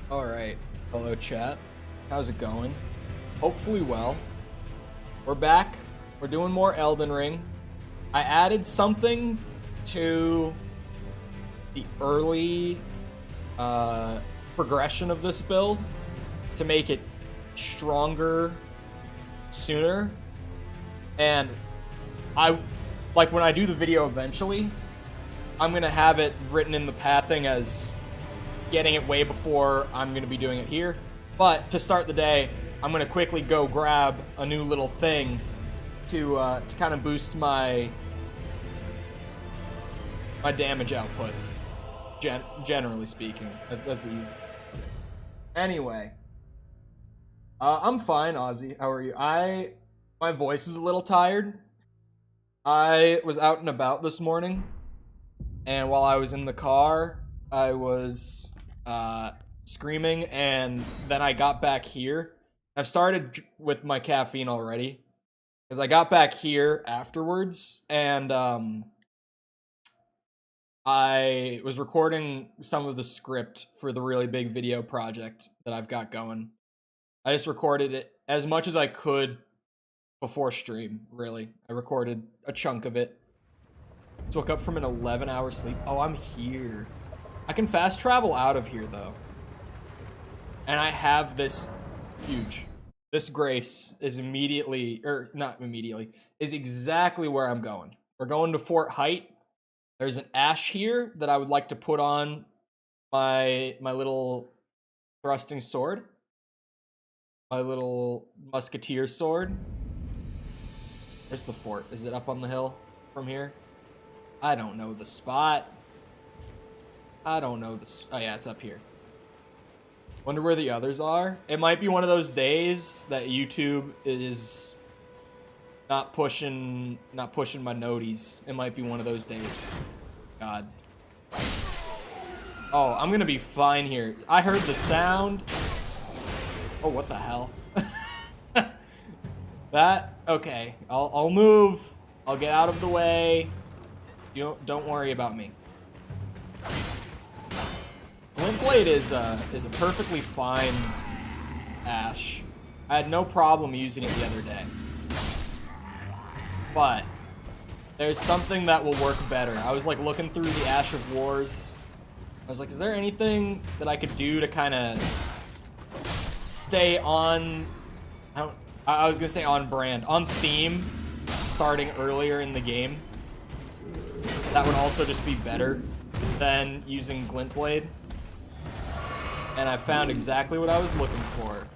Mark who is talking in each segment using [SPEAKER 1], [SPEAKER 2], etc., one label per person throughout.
[SPEAKER 1] Alright, hello chat. How's it going? Hopefully well. We're back. We're doing more Elden Ring. I added something to the early progression of this build to make it stronger sooner. And like when I do the video eventually, I'm gonna have it written in the pathing as getting it way before I'm gonna be doing it here. But to start the day, I'm gonna quickly go grab a new little thing to kind of boost my damage output. Generally speaking, that's the easy. Anyway, I'm fine, Ozzy. How are you? My voice is a little tired. I was out and about this morning, and while I was in the car, I was screaming, and then I got back here. I've started with my caffeine already, because I got back here afterwards, and I was recording some of the script for the really big video project that I've got going. I just recorded it as much as I could before stream, really. I recorded a chunk of it. Just woke up from an 11-hour sleep. Oh, I'm here. I can fast travel out of here, though. And I have this huge. This grace is immediately, or not immediately, is exactly where I'm going. We're going to Fort Height. There's an ash here that I would like to put on my little thrusting sword. My little musketeer sword. Where's the fort? Is it up on the hill from here? I don't know the spot. I don't know this. Oh yeah, it's up here. Wonder where the others are. It might be one of those days that YouTube is not pushing my noties. It might be one of those days. God. Oh, I'm gonna be fine here. I heard the sound. Oh, what the hell? Okay. I'll move. I'll get out of the way. Don't worry about me. Glintblade is a perfectly fine ash. I had no problem using it the other day. But there's something that will work better. I was like looking through the Ash of Wars. I was like, is there anything that I could do to kind of stay on, I was gonna say on brand, on theme, starting earlier in the game. That would also just be better than using Glintblade. And I found exactly what I was looking for.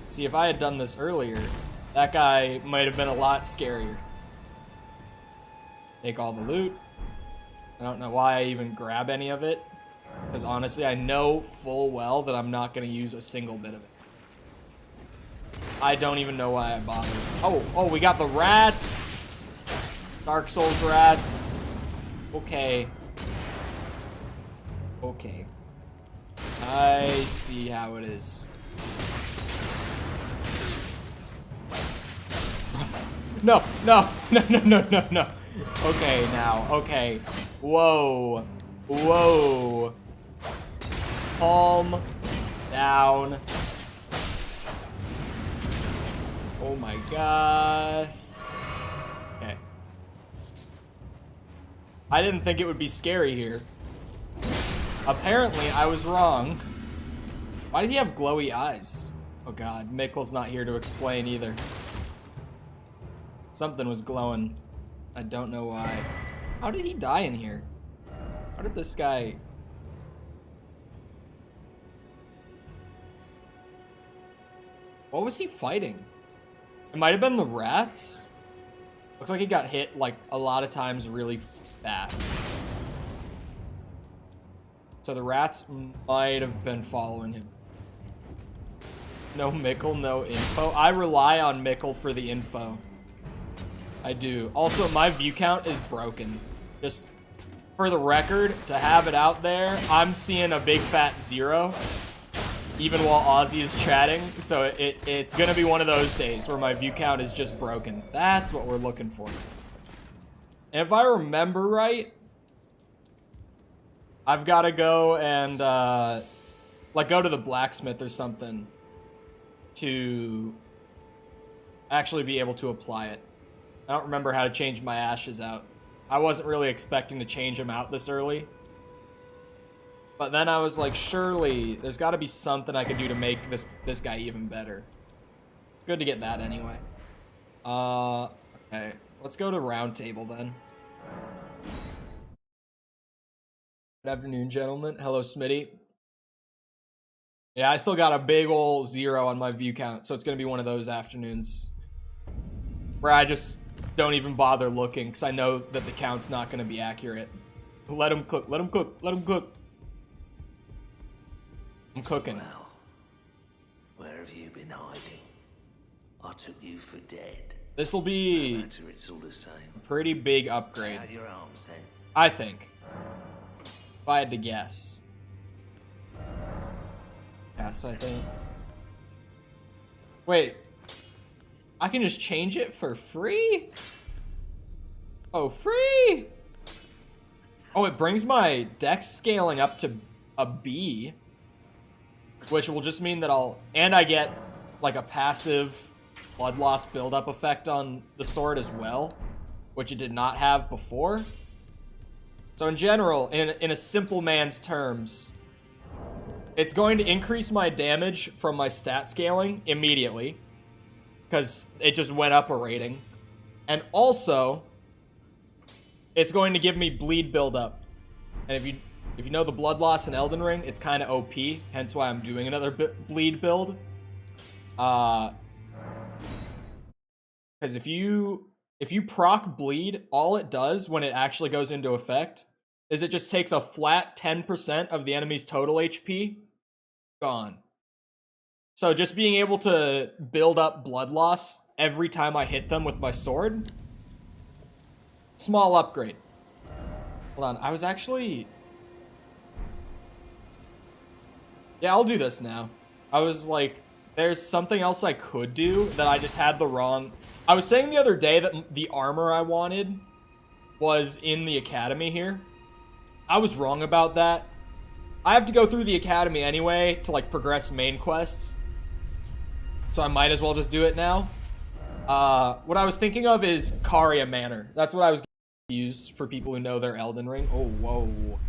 [SPEAKER 1] See, if I had done this earlier, that guy might have been a lot scarier. Take all the loot. I don't know why I even grab any of it. Because honestly, I know full well that I'm not going to use a single bit of it. I don't even know why I bothered. Oh, we got the rats! Dark Souls rats. Okay. Okay. I see how it is. No. Okay, now. Okay. Whoa. Calm down. Oh my god. Okay. I didn't think it would be scary here. Apparently, I was wrong. Why did he have glowy eyes? Oh god, Mikkel's not here to explain either. Something was glowing. I don't know why. How did he die in here? How did this guy... What was he fighting? It might have been the rats. Looks like he got hit like a lot of times really fast. So the rats might have been following him. No Mikkel, no info. I rely on Mikkel for the info. I do. Also, my view count is broken. Just for the record, to have it out there, I'm seeing a big fat 0. Even while Ozzy is chatting. So it's gonna be one of those days where my view count is just broken. That's what we're looking for. And if I remember right, I've got to go and, like, go to the blacksmith or something to actually be able to apply it. I don't remember how to change my ashes out. I wasn't really expecting to change them out this early. But then I was like, surely there's got to be something I could do to make this guy even better. It's good to get that anyway. Okay. Let's go to round table then. Good afternoon, gentlemen. Hello, Smitty. Yeah, I still got a big ol' 0 on my view count, so it's gonna be one of those afternoons where I just don't even bother looking because I know that the count's not gonna be accurate. Let him cook. Let him cook. Let him cook. I'm cooking.
[SPEAKER 2] Well, where have you been hiding? I took you for dead.
[SPEAKER 1] This will be
[SPEAKER 2] It's all the same.
[SPEAKER 1] a pretty big upgrade,
[SPEAKER 2] Out your arms then.
[SPEAKER 1] I think. If I had to guess. Yes, I think. Wait. I can just change it for free? Oh, free? Oh, it brings my dex scaling up to a B. Which will just mean that and I get like a passive blood loss buildup effect on the sword as well, which it did not have before. So in general, in a simple man's terms, it's going to increase my damage from my stat scaling immediately, because it just went up a rating. And also, it's going to give me bleed buildup. And if you know the blood loss in Elden Ring, it's kind of OP, hence why I'm doing another bleed build. Because if you proc bleed, all it does when it actually goes into effect is it just takes a flat 10% of the enemy's total HP. Gone. So just being able to build up blood loss every time I hit them with my sword. Small upgrade. Hold on, I was actually... Yeah, I'll do this now. I was like, there's something else I could do that I just had the wrong... I was saying the other day that the armor I wanted was in the academy here. I was wrong about that. I have to go through the academy anyway to like progress main quests. So I might as well just do it now. What I was thinking of is Caria Manor. That's what I was going to use for people who know their Elden Ring. Oh, whoa.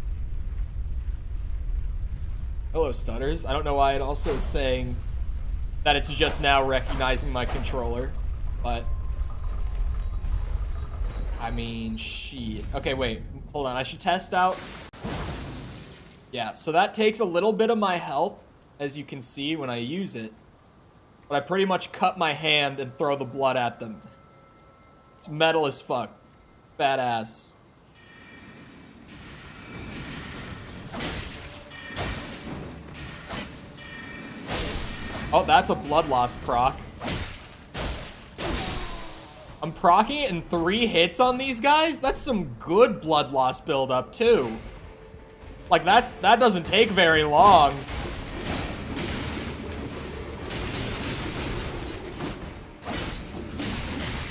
[SPEAKER 1] Hello, Stutters. I don't know why it also is saying that it's just now recognizing my controller, but... I mean, shit. Okay, wait. Hold on. I should test out... Yeah, so that takes a little bit of my health, as you can see when I use it. But I pretty much cut my hand and throw the blood at them. It's metal as fuck. Badass. Oh, that's a blood loss proc. I'm proccing it in 3 hits on these guys? That's some good blood loss buildup, too. Like, that doesn't take very long.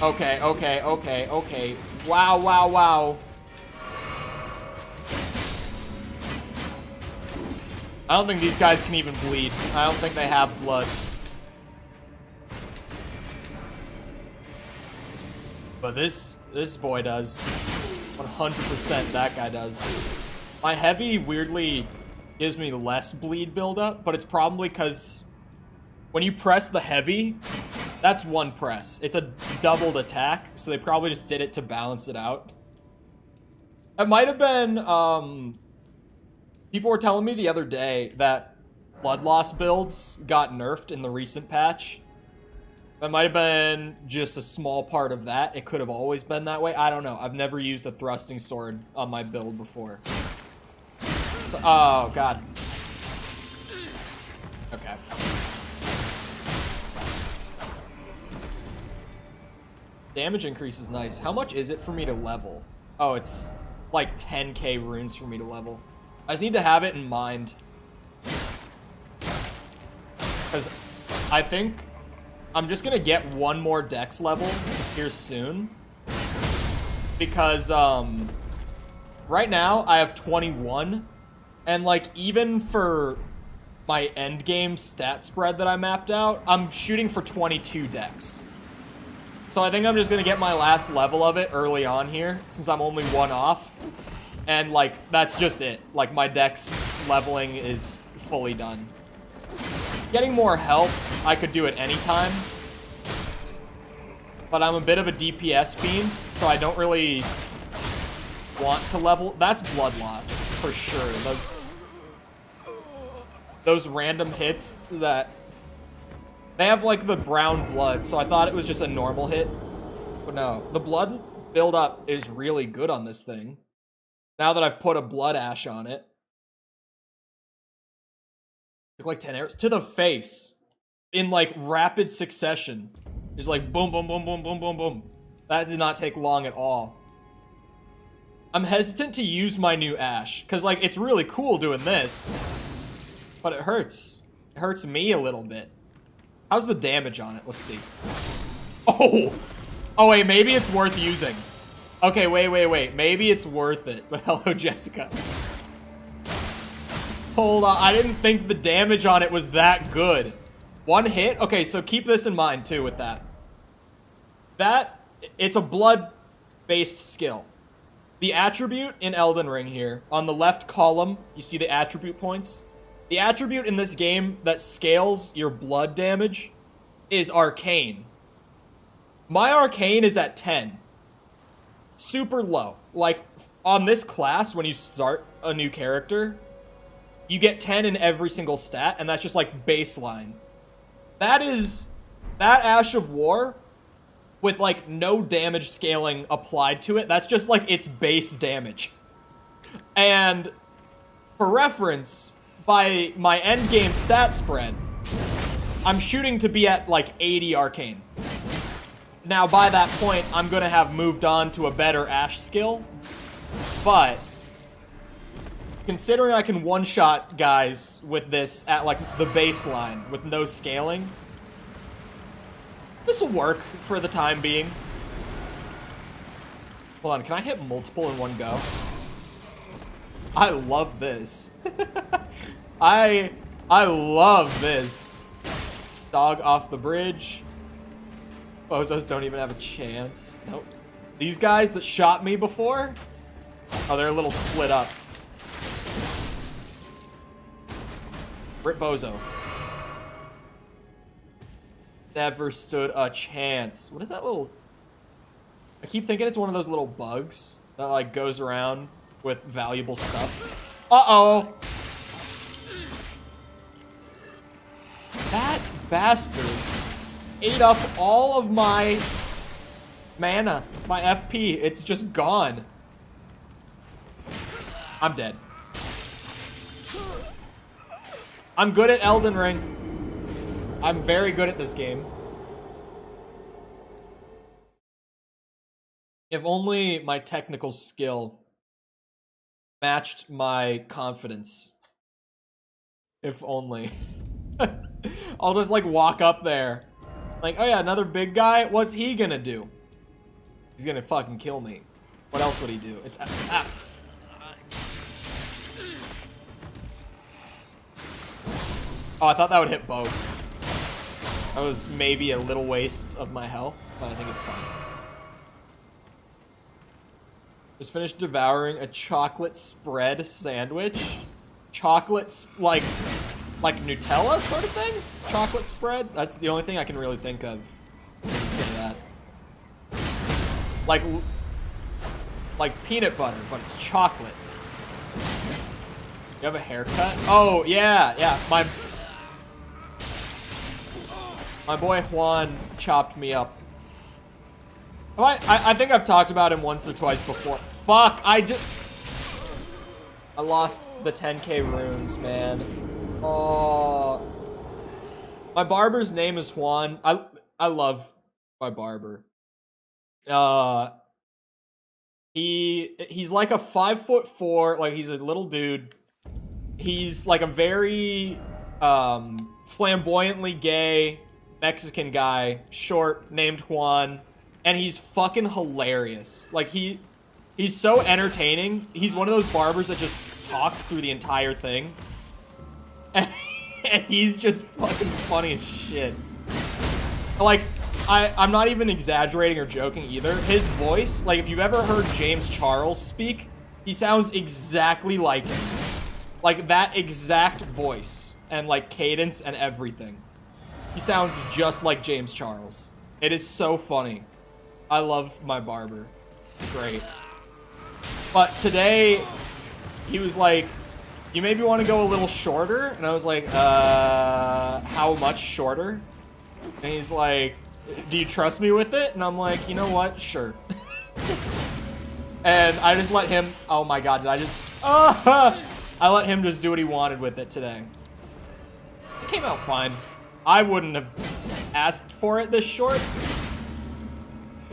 [SPEAKER 1] Okay, okay, okay, okay. Wow, wow, wow. I don't think these guys can even bleed. I don't think they have blood. But this boy does. 100% that guy does. My heavy weirdly gives me less bleed buildup, but it's probably because when you press the heavy, that's one press. It's a doubled attack, so they probably just did it to balance it out. It might have been, people were telling me the other day that blood loss builds got nerfed in the recent patch. That might have been just a small part of that. It could have always been that way. I don't know. I've never used a thrusting sword on my build before. So, oh, God. Okay. Damage increase is nice. How much is it for me to level? Oh, it's like 10k runes for me to level. I just need to have it in mind. Because I think I'm just gonna get one more dex level here soon. Because, right now I have 21, And, like, even for my endgame stat spread that I mapped out, I'm shooting for 22 dex. So I think I'm just gonna get my last level of it early on here, since I'm only one off. And, like, that's just it. Like, my dex leveling is fully done. Getting more help, I could do at any time. But I'm a bit of a DPS fiend, so I don't really want to level. That's blood loss, for sure. Those random hits that... They have, like, the brown blood, so I thought it was just a normal hit. But no, the blood buildup is really good on this thing. Now that I've put a blood ash on it. Took like 10 arrows to the face. In, like, rapid succession. Just like, boom, boom, boom, boom, boom, boom, boom. That did not take long at all. I'm hesitant to use my new ash. Because, like, it's really cool doing this. But it hurts. It hurts me a little bit. How's the damage on it? Let's see. Oh! Oh, wait, maybe it's worth using. Okay, wait. Maybe it's worth it. But hello, Jessica. Hold on. I didn't think the damage on it was that good. One hit? Okay, so keep this in mind, too, with that. It's a blood-based skill. The attribute in Elden Ring here, on the left column, you see the attribute points? The attribute in this game that scales your blood damage is Arcane. My Arcane is at 10. Super low. Like, on this class, when you start a new character, you get 10 in every single stat, and that's just, like, baseline. That Ash of War, with, like, no damage scaling applied to it, that's just, like, its base damage. And, for reference, by my endgame stat spread, I'm shooting to be at, like, 80 Arcane. Now, by that point, I'm gonna have moved on to a better Ash skill, but considering I can one-shot guys with this at, like, the baseline with no scaling, this will work for the time being. Hold on, can I hit multiple in one go? I love this. I love this. Dog off the bridge. Bozos don't even have a chance. Nope. These guys that shot me before, oh, they're a little split up. Brit Bozo. Never stood a chance. What is that little... I keep thinking it's one of those little bugs that, like, goes around with valuable stuff. Uh-oh! That bastard ate up all of my mana, my FP. It's just gone. I'm dead. I'm good at Elden Ring. I'm very good at this game. If only my technical skill matched my confidence. If only. I'll just, like, walk up there. Like, oh yeah, another big guy? What's he gonna do? He's gonna fucking kill me. What else would he do? It's... Oh, I thought that would hit both. That was maybe a little waste of my health, but I think it's fine. Just finished devouring a chocolate spread sandwich. Chocolate, like Nutella sort of thing? Chocolate spread? That's the only thing I can really think of when you say that. Like peanut butter, but it's chocolate. You have a haircut? Oh, yeah. My boy Juan chopped me up. I think I've talked about him once or twice before. Fuck, I lost the 10k runes, man. Oh. My barber's name is Juan. I love my barber. He's like a 5'4", like he's a little dude. He's like a very flamboyantly gay Mexican guy, short, named Juan, and he's fucking hilarious. Like He's so entertaining. He's one of those barbers that just talks through the entire thing. And he's just fucking funny as shit. Like, I'm not even exaggerating or joking either. His voice, like, if you've ever heard James Charles speak, he sounds exactly like him. Like, that exact voice and, like, cadence and everything. He sounds just like James Charles. It is so funny. I love my barber. It's great. But today, he was like, you maybe want to go a little shorter? And I was like, how much shorter? And he's like, do you trust me with it? And I'm like, you know what? Sure. And I just let him, oh my god, did I just, I let him just do what he wanted with it today. It came out fine. I wouldn't have asked for it this short.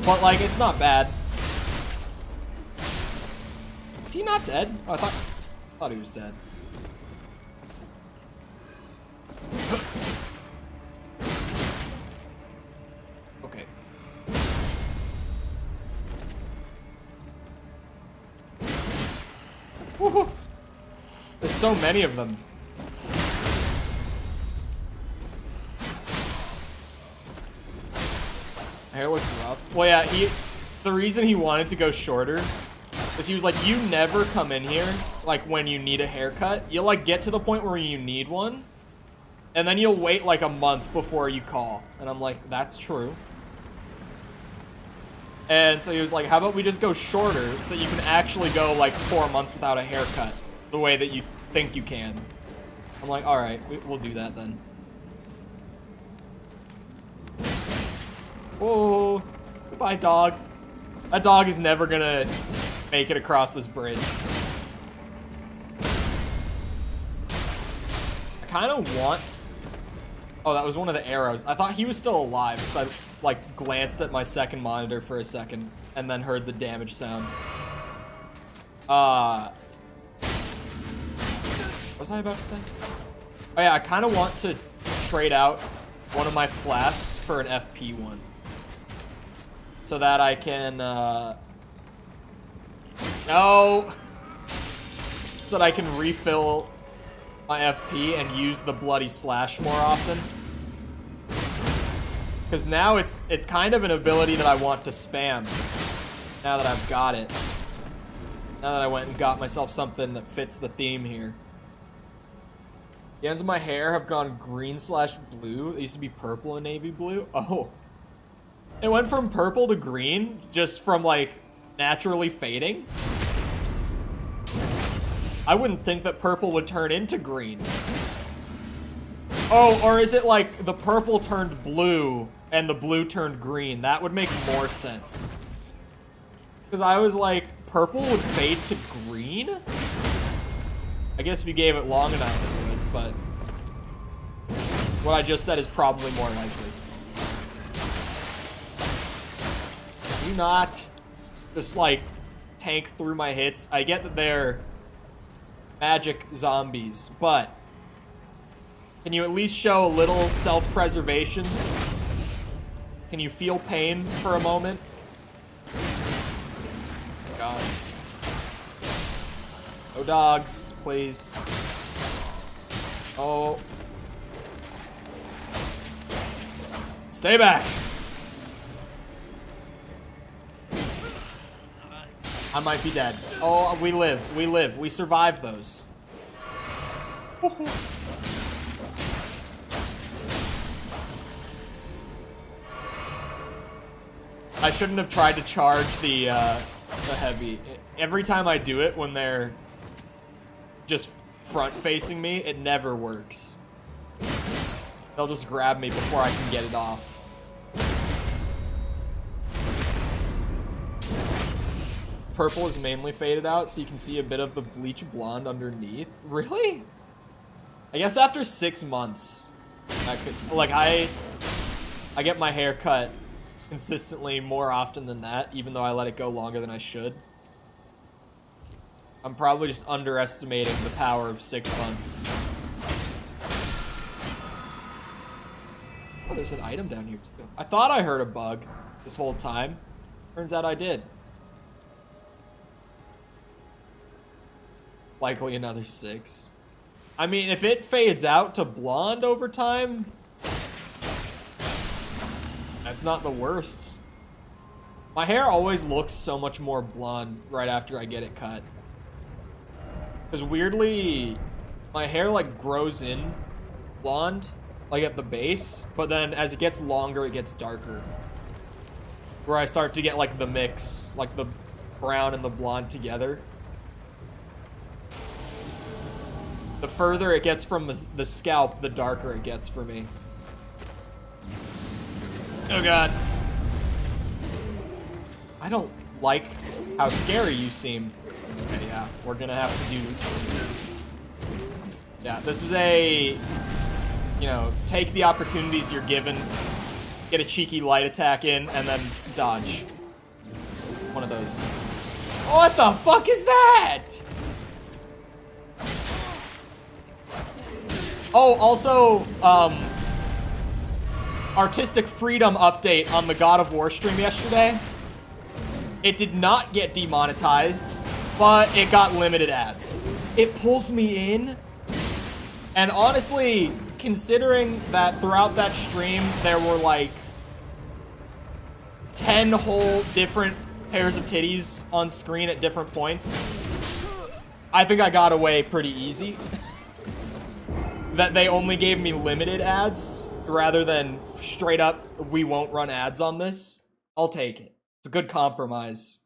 [SPEAKER 1] But, like, it's not bad. Is he not dead? Oh, I thought he was dead. Okay. Woohoo! There's so many of them. Hair looks rough. Well, yeah, the reason he wanted to go shorter is he was like, you never come in here, like, when you need a haircut. You'll, like, get to the point where you need one, and then you'll wait, like, a month before you call. And I'm like, that's true. And so he was like, how about we just go shorter so you can actually go, like, 4 months without a haircut the way that you think you can. I'm like, all right, we'll do that then. Whoa. Goodbye, dog. That dog is never gonna make it across this bridge. I kind of want... Oh, that was one of the arrows. I thought he was still alive because I, like, glanced at my second monitor for a second and then heard the damage sound. What was I about to say? Oh, yeah, I kind of want to trade out one of my flasks for an FP one. So that I can, no! So that I can refill my FP and use the bloody slash more often. Because now it's kind of an ability that I want to spam. Now that I've got it. Now that I went and got myself something that fits the theme here. The ends of my hair have gone green/blue. It used to be purple and navy blue. Oh. It went from purple to green, just from, like, naturally fading. I wouldn't think that purple would turn into green. Oh, or is it like the purple turned blue and the blue turned green? That would make more sense. Because I was like, purple would fade to green? I guess if you gave it long enough it would, but what I just said is probably more likely. Do not just, like, tank through my hits. I get that they're magic zombies, but can you at least show a little self-preservation? Can you feel pain for a moment? Oh, God. No dogs, please. Oh. Stay back. I might be dead. Oh, we live. We live. We survived those. I shouldn't have tried to charge the heavy. Every time I do it when they're just front-facing me, it never works. They'll just grab me before I can get it off. Purple is mainly faded out, so you can see a bit of the bleach blonde underneath. Really? I guess after 6 months, I could, like, I get my hair cut consistently more often than that, even though I let it go longer than I should. I'm probably just underestimating the power of 6 months. Oh, there's an item down here too. I thought I heard a bug this whole time. Turns out I did. Likely another 6. I mean, if it fades out to blonde over time, that's not the worst. My hair always looks so much more blonde right after I get it cut. Because weirdly, my hair like grows in blonde, like at the base, but then as it gets longer, it gets darker. Where I start to get like the mix, like the brown and the blonde together. The further it gets from the scalp, the darker it gets for me. Oh god. I don't like how scary you seem. Okay, yeah, we're gonna have to do... Yeah, this is a... You know, take the opportunities you're given, get a cheeky light attack in, and then dodge. One of those. What the fuck is that? Oh, also, artistic freedom update on the God of War stream yesterday. It did not get demonetized, but it got limited ads. It pulls me in, and honestly, considering that throughout that stream, there were like 10 whole different pairs of titties on screen at different points, I think I got away pretty easy. That they only gave me limited ads rather than straight up, we won't run ads on this. I'll take it. It's a good compromise.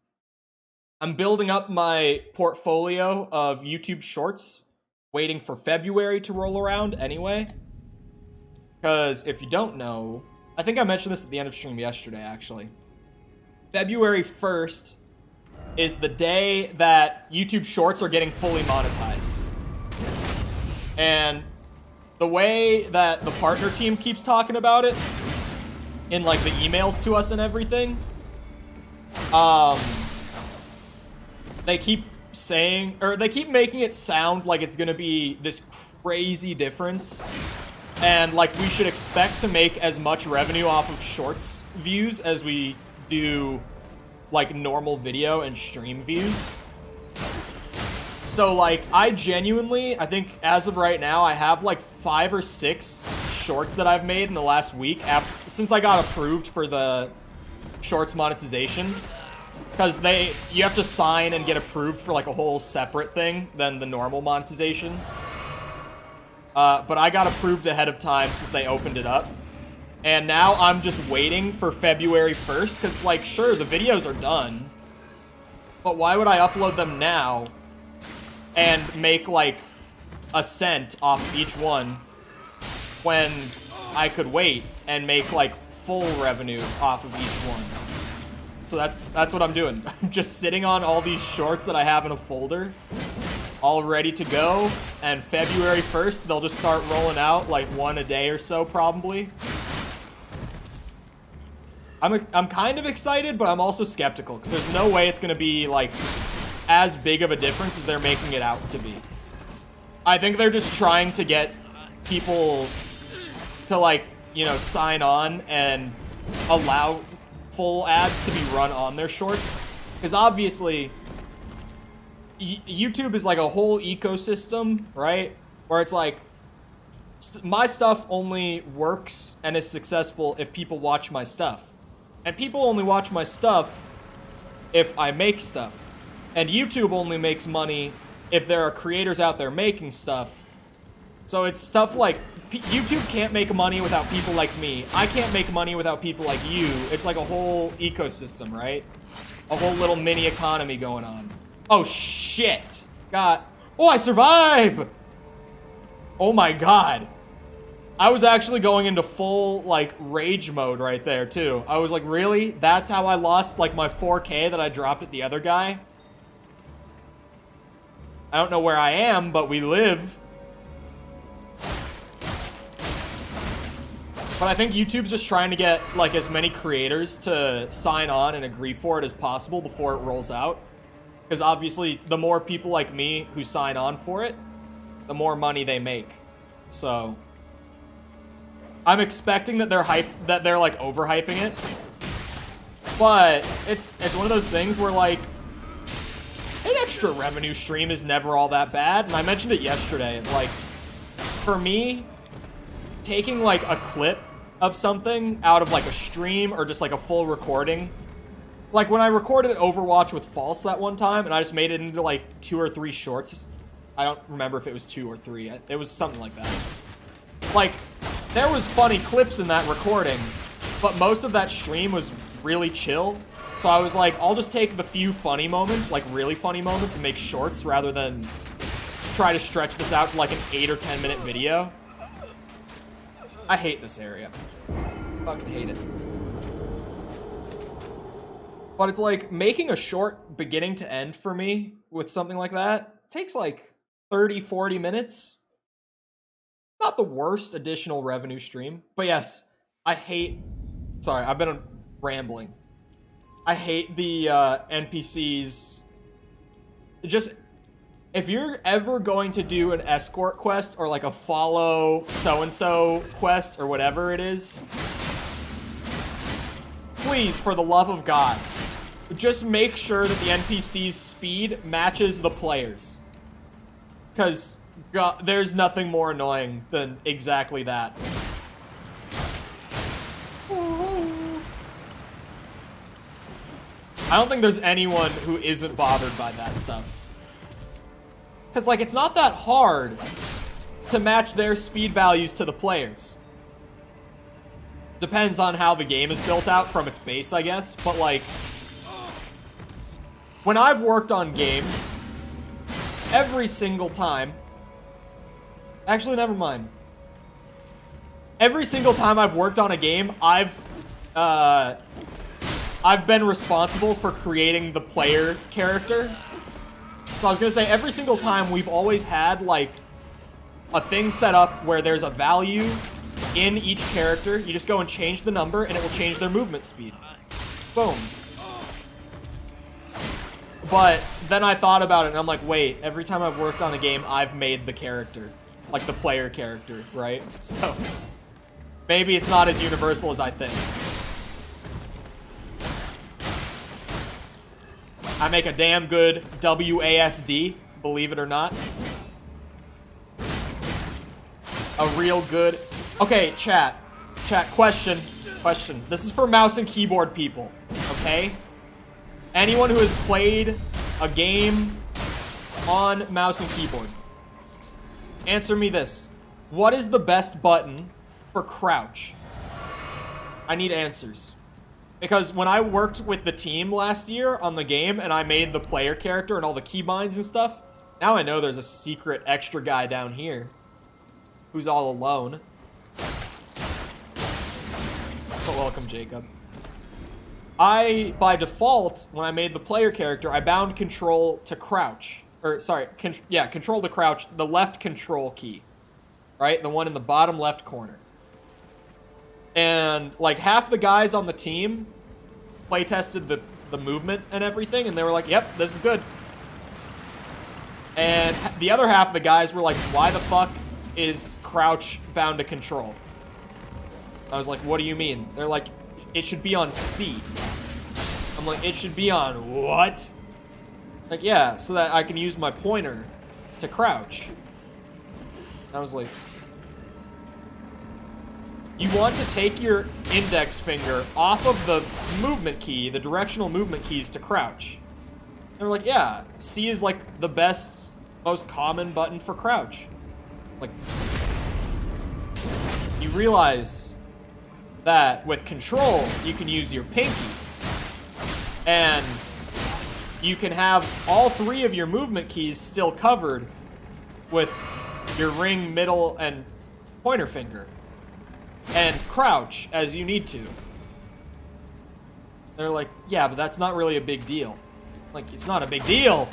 [SPEAKER 1] I'm building up my portfolio of YouTube shorts, waiting for February to roll around anyway. Because if you don't know, I think I mentioned this at the end of stream yesterday, actually. February 1st is the day that YouTube shorts are getting fully monetized. And the way that the partner team keeps talking about it, in like the emails to us and everything, they keep saying, or they keep making it sound like it's gonna be this crazy difference, and like we should expect to make as much revenue off of shorts views as we do like normal video and stream views. So like, I genuinely, I think as of right now, I have like 5 or 6 shorts that I've made in the last week since I got approved for the shorts monetization. Because you have to sign and get approved for like a whole separate thing than the normal monetization. But I got approved ahead of time since they opened it up. And now I'm just waiting for February 1st, because like, sure, the videos are done. But why would I upload them now and make like a cent off of each one when I could wait and make like full revenue off of each one? So that's what I'm doing. I'm just sitting on all these shorts that I have in a folder, all ready to go, and February 1st they'll just start rolling out like one a day or so probably. I'm kind of excited, but I'm also skeptical because there's no way it's gonna be like as big of a difference as they're making it out to be. I think they're just trying to get people to like, you know, sign on and allow full ads to be run on their shorts. Because obviously, YouTube is like a whole ecosystem, right? Where it's like, my stuff only works and is successful if people watch my stuff. And people only watch my stuff if I make stuff. And YouTube only makes money if there are creators out there making stuff. So it's stuff like, YouTube can't make money without people like me. I can't make money without people like you. It's like a whole ecosystem, right? A whole little mini economy going on. Oh shit. God. Oh, I survive! Oh my god. I was actually going into full, like, rage mode right there, too. I was like, really? That's how I lost, like, my 4K that I dropped at the other guy? I don't know where I am, but we live. But I think YouTube's just trying to get, like, as many creators to sign on and agree for it as possible before it rolls out. Because obviously, the more people like me who sign on for it, the more money they make. So I'm expecting that they're like overhyping it. But it's one of those things where like an extra revenue stream is never all that bad. And I mentioned it yesterday. Like, for me, taking like a clip of something out of like a stream or just like a full recording. Like when I recorded Overwatch with False that one time and I just made it into like 2 or 3 shorts. I don't remember if it was 2 or 3. It was something like that. Like, there was funny clips in that recording, but most of that stream was really chill. So I was like, I'll just take the few funny moments, like really funny moments, and make shorts rather than try to stretch this out to like an 8 or 10 minute video. I hate this area. Fucking hate it. But it's like making a short beginning to end for me with something like that takes like 30, 40 minutes. Not the worst additional revenue stream. But yes, I hate... Sorry, I've been rambling. I hate the NPCs. Just... If you're ever going to do an escort quest or like a follow so-and-so quest or whatever it is, please, for the love of God, just make sure that the NPC's speed matches the players. Because there's nothing more annoying than exactly that. I don't think there's anyone who isn't bothered by that stuff. Because, like, it's not that hard to match their speed values to the players. Depends on how the game is built out from its base, I guess. But, like, when I've worked on games, every single time... Actually, never mind. Every single time I've worked on a game, I've been responsible for creating the player character. So I was gonna say, every single time we've always had, like, a thing set up where there's a value in each character. You just go and change the number, and it will change their movement speed. Boom. But then I thought about it, and I'm like, wait, every time I've worked on a game, I've made the character. Like, the player character, right? So, maybe it's not as universal as I think. I make a damn good WASD, believe it or not. A real good... Okay, chat. Chat, question. This is for mouse and keyboard people, okay? Anyone who has played a game on mouse and keyboard, answer me this. What is the best button for crouch? I need answers. Because when I worked with the team last year on the game and I made the player character and all the keybinds and stuff, now I know there's a secret extra guy down here who's all alone. But welcome, Jacob. By default, when I made the player character, I bound control to crouch. Or, sorry, control to crouch, the left control key. Right? The one in the bottom left corner. And, like, half the guys on the team play-tested the movement and everything, and they were like, yep, this is good. And the other half of the guys were like, why the fuck is crouch bound to control? I was like, what do you mean? They're like, it should be on C. I'm like, it should be on what? Like, yeah, so that I can use my pointer to crouch. I was like... You want to take your index finger off of the movement key, the directional movement keys to crouch. And we're like, yeah, C is like the best, most common button for crouch. Like, you realize that with control, you can use your pinky. And you can have all 3 of your movement keys still covered with your ring, middle, and pointer finger. And crouch as you need to. They're like, yeah, but that's not really a big deal. Like, it's not a big deal.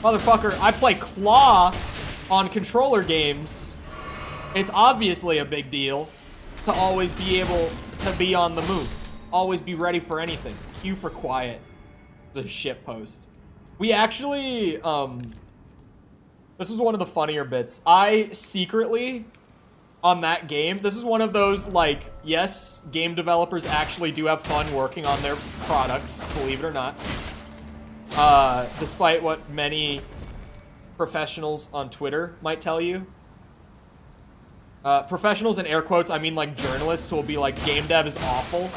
[SPEAKER 1] Motherfucker, I play claw on controller games. It's obviously a big deal to always be able to be on the move. Always be ready for anything. Q for quiet. It's a shit post. We actually, this was one of the funnier bits. I secretly... on that game, this is one of those, like, yes, game developers actually do have fun working on their products, believe it or not. despite what many professionals on Twitter might tell you. Professionals in air quotes, I mean like journalists who will be like, game dev is awful.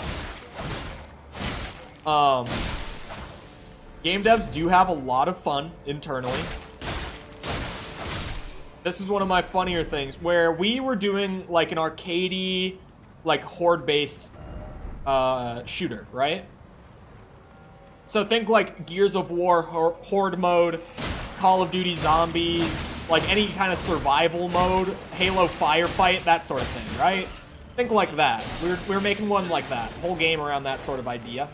[SPEAKER 1] Game devs do have a lot of fun internally. This is one of my funnier things, where we were doing like an arcadey, like horde-based shooter, right? So think like Gears of War horde mode, Call of Duty Zombies, like any kind of survival mode, Halo Firefight, that sort of thing, right? Think like that. We're making one like that. Whole game around that sort of idea.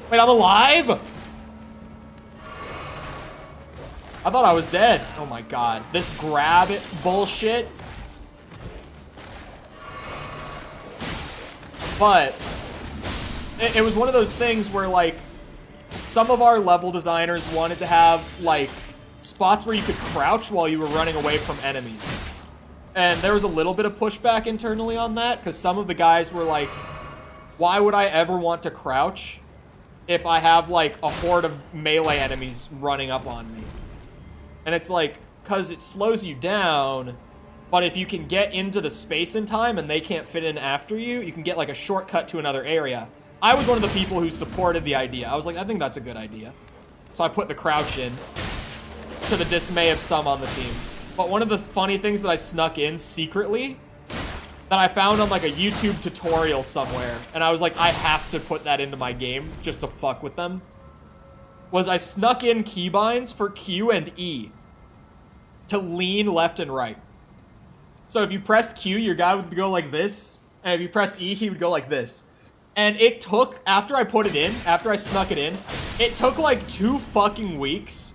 [SPEAKER 1] Wait, I'm alive? I thought I was dead. Oh my god. This grab bullshit. But it was one of those things where like some of our level designers wanted to have like spots where you could crouch while you were running away from enemies. And there was a little bit of pushback internally on that, because some of the guys were like, why would I ever want to crouch if I have like a horde of melee enemies running up on me? And it's like, because it slows you down, but if you can get into the space in time and they can't fit in after you, you can get like a shortcut to another area. I was one of the people who supported the idea. I was like, I think that's a good idea. So I put the crouch in, to the dismay of some on the team. But one of the funny things that I snuck in secretly, that I found on like a YouTube tutorial somewhere, and I was like, I have to put that into my game just to fuck with them, was I snuck in keybinds for Q and E to lean left and right. So if you press Q, your guy would go like this, and if you press E, he would go like this. And it took, after I put it in, after I snuck it in, it took like 2 fucking weeks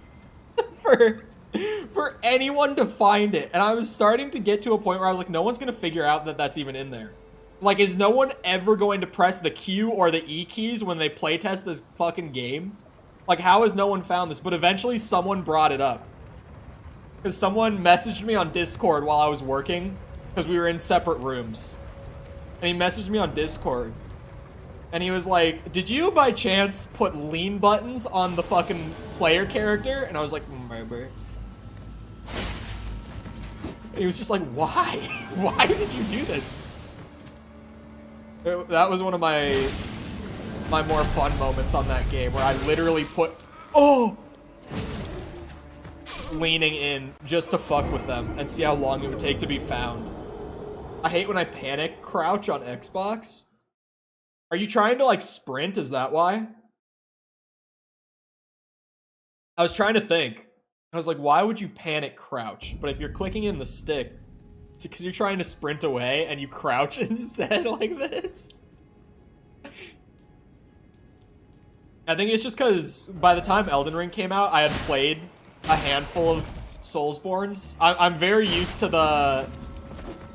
[SPEAKER 1] for anyone to find it. And I was starting to get to a point where I was like, no one's gonna figure out that that's even in there. Like, is no one ever going to press the Q or the E keys when they playtest this fucking game? Like, how has no one found this? But eventually someone brought it up. Because someone messaged me on Discord while I was working, because we were in separate rooms. And he messaged me on Discord. And he was like, did you by chance put lean buttons on the fucking player character? And I was like, maybe. And he was just like, why? Why did you do this? That was one of my more fun moments on that game, where I literally put, leaning in just to fuck with them and see how long it would take to be found. I hate when I panic crouch on Xbox. Are you trying to like sprint? Is that why? I was trying to think. I was like, why would you panic crouch? But if you're clicking in the stick, it's because you're trying to sprint away and you crouch instead like this. I think it's just because by the time Elden Ring came out, I had played a handful of Soulsborns. I'm very used to the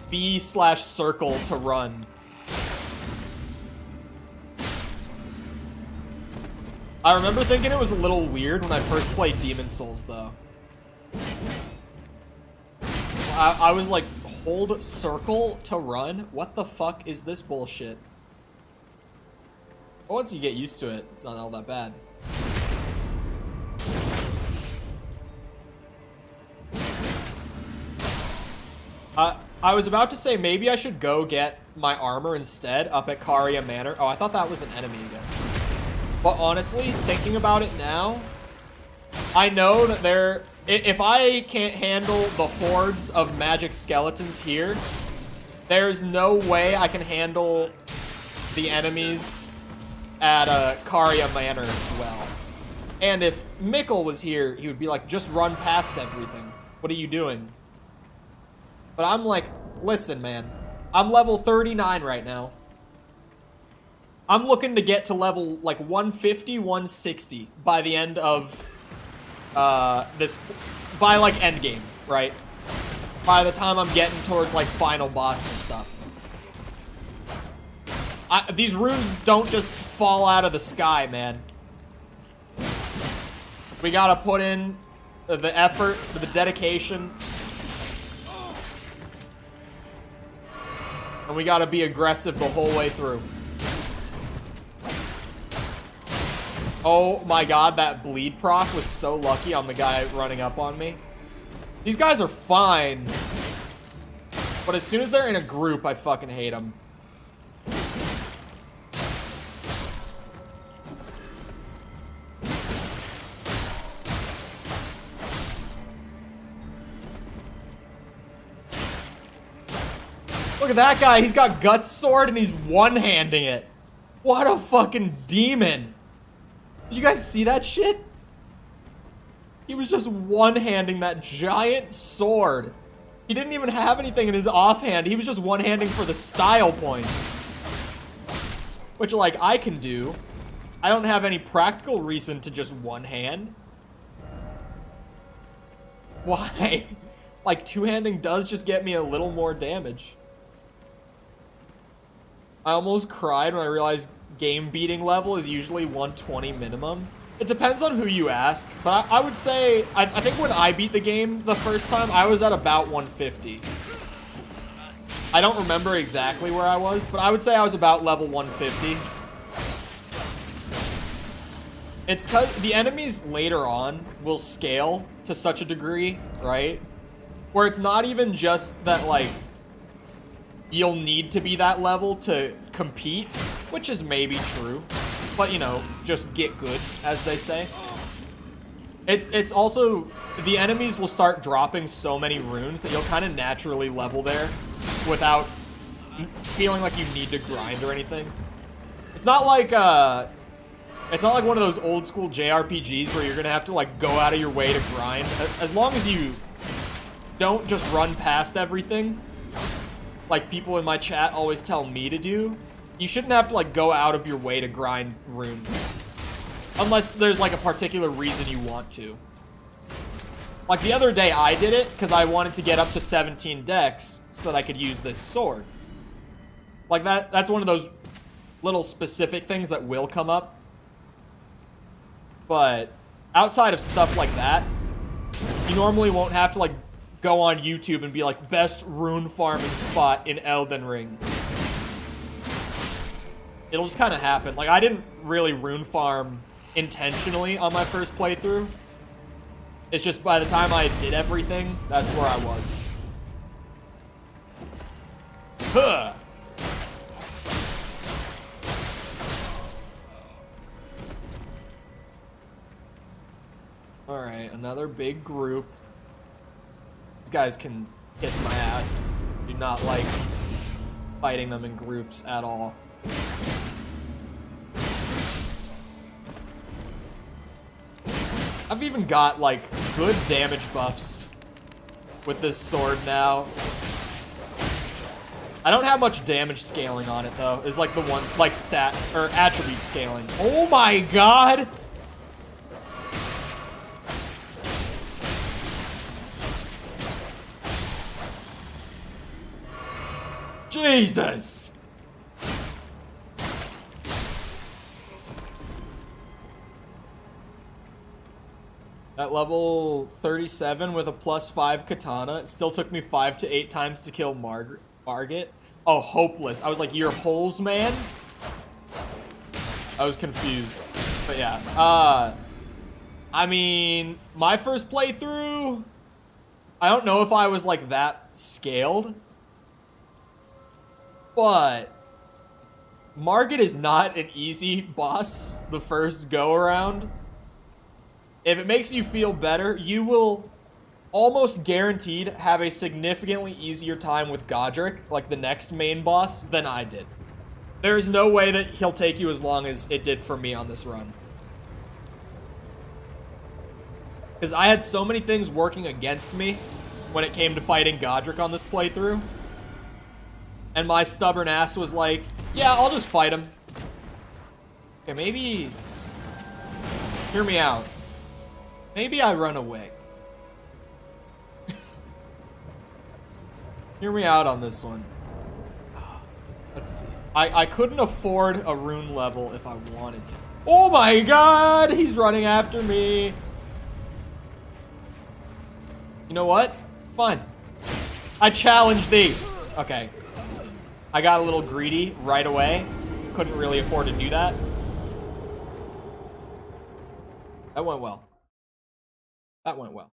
[SPEAKER 1] B/circle to run. I remember thinking it was a little weird when I first played Demon Souls, though. I was like, hold circle to run? What the fuck is this bullshit? But once you get used to it, it's not all that bad. I was about to say maybe I should go get my armor instead up at Caria Manor. Oh, I thought that was an enemy again. But honestly, thinking about it now, I know that if I can't handle the hordes of magic skeletons here, there's no way I can handle the enemies at Caria Manor well. And if Mikkel was here, he would be like, just run past everything. What are you doing? But I'm like, listen, man, I'm level 39 right now. I'm looking to get to level like 150, 160 by the end of by like endgame, right? By the time I'm getting towards like final boss and stuff. These runes don't just fall out of the sky, man. We gotta put in the effort, the dedication. And we gotta be aggressive the whole way through. Oh my god, that bleed proc was so lucky on the guy running up on me. These guys are fine. But as soon as they're in a group, I fucking hate them. Look at that guy. He's got Guts Sword and he's one-handing it. What a fucking demon. Did you guys see that shit? He was just one-handing that giant sword. He didn't even have anything in his offhand. He was just one-handing for the style points. Which, like, I can do. I don't have any practical reason to just one-hand. Why? Like, two-handing does just get me a little more damage. I almost cried when I realized game beating level is usually 120 minimum. It depends on who you ask, but I would say, I think when I beat the game the first time, I was at about 150. I don't remember exactly where I was, but I would say I was about level 150. It's because the enemies later on will scale to such a degree, right? Where it's not even just that, like, you'll need to be that level to compete, which is maybe true. But, you know, just get good, as they say. It's also, the enemies will start dropping so many runes that you'll kind of naturally level there without feeling like you need to grind or anything. It's not like one of those old school JRPGs where you're gonna have to, like, go out of your way to grind. As long as you don't just run past everything, like people in my chat always tell me to do, you shouldn't have to, like, go out of your way to grind runes. Unless there's, like, a particular reason you want to. Like, the other day I did it because I wanted to get up to 17 dex so that I could use this sword. Like, that's one of those little specific things that will come up. But outside of stuff like that, you normally won't have to, like, go on YouTube and be like, best rune farming spot in Elden Ring. It'll just kind of happen. Like, I didn't really rune farm intentionally on my first playthrough. It's just by the time I did everything, that's where I was. Huh. Alright, another big group. These guys can kiss my ass. Do not like fighting them in groups at all. I've even got, like, good damage buffs with this sword now. I don't have much damage scaling on it, though. It's like the one, like, stat, or attribute scaling. Oh my god! Jesus! At level 37 with a +5 katana, it still took me 5 to 8 times to kill Margit. Oh, hopeless. I was like, you're holes, man? I was confused. But yeah. I mean, my first playthrough, I don't know if I was like that scaled. But Margit is not an easy boss the first go around. If it makes you feel better, you will almost guaranteed have a significantly easier time with Godric, like the next main boss, than I did. There's no way that he'll take you as long as it did for me on this run. Because I had so many things working against me when it came to fighting Godric on this playthrough. And my stubborn ass was like, yeah, I'll just fight him. Okay, maybe... Hear me out. Maybe I run away. Hear me out on this one. Let's see. I couldn't afford a rune level if I wanted to. Oh my god! He's running after me. You know what? Fine. I challenge thee. Okay. I got a little greedy right away. Couldn't really afford to do that. That went well. That went well.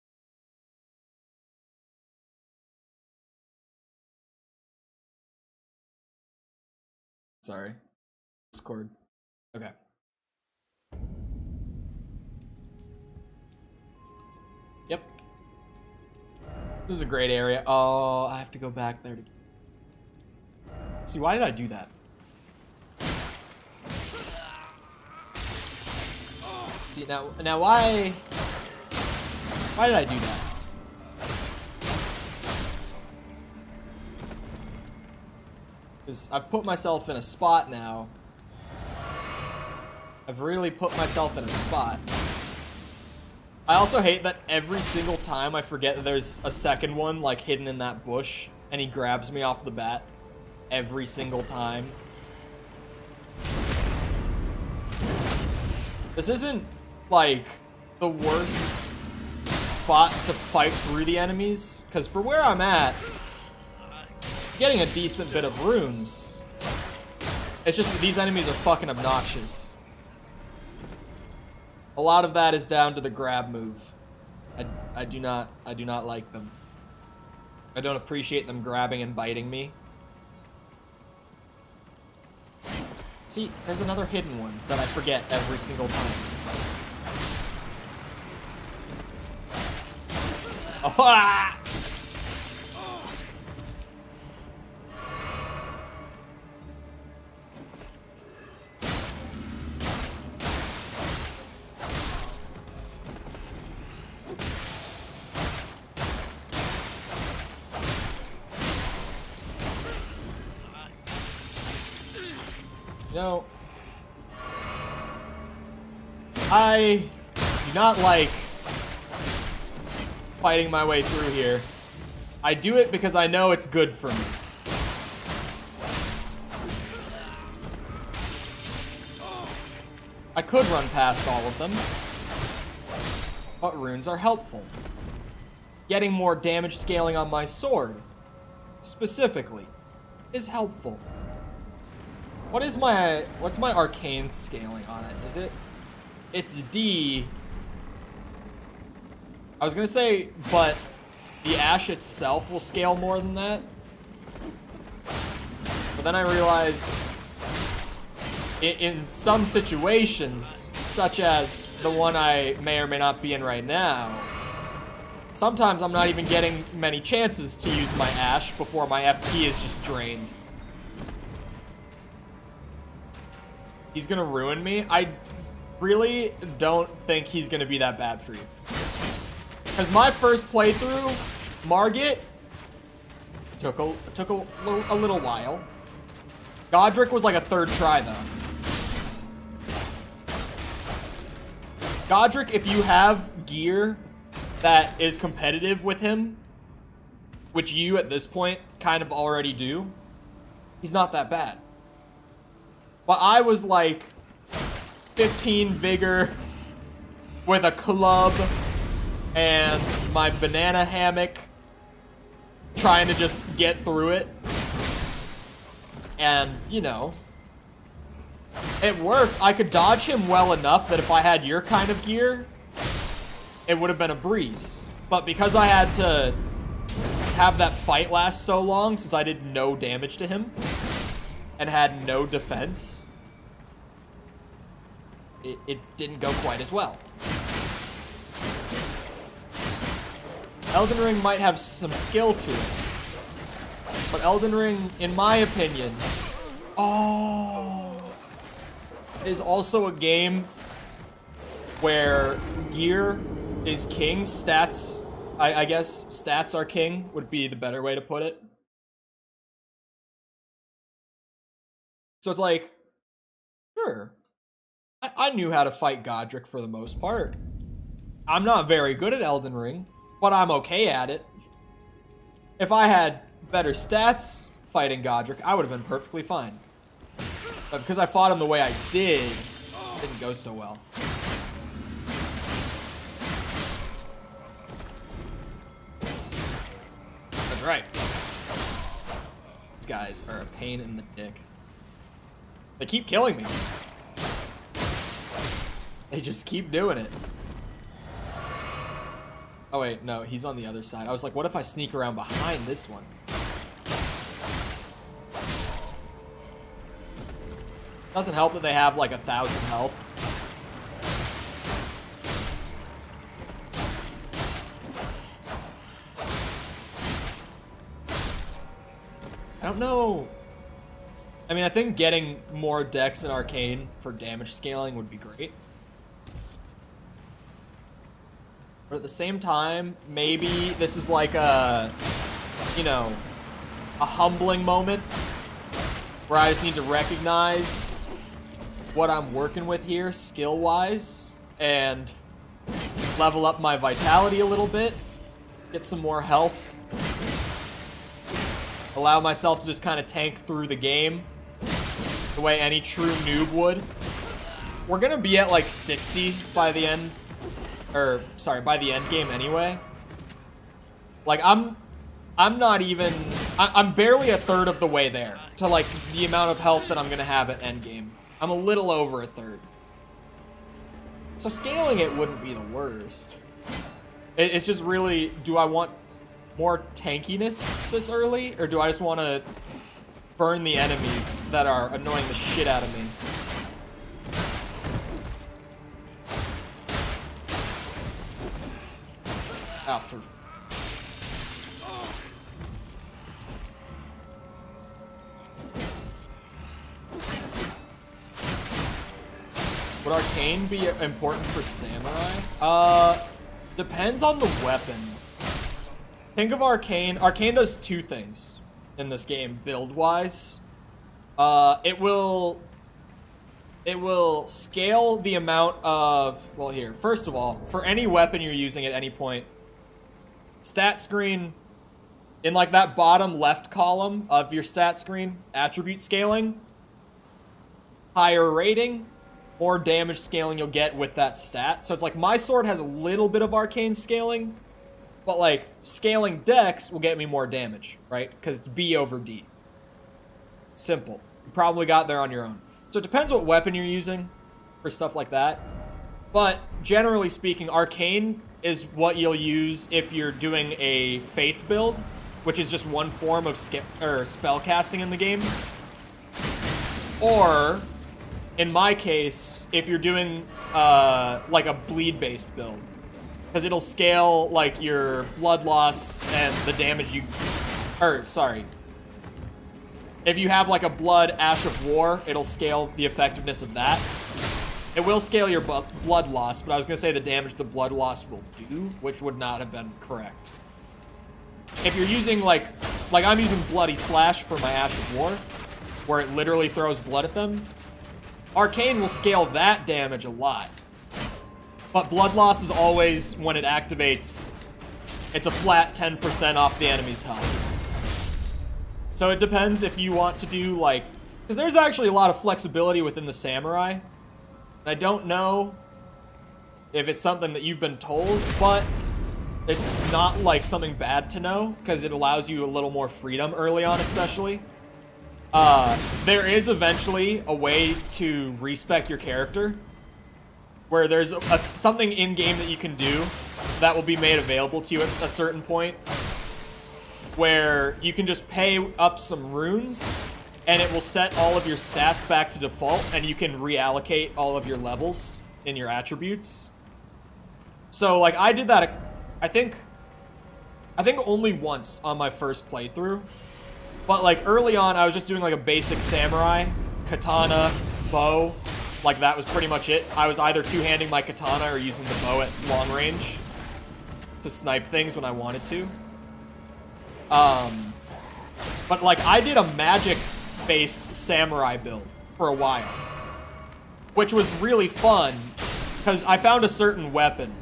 [SPEAKER 1] Sorry. Discord. Okay. Yep. This is a great area. Oh, I have to go back there to... See, why did I do that? See, now why did I do that? Because I've put myself in a spot now. I've really put myself in a spot. I also hate that every single time I forget that there's a second one, like, hidden in that bush, and he grabs me off the bat. Every single time. This isn't, like, the worst spot to fight through the enemies, because for where I'm at, getting a decent bit of runes. It's just that these enemies are fucking obnoxious. A lot of that is down to the grab move. I do not like them. I don't appreciate them grabbing and biting me. See, there's another hidden one that I forget every single time. Oh, ah! No. I do not like fighting my way through here. I do it because I know it's good for me. I could run past all of them, but runes are helpful. Getting more damage scaling on my sword, specifically, is helpful. What's my arcane scaling on it? It's D. I was gonna say, but the ash itself will scale more than that. But then I realized in some situations, such as the one I may or may not be in right now, sometimes I'm not even getting many chances to use my ash before my FP is just drained. He's gonna ruin me. I really don't think he's gonna be that bad for you. Because my first playthrough, Margit, took a little while. Godric was like a third try though. Godric, if you have gear that is competitive with him, which you at this point kind of already do, he's not that bad. But I was like 15 vigor with a club and my banana hammock trying to just get through it. And, you know, it worked. I could dodge him well enough that if I had your kind of gear, it would have been a breeze. But because I had to have that fight last so long, since I did no damage to him, and had no defense, it didn't go quite as well. Elden Ring might have some skill to it, but Elden Ring, in my opinion, is also a game where gear is king, stats, I guess stats are king would be the better way to put it. So it's like, sure, I knew how to fight Godric for the most part. I'm not very good at Elden Ring, but I'm okay at it. If I had better stats fighting Godric, I would have been perfectly fine. But because I fought him the way I did, it didn't go so well. That's right. These guys are a pain in the dick. They keep killing me. They just keep doing it. Oh wait, no, he's on the other side. I was like, what if I sneak around behind this one? Doesn't help that they have like 1,000 health. I don't know. I mean, I think getting more dex in Arcane for damage scaling would be great. But at the same time, maybe this is like a, you know, a humbling moment where I just need to recognize what I'm working with here skill-wise and level up my vitality a little bit, get some more health, allow myself to just kind of tank through the game the way any true noob would. We're gonna be at like 60 by the end, or sorry, by the end game anyway. Like I'm not even, I'm barely a third of the way there to like the amount of health that I'm gonna have at end game. I'm a little over a third. So scaling it wouldn't be the worst. It's just really, do I want more tankiness this early, or do I just want to burn the enemies that are annoying the shit out of me? Ah, for... Would Arcane be important for Samurai? Depends on the weapon. Think of Arcane. Arcane does two things in this game, build-wise. It will scale the amount of... Well, here. First of all, for any weapon you're using at any point, stat screen, in like that bottom left column of your stat screen, attribute scaling, higher rating, more damage scaling you'll get with that stat. So it's like my sword has a little bit of arcane scaling, but like scaling dex will get me more damage, right? Because it's B over D. Simple. You probably got there on your own. So it depends what weapon you're using for stuff like that. But generally speaking, arcane is what you'll use if you're doing a faith build, which is just one form of spell casting in the game. Or in my case, if you're doing like a bleed-based build, because it'll scale like your blood loss and the damage you, or sorry, if you have like a blood Ash of War, it'll scale the effectiveness of that. It will scale your blood loss, but I was gonna say the damage the blood loss will do, which would not have been correct. If you're using like I'm using Bloody Slash for my Ash of War, where it literally throws blood at them, Arcane will scale that damage a lot. But blood loss is always, when it activates, it's a flat 10% off the enemy's health. So it depends if you want to do like, because there's actually a lot of flexibility within the Samurai. And I don't know if it's something that you've been told, but it's not like something bad to know, because it allows you a little more freedom early on especially. There is eventually a way to respec your character, where there's something in-game that you can do that will be made available to you at a certain point, where you can just pay up some runes, and it will set all of your stats back to default, and you can reallocate all of your levels in your attributes. So, like, I did that, I think only once on my first playthrough. But, like, early on, I was just doing, like, a basic samurai, katana, bow. Like, that was pretty much it. I was either two-handing my katana or using the bow at long range to snipe things when I wanted to. But, like, I did a magic-based samurai build for a while, which was really fun, because I found a certain weapon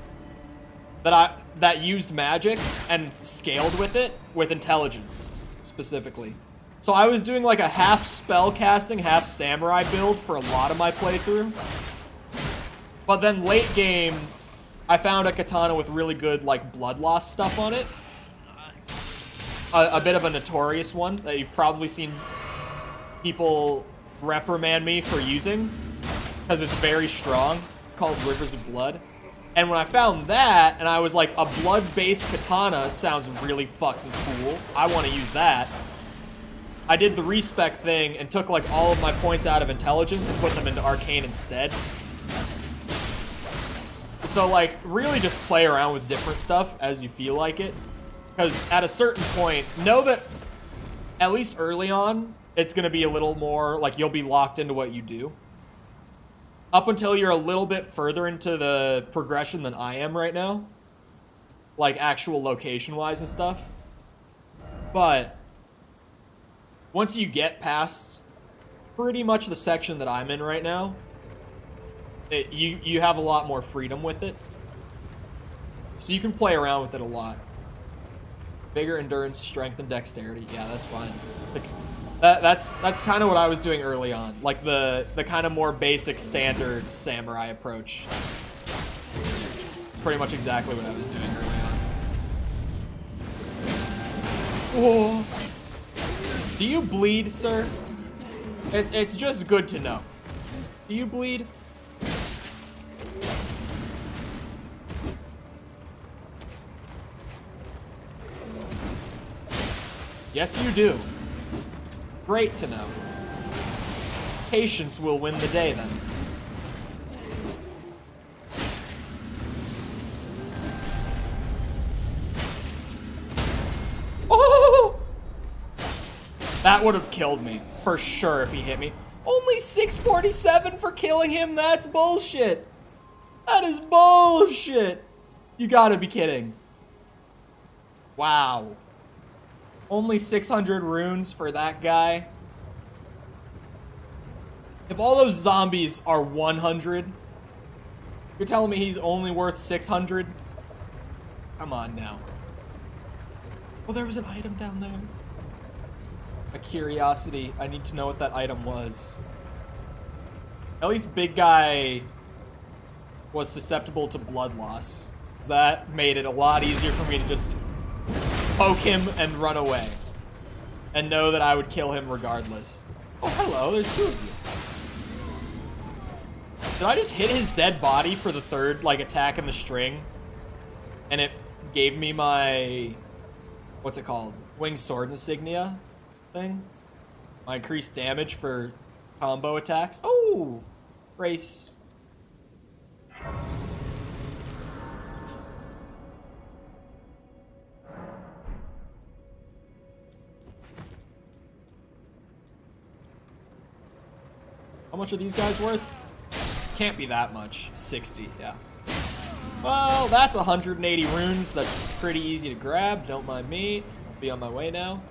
[SPEAKER 1] that used magic and scaled with it, with intelligence. Specifically. So I was doing like a half spell casting, half samurai build for a lot of my playthrough. But then late game, I found a katana with really good like blood loss stuff on it. A bit of a notorious one that you've probably seen people reprimand me for using, because it's very strong. It's called Rivers of Blood. And when I found that, and I was like, a blood-based katana sounds really fucking cool. I want to use that. I did the respec thing and took like all of my points out of intelligence and put them into arcane instead. So like, really just play around with different stuff as you feel like it. Because at a certain point, know that at least early on, it's going to be a little more like you'll be locked into what you do. Up until you're a little bit further into the progression than I am right now. Like actual location-wise and stuff. But once you get past pretty much the section that I'm in right now, you have a lot more freedom with it. So you can play around with it a lot. Vigor, endurance, strength, and dexterity. Yeah, that's fine. Like, that's kind of what I was doing early on. Like the kind of more basic standard samurai approach. It's pretty much exactly what I was doing early on. Whoa. Do you bleed, sir? It's just good to know. Do you bleed? Yes, you do. Great to know. Patience will win the day, then. Oh! That would have killed me, for sure, if he hit me. Only 647 for killing him? That's bullshit. That is bullshit. You gotta be kidding. Wow. Only 600 runes for that guy. If all those zombies are 100, you're telling me he's only worth 600? Come on now. Oh, there was an item down there. A curiosity. I need to know what that item was. At least big guy was susceptible to blood loss. That made it a lot easier for me to just poke him and run away. And know that I would kill him regardless. Oh, hello, there's two of you. Did I just hit his dead body for the third, like, attack in the string? And it gave me my... what's it called? Winged Sword Insignia thing? My increased damage for combo attacks. Oh! Race. How much are these guys worth? Can't be that much. 60, yeah. Well, that's 180 runes. That's pretty easy to grab. Don't mind me. I'll be on my way now.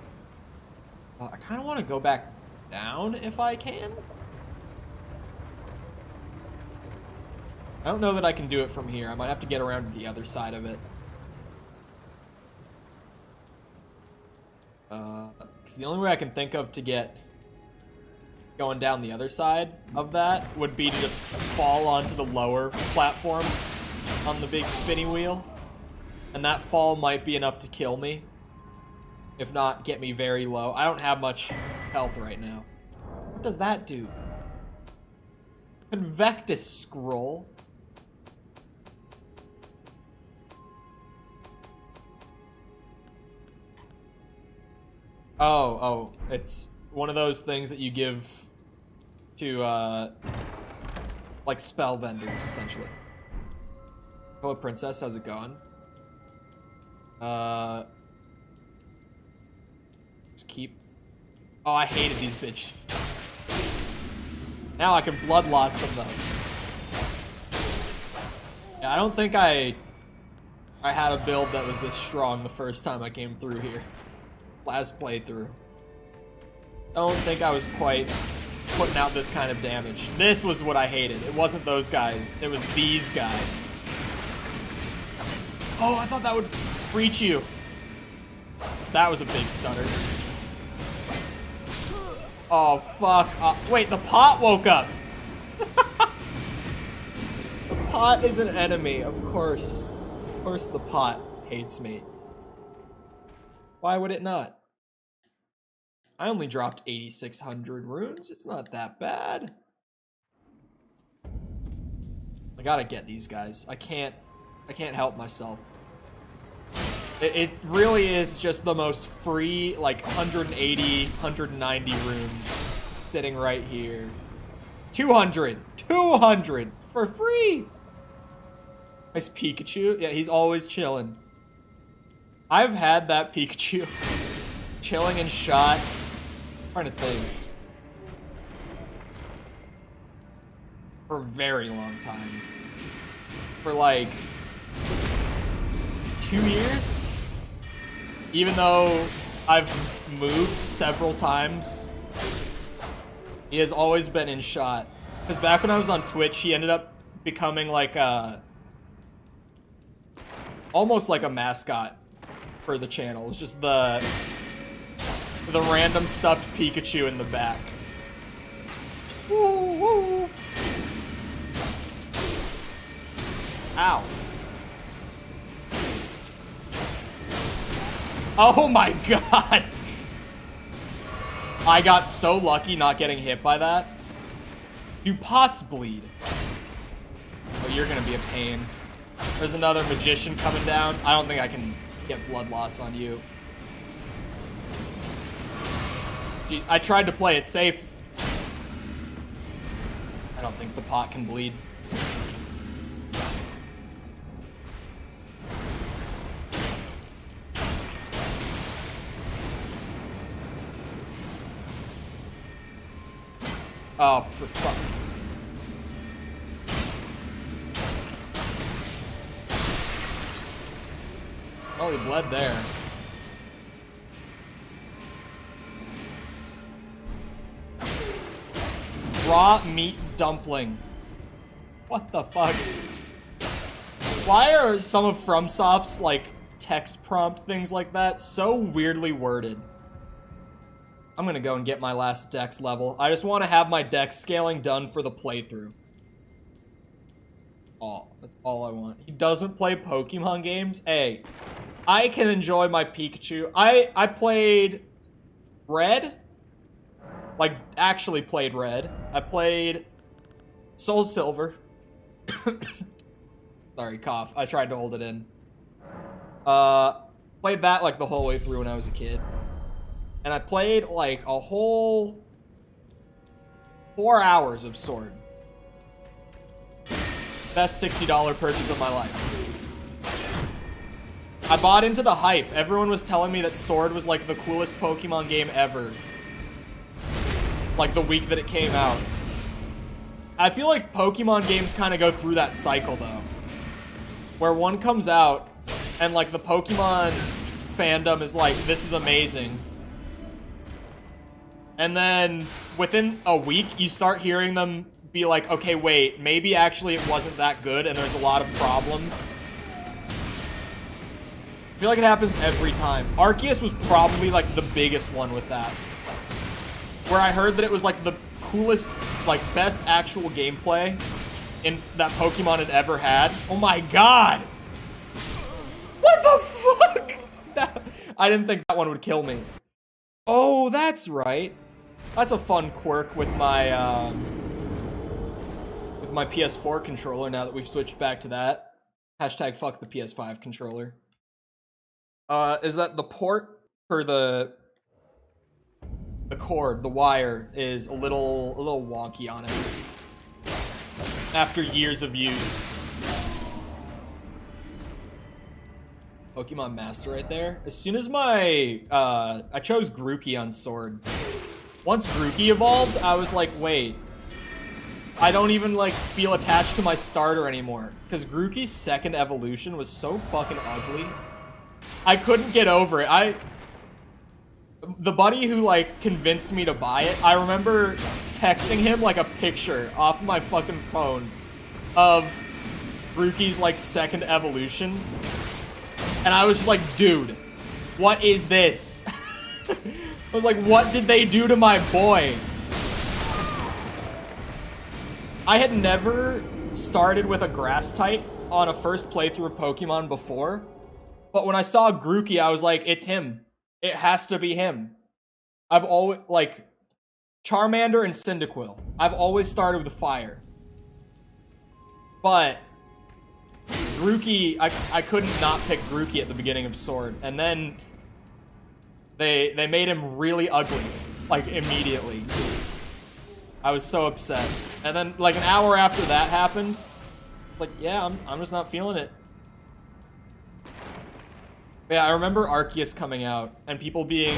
[SPEAKER 1] I kind of want to go back down if I can. I don't know that I can do it from here. I might have to get around to the other side of it. Because the only way I can think of to get going down the other side of that would be to just fall onto the lower platform on the big spinny wheel. And that fall might be enough to kill me. If not, get me very low. I don't have much health right now. What does that do? Convectus scroll. Oh, it's one of those things that you give to, like, spell vendors, essentially. Hello, princess. How's it going? Just keep... Oh, I hated these bitches. Now I can blood loss them, though. Yeah, I don't think I had a build that was this strong the first time I came through here. Last playthrough. I don't think I was quite putting out this kind of damage. This was what I hated. It wasn't those guys. It was these guys. Oh, I thought that would breach you. That was a big stutter. Oh, fuck. Wait, the pot woke up. The pot is an enemy, of course. Of course the pot hates me. Why would it not? I only dropped 8,600 runes. It's not that bad. I gotta get these guys. I can't I can't help myself. It really is just the most free, like 180, 190 rooms sitting right here. 200 for free. Nice Pikachu. Yeah, he's always chilling. I've had that Pikachu chilling in shot. I'm trying to think. For a very long time. For like 2 years? Even though I've moved several times, he has always been in shot. Because back when I was on Twitch, he ended up becoming like a... almost like a mascot for the channel. It was just the random stuffed Pikachu in the back. Woo, woo. Ow. Oh my god! I got so lucky not getting hit by that. Do pots bleed? Oh, you're gonna be a pain. There's another magician coming down. I don't think I can get blood loss on you. Gee, I tried to play it safe. I don't think the pot can bleed. Oh, for fuck. Oh, he bled there. Raw meat dumpling. What the fuck? Why are some of FromSoft's, like, text prompt things like that so weirdly worded? I'm gonna go and get my last dex level. I just want to have my dex scaling done for the playthrough. Oh, that's all I want. He doesn't play Pokemon games? Hey, I can enjoy my Pikachu. I played Red. Like, actually played Red. I played Soul Silver. Sorry, cough. I tried to hold it in. Played that, like, the whole way through when I was a kid. And I played, like, a whole 4 hours of Sword. Best $60 purchase of my life. I bought into the hype. Everyone was telling me that Sword was, like, the coolest Pokemon game ever. Like, the week that it came out. I feel like Pokemon games kind of go through that cycle, though. Where one comes out, and, like, the Pokemon fandom is like, this is amazing. And then, within a week, you start hearing them be like, okay, wait, maybe actually it wasn't that good and there's a lot of problems. I feel like it happens every time. Arceus was probably, like, the biggest one with that. Where I heard that it was, like, the coolest, like, best actual gameplay that Pokemon had ever had. Oh my god! What the fuck? I didn't think that one would kill me. Oh, that's right. That's a fun quirk with my PS4 controller now that we've switched back to that. Hashtag fuck the PS5 controller. Is that the port for the cord, the wire, is a little wonky on it. After years of use. Pokemon Master right there. As soon as my, I chose Grookey on Sword. Once Grookey evolved, I was like, wait. I don't even, like, feel attached to my starter anymore. Because Grookey's second evolution was so fucking ugly. I couldn't get over it. The buddy who, like, convinced me to buy it, I remember texting him, like, a picture off my fucking phone of Grookey's, like, second evolution. And I was just like, dude, what is this? I was like, what did they do to my boy? I had never started with a grass type on a first playthrough of Pokemon before. But when I saw Grookey, I was like, it's him. It has to be him. I've always, like, Charmander and Cyndaquil. I've always started with fire. But Grookey, I couldn't not pick Grookey at the beginning of Sword, and then they made him really ugly, like, immediately. I was so upset. And then, like, an hour after that happened, like, yeah, I'm just not feeling it. Yeah, I remember Arceus coming out, and people being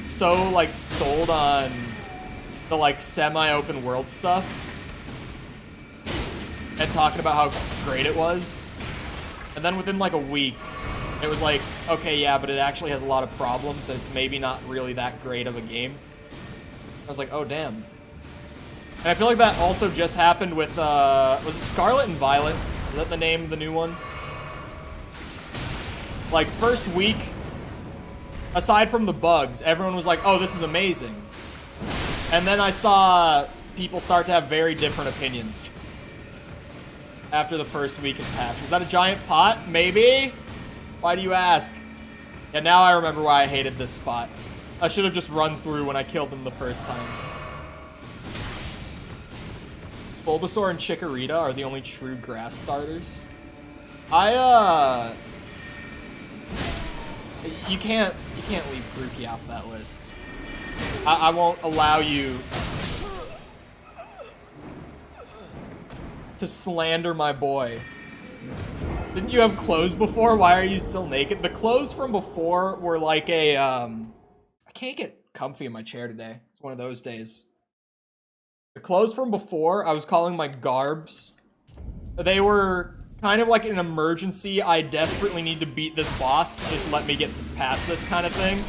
[SPEAKER 1] so, like, sold on the, like, semi-open world stuff, and talking about how great it was. And then within, like, a week, it was like, okay, yeah, but it actually has a lot of problems, and it's maybe not really that great of a game. I was like, oh, damn. And I feel like that also just happened with, was it Scarlet and Violet? Is that the name of the new one? Like, first week, aside from the bugs, everyone was like, oh, this is amazing. And then I saw people start to have very different opinions after the first week had passed. Is that a giant pot? Maybe? Why do you ask? Yeah, now I remember why I hated this spot. I should have just run through when I killed them the first time. Bulbasaur and Chikorita are the only true grass starters. You can't leave Grookey off that list. I won't allow you to slander my boy. Didn't you have clothes before? Why are you still naked? The clothes from before were like a, I can't get comfy in my chair today. It's one of those days. The clothes from before, I was calling my garbs. They were kind of like an emergency, I desperately need to beat this boss, just let me get past this kind of thing.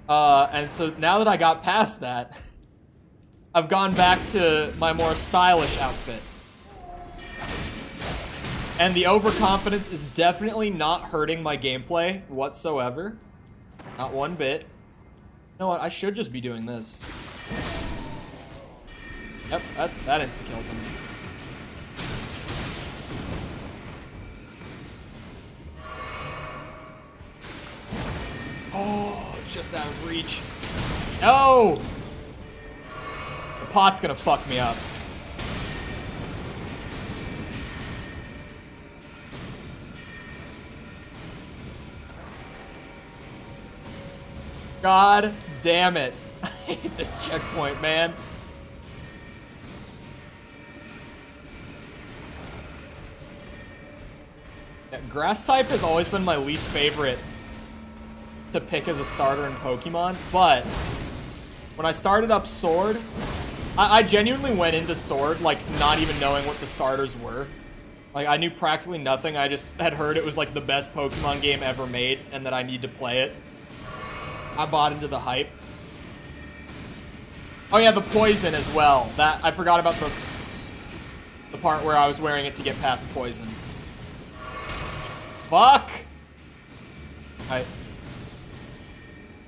[SPEAKER 1] And so now that I got past that, I've gone back to my more stylish outfit. And the overconfidence is definitely not hurting my gameplay whatsoever. Not one bit. You know what, I should just be doing this. Yep, that insta-kills him. Oh, just out of reach. No! The pot's gonna fuck me up. God damn it. I hate this checkpoint, man. Yeah, grass type has always been my least favorite to pick as a starter in Pokemon, but when I started up Sword, I genuinely went into Sword, like, not even knowing what the starters were. Like, I knew practically nothing. I just had heard it was, like, the best Pokemon game ever made, and that I need to play it. I bought into the hype. Oh yeah, the poison as well. That, I forgot about the part where I was wearing it to get past poison. Fuck!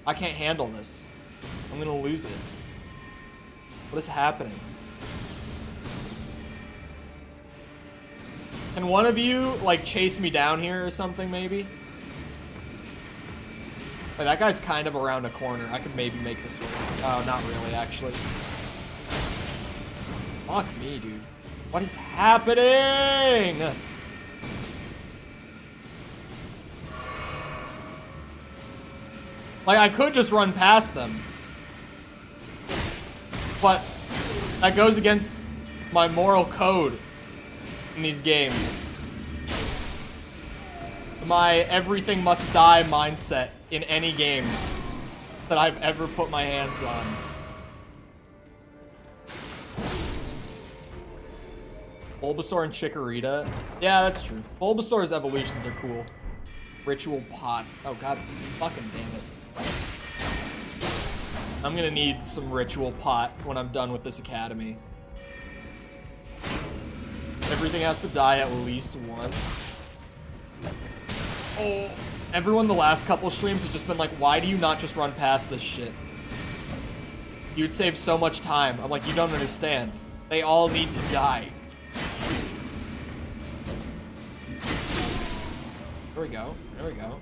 [SPEAKER 1] I can't handle this. I'm gonna lose it. What is happening? Can one of you, like, chase me down here or something, maybe? Wait, that guy's kind of around a corner. I could maybe make this work. Oh, not really, actually. Fuck me, dude. What is happening? Like, I could just run past them. But that goes against my moral code in these games. My everything must die mindset in any game that I've ever put my hands on. Bulbasaur and Chikorita. Yeah, that's true. Bulbasaur's evolutions are cool. Ritual pot. Oh god, fucking damn it. I'm gonna need some ritual pot when I'm done with this academy. Everything has to die at least once. Oh, everyone the last couple streams has just been like, why do you not just run past this shit? You'd save so much time. I'm like, you don't understand. They all need to die. There we go. There we go.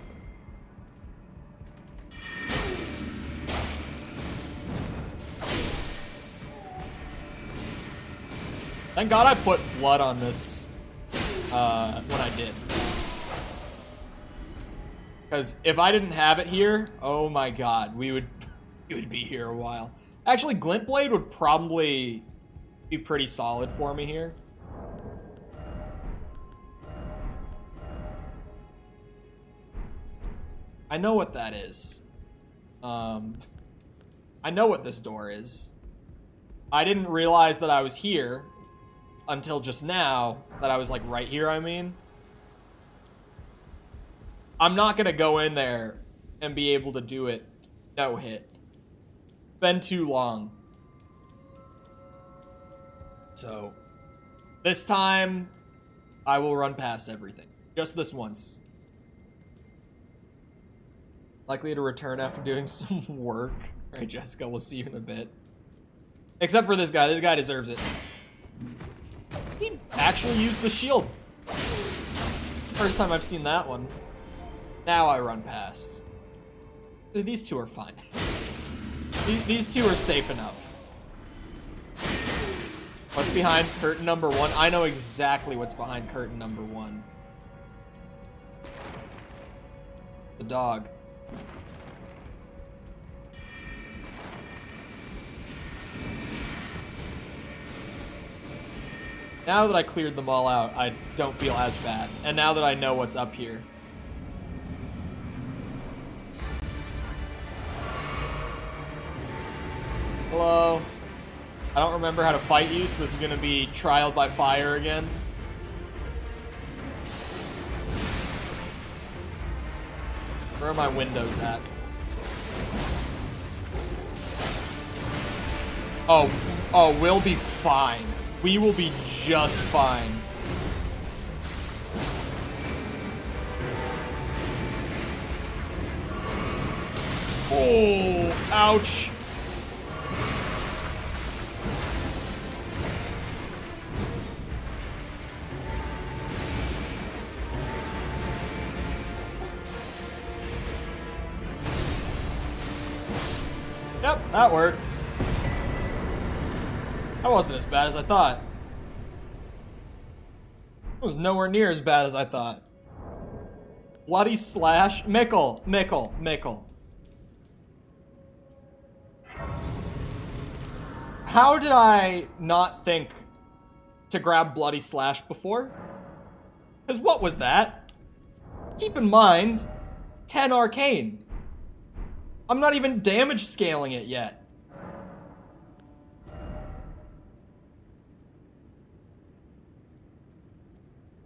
[SPEAKER 1] Thank God I put blood on this when I did. Because if I didn't have it here, oh my god, we would be here a while. Actually, Glint Blade would probably be pretty solid for me here. I know what that is. I know what this door is. I didn't realize that I was here until just now, that I was like right here, I mean. I'm not gonna go in there and be able to do it no hit. Been too long. So, this time, I will run past everything. Just this once. Likely to return after doing some work. Alright, Jessica, we'll see you in a bit. Except for this guy. This guy deserves it. He actually used the shield. First time I've seen that one. Now I run past. These two are fine. These two are safe enough. What's behind curtain number 1? I know exactly what's behind curtain number 1. The dog. Now that I cleared them all out, I don't feel as bad. And now that I know what's up here. Hello. I don't remember how to fight you, so this is gonna be trial by fire again. Where are my windows at? Oh, we'll be fine. We will be just fine. Oh, ouch. Yep, that worked. That wasn't as bad as I thought. It was nowhere near as bad as I thought. Bloody slash. Mickle. How did I not think to grab Bloody Slash before? Because what was that? Keep in mind, 10 arcane. I'm not even damage scaling it yet.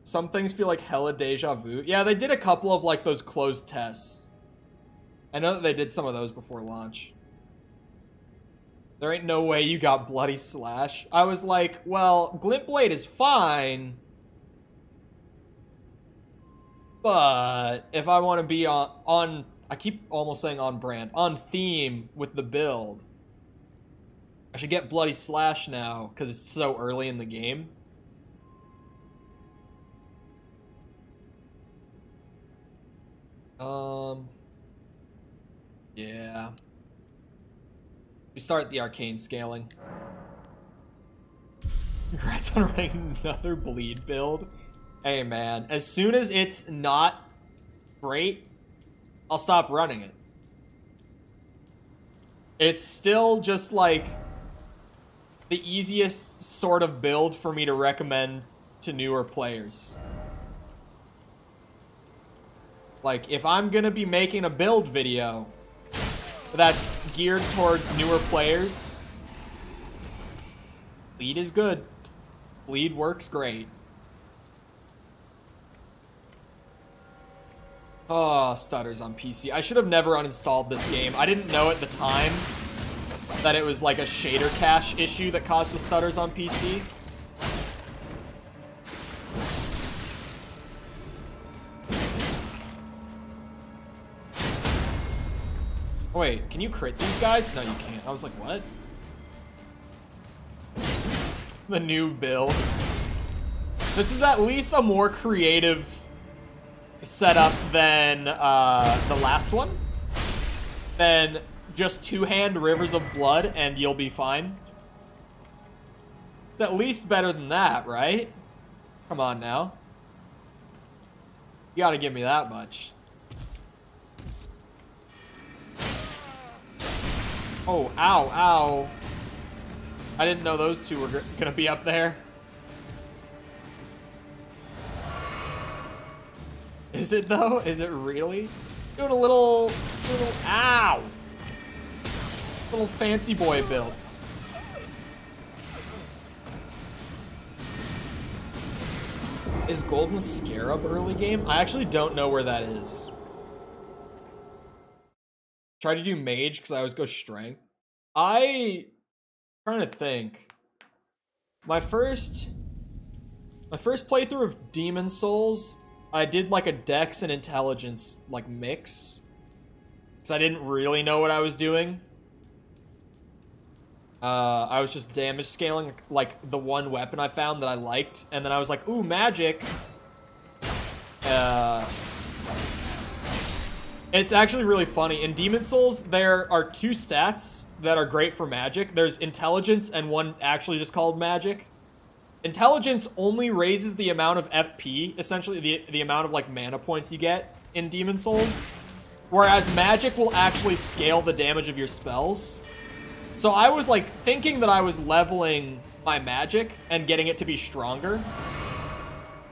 [SPEAKER 1] Some things feel like hella deja vu. Yeah, they did a couple of like those closed tests. I know that they did some of those before launch. There ain't no way you got Bloody Slash. I was like, well, Glint Blade is fine. But if I want to be on, I keep almost saying on brand, on theme with the build, I should get Bloody Slash now because it's so early in the game. Yeah. We start the arcane scaling. Congrats on running another bleed build. Hey man, as soon as it's not great, I'll stop running it. It's still just like the easiest sort of build for me to recommend to newer players. Like, if I'm gonna be making a build video that's geared towards newer players, Bleed is good. Bleed works great. Oh, stutters on PC. I should have never uninstalled this game. I didn't know at the time that it was like a shader cache issue that caused the stutters on PC. Wait, can you crit these guys? No, you can't. I was like, what? The new build. This is at least a more creative setup than the last one. Then just two-hand Rivers of Blood and you'll be fine. It's at least better than that, right? Come on now. You gotta give me that much. Oh, ow, ow. I didn't know those two were gonna be up there. Is it though? Is it really? Doing a little, ow! Little fancy boy build. Is Golden Scarab early game? I actually don't know where that is. Try to do mage because I always go strength. I'm trying to think. My first playthrough of Demon Souls, I did like a dex and intelligence like mix. Because I didn't really know what I was doing. I was just damage scaling like the one weapon I found that I liked, and then I was like, ooh, magic. It's actually really funny. In Demon Souls, there are two stats that are great for magic. There's intelligence and one actually just called magic. Intelligence only raises the amount of FP, essentially the amount of like mana points you get in Demon Souls, whereas magic will actually scale the damage of your spells. So I was like thinking that I was leveling my magic and getting it to be stronger.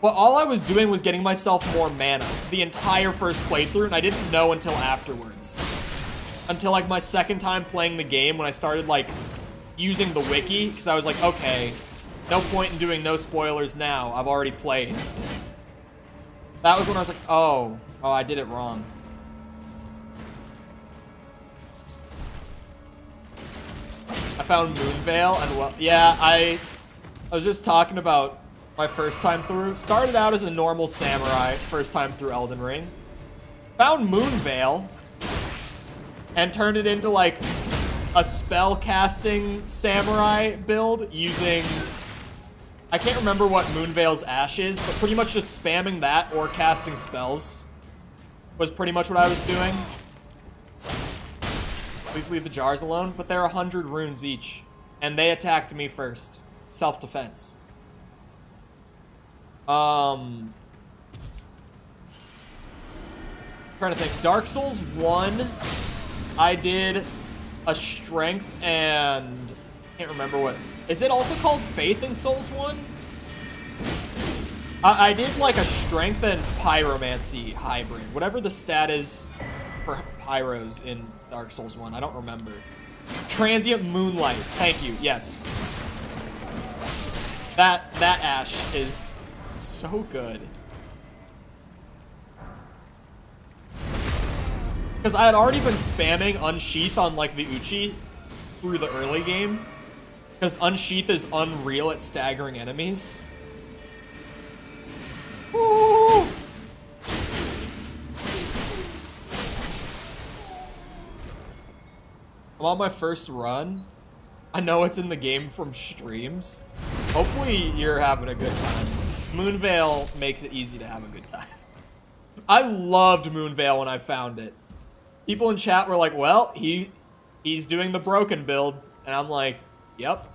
[SPEAKER 1] But all I was doing was getting myself more mana the entire first playthrough, and I didn't know until afterwards. Until like my second time playing the game when I started like using the wiki, because I was like, okay, no point in doing no spoilers now. I've already played. That was when I was like, oh, I did it wrong. I found Moonveil, and well, yeah, I was just talking about my first time through. Started out as a normal samurai, first time through Elden Ring. Found Moonveil, and turned it into like a spell casting samurai build using, I can't remember what Moonveil's Ash is, but pretty much just spamming that or casting spells was pretty much what I was doing. Please leave the jars alone. But they're 100 runes each. And they attacked me first. Self-defense. Trying to think. Dark Souls 1, I did a strength and... I can't remember what... Is it also called Faith in Souls 1? I did like a strength and pyromancy hybrid. Whatever the stat is for pyros in Dark Souls 1. I don't remember. Transient Moonlight. Thank you. Yes. That Ash is so good. Because I had already been spamming Unsheath on like the Uchi through the early game. Because Unsheath is unreal at staggering enemies. Woo! I'm on my first run. I know it's in the game from streams. Hopefully you're having a good time. Moonveil makes it easy to have a good time. I loved Moonveil when I found it. People in chat were like, well, he's doing the broken build. And I'm like, yep.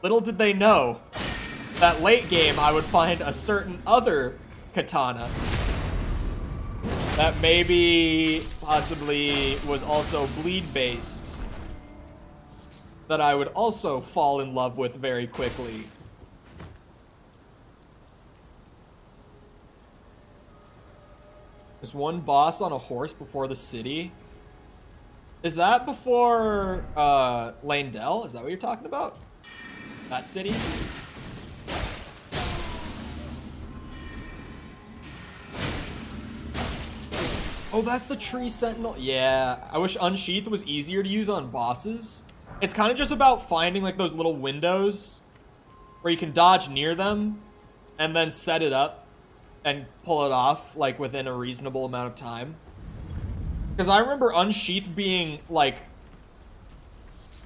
[SPEAKER 1] Little did they know that late game I would find a certain other katana that maybe possibly was also bleed based that I would also fall in love with very quickly. There's one boss on a horse before the city. Is that before Lane-Dell? Is that what you're talking about? That city? Oh, that's the tree sentinel. Yeah, I wish Unsheath was easier to use on bosses. It's kind of just about finding like those little windows where you can dodge near them and then set it up and pull it off like within a reasonable amount of time. Because I remember Unsheath being like,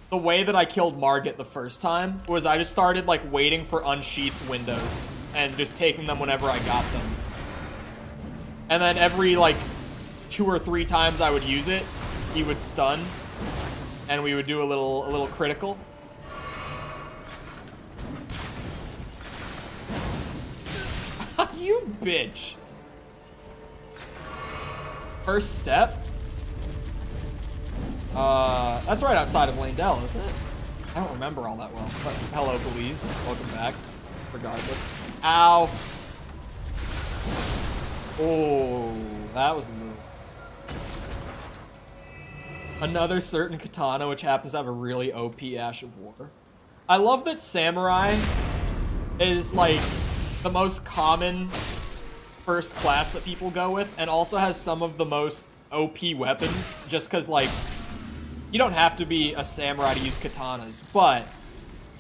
[SPEAKER 1] the way that I killed Margit the first time was I just started like waiting for Unsheath windows and just taking them whenever I got them. And then every like 2 or 3 times I would use it, he would stun and we would do a little critical. You bitch. First step? That's right outside of Landell, isn't it? I don't remember all that well, but hello, Belize. Welcome back, regardless. Ow. Oh, that was a move. Another certain katana, which happens to have a really OP Ash of War. I love that Samurai is, like, the most common first class that people go with, and also has some of the most OP weapons, just because, like, you don't have to be a samurai to use katanas, but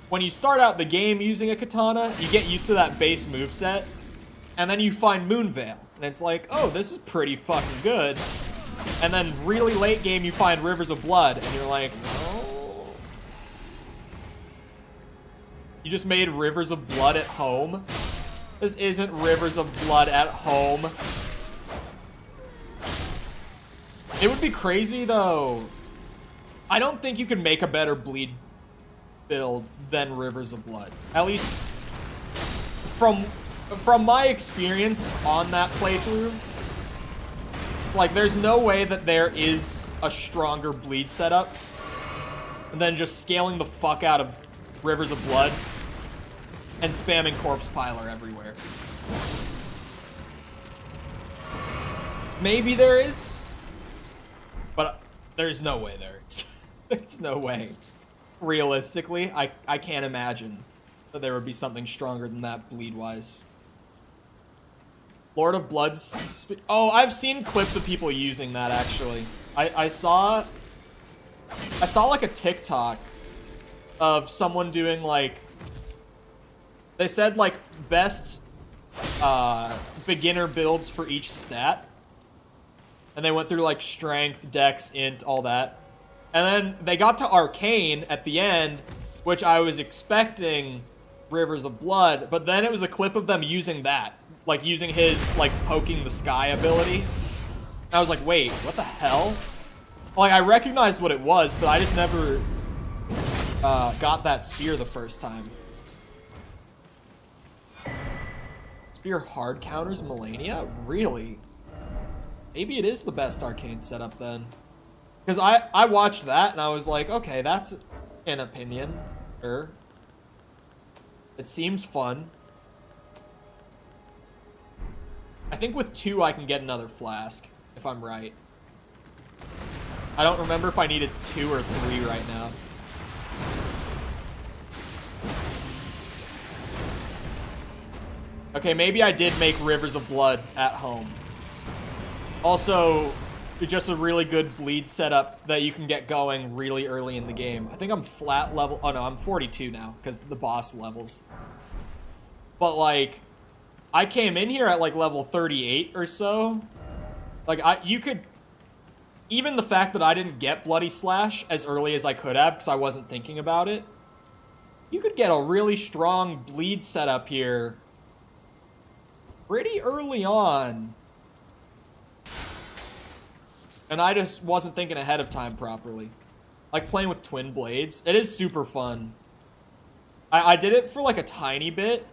[SPEAKER 1] when you start out the game using a katana, you get used to that base moveset, and then you find Moonveil, and it's like, oh, this is pretty fucking good. And then really late game, you find Rivers of Blood, and you're like, oh. You just made Rivers of Blood at home? This isn't Rivers of Blood at home. It would be crazy, though. I don't think you can make a better bleed build than Rivers of Blood. At least from my experience on that playthrough, it's like there's no way that there is a stronger bleed setup than just scaling the fuck out of Rivers of Blood and spamming Corpse Piler everywhere. Maybe there is, but there's no way there is. There's no way. Realistically, I can't imagine that there would be something stronger than that bleed-wise. Lord of Blood's... Oh, I've seen clips of people using that, actually. I saw like a TikTok of someone doing, like... They said, like, best beginner builds for each stat. And they went through, like, strength, dex, int, all that. And then they got to Arcane at the end, which I was expecting Rivers of Blood, but then it was a clip of them using that. Like, using his, like, poking the sky ability. And I was like, wait, what the hell? Like, I recognized what it was, but I just never got that spear the first time. Spear hard counters Melania? Really? Maybe it is the best Arcane setup then. Because I watched that and I was like, okay, that's an opinion. Sure. It seems fun. I think with 2 I can get another flask, if I'm right. I don't remember if I needed 2 or 3 right now. Okay, maybe I did make Rivers of Blood at home. Also, just a really good bleed setup that you can get going really early in the game. I think I'm flat level. Oh no, I'm 42 now because the boss levels. But like, I came in here at like level 38 or so. Like you could, even the fact that I didn't get Bloody Slash as early as I could have because I wasn't thinking about it. You could get a really strong bleed setup here pretty early on. And I just wasn't thinking ahead of time properly. Like playing with twin blades. It is super fun. I did it for like a tiny bit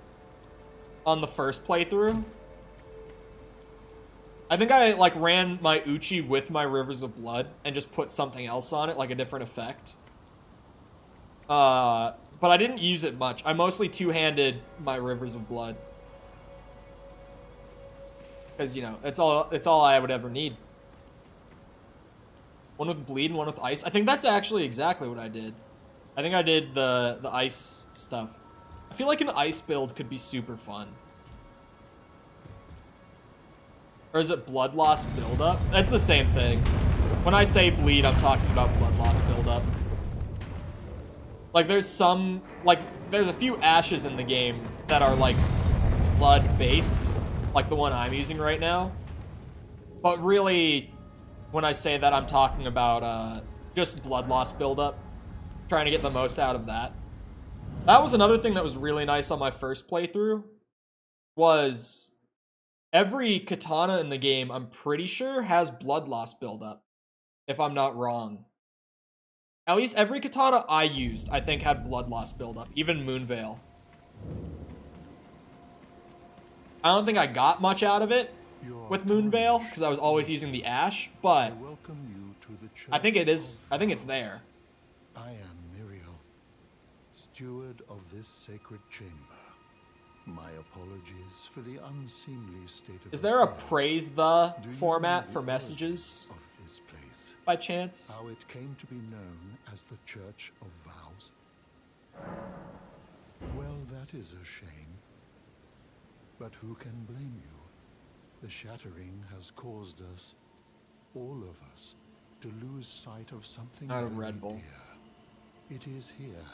[SPEAKER 1] on the first playthrough. I think I like ran my Uchi with my Rivers of Blood and just put something else on it, like a different effect. But I didn't use it much. I mostly two-handed my Rivers of Blood. Because, you know, it's all I would ever need. One with bleed and one with ice. I think that's actually exactly what I did. I think I did the ice stuff. I feel like an ice build could be super fun. Or is it blood loss buildup? That's the same thing. When I say bleed, I'm talking about blood loss buildup. Like there's a few ashes in the game that are like blood based, like the one I'm using right now. But really, when I say that, I'm talking about just blood loss buildup. Trying to get the most out of that. That was another thing that was really nice on my first playthrough. Was every katana in the game, I'm pretty sure, has blood loss buildup. If I'm not wrong. At least every katana I used, I think, had blood loss buildup. Even Moonveil. I don't think I got much out of it, with Moonveil because I was always using the Ash, but I think it is. I think it's there.
[SPEAKER 3] I am Miriel, steward of this sacred chamber. My apologies for the unseemly state of
[SPEAKER 1] Is there a
[SPEAKER 3] affairs.
[SPEAKER 1] praise the
[SPEAKER 3] Do you
[SPEAKER 1] format
[SPEAKER 3] know
[SPEAKER 1] for
[SPEAKER 3] the
[SPEAKER 1] messages
[SPEAKER 3] origins of this place?
[SPEAKER 1] by chance?
[SPEAKER 3] How it came to be known as the Church of Vows? Well, that is a shame. But who can blame you? The shattering has caused us, all of us, to lose sight of something
[SPEAKER 1] Out of
[SPEAKER 3] very
[SPEAKER 1] Red Bull.
[SPEAKER 3] dear. It is here,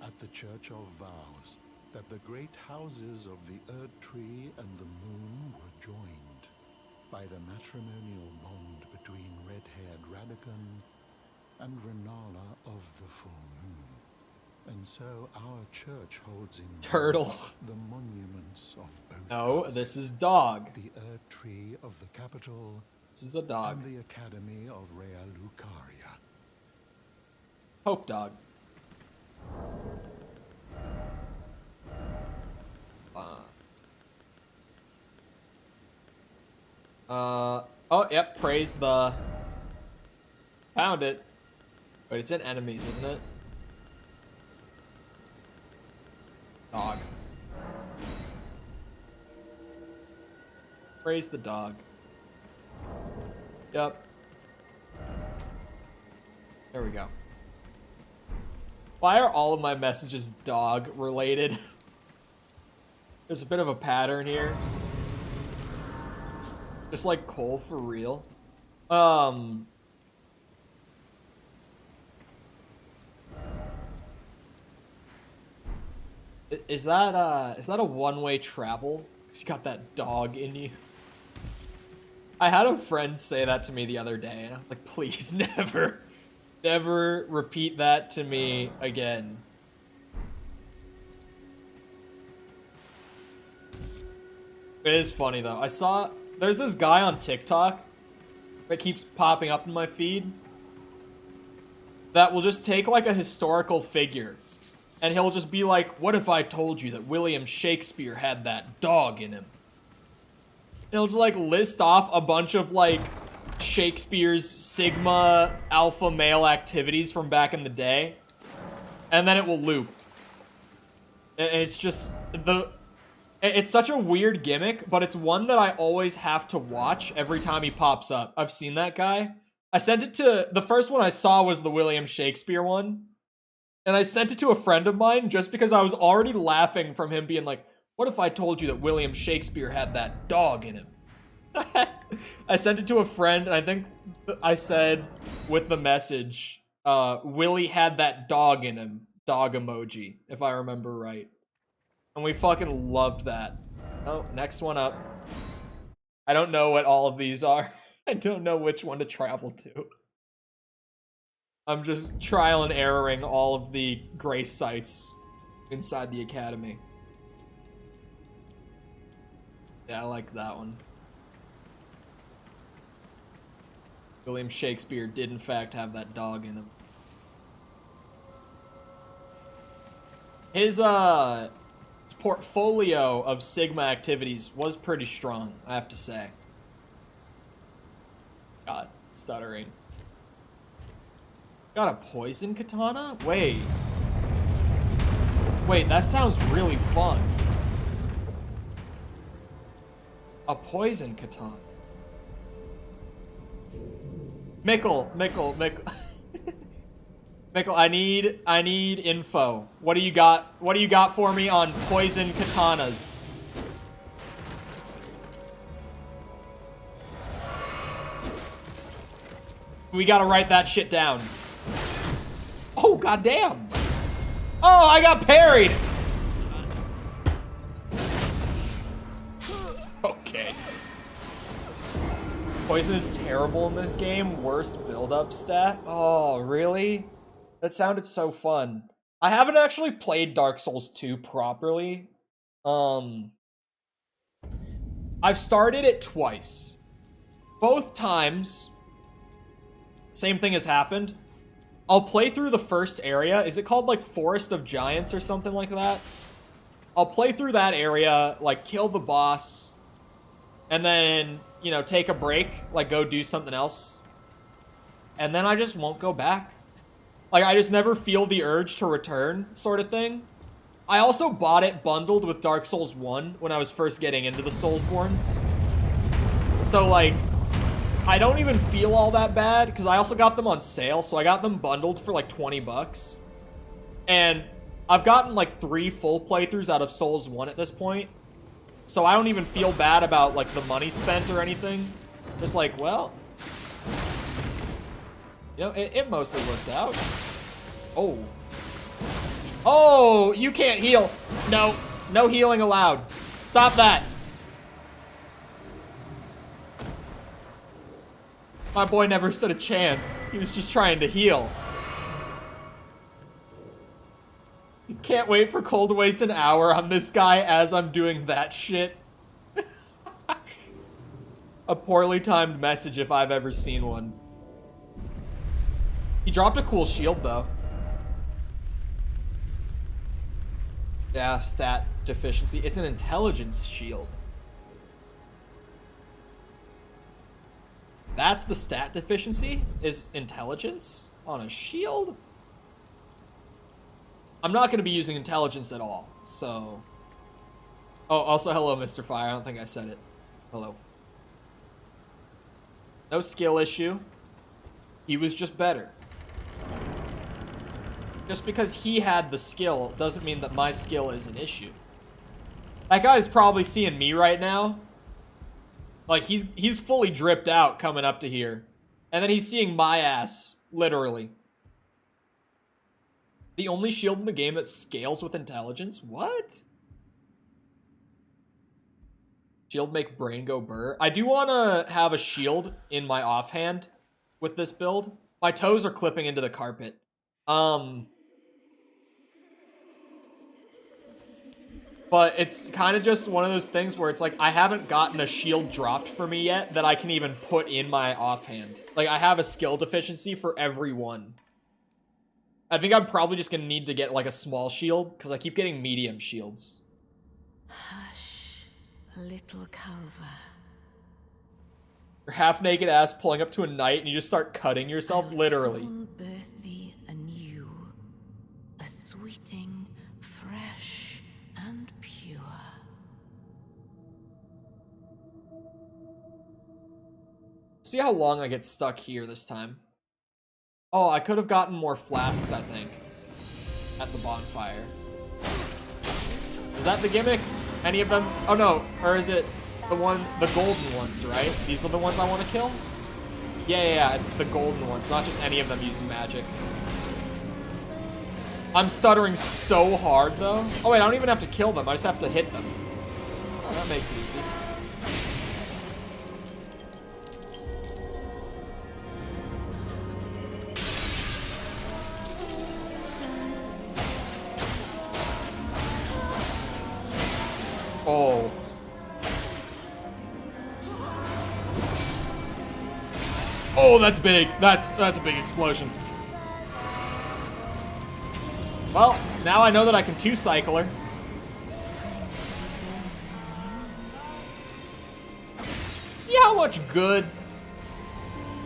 [SPEAKER 3] at the Church of Vows, that the great houses of the Erd Tree and the Moon were joined by the matrimonial bond between red-haired Radagon and Renala of the Full Moon. And so our church holds in
[SPEAKER 1] Turtle.
[SPEAKER 3] the monuments of both.
[SPEAKER 1] No,
[SPEAKER 3] houses.
[SPEAKER 1] this is dog.
[SPEAKER 3] The Erd Tree of the capital
[SPEAKER 1] This is a dog.
[SPEAKER 3] and the Academy of Rea Lucaria.
[SPEAKER 1] Hope dog. Oh, yep, praise the... Found it. But it's in enemies, isn't it? Dog. Praise the dog. Yep. There we go. Why are all of my messages dog related? There's a bit of a pattern here. Just like Cole for real. Is that a one-way travel? 'Cause you got that dog in you. I had a friend say that to me the other day, and I was like, please, never, never repeat that to me again. It is funny though. There's this guy on TikTok that keeps popping up in my feed that will just take like a historical figure and he'll just be like, what if I told you that William Shakespeare had that dog in him? And he'll just like list off a bunch of like Shakespeare's Sigma alpha male activities from back in the day, and then it will loop. And it's just it's such a weird gimmick, but it's one that I always have to watch every time he pops up. I've seen that guy. I sent it to, the first one I saw was the William Shakespeare one. And I sent it to a friend of mine just because I was already laughing from him being like, what if I told you that William Shakespeare had that dog in him? I sent it to a friend, and I think I said with the message, Willie had that dog in him. Dog emoji, if I remember right. And we fucking loved that. Oh, next one up. I don't know what all of these are. I don't know which one to travel to. I'm just trial and erroring all of the grace sites inside the academy. Yeah, I like that one. William Shakespeare did in fact have that dog in him. His portfolio of Sigma activities was pretty strong, I have to say. God, stuttering. Got a poison katana? Wait, that sounds really fun. A poison katana. Mickle. Mickle, I need info. What do you got for me on poison katanas? We gotta write that shit down. Oh, goddamn. Oh, I got parried. Okay. Poison is terrible in this game. Worst build-up stat. Oh, really? That sounded so fun. I haven't actually played Dark Souls 2 properly. I've started it twice. Both times, same thing has happened. I'll play through the first area. Is it called like Forest of Giants or something like that? I'll play through that area, like kill the boss, and then you know, take a break, like go do something else. And then I just won't go back. Like, I just never feel the urge to return, sort of thing. I also bought it bundled with Dark Souls 1 when I was first getting into the Soulsborns. So, like, I don't even feel all that bad, because I also got them on sale, so I got them bundled for like 20 bucks. And I've gotten like 3 full playthroughs out of Souls 1 at this point. So I don't even feel bad about like the money spent or anything. Just like, well, you know, it mostly worked out. Oh. Oh, you can't heal. No, no healing allowed. Stop that. My boy never stood a chance. He was just trying to heal. Can't wait for Cole to waste an hour on this guy as I'm doing that shit. A poorly timed message if I've ever seen one. He dropped a cool shield though. Yeah, stat deficiency. It's an intelligence shield. That's the stat deficiency? Is intelligence on a shield? I'm not going to be using intelligence at all, so... Oh, also hello, Mr. Fire. I don't think I said it. Hello. No skill issue. He was just better. Just because he had the skill doesn't mean that my skill is an issue. That guy's probably seeing me right now. Like, he's fully dripped out coming up to here. And then he's seeing my ass, literally. The only shield in the game that scales with intelligence? What? Shield make brain go burr. I do want to have a shield in my offhand with this build. My toes are clipping into the carpet. But it's kind of just one of those things where it's like, I haven't gotten a shield dropped for me yet that I can even put in my offhand. Like, I have a skill deficiency for every one. I think I'm probably just going to need to get, like, a small shield, because I keep getting medium shields.
[SPEAKER 4] Hush, little Calva.
[SPEAKER 1] Your half-naked ass pulling up to a knight and you just start cutting yourself, literally.
[SPEAKER 4] I'll soon birth thee anew, a sweeting, fresh and pure.
[SPEAKER 1] See how long I get stuck here this time. Oh, I could have gotten more flasks, I think, at the bonfire. Is that the gimmick? Any of them? Oh no, or is it the golden ones, right? These are the ones I want to kill? Yeah, it's the golden ones, not just any of them using magic. I'm stuttering so hard, though. Oh wait, I don't even have to kill them, I just have to hit them. Oh, that makes it easy. Oh. Oh, that's big. That's a big explosion. Well, now I know that I can two-cycle her. See how much good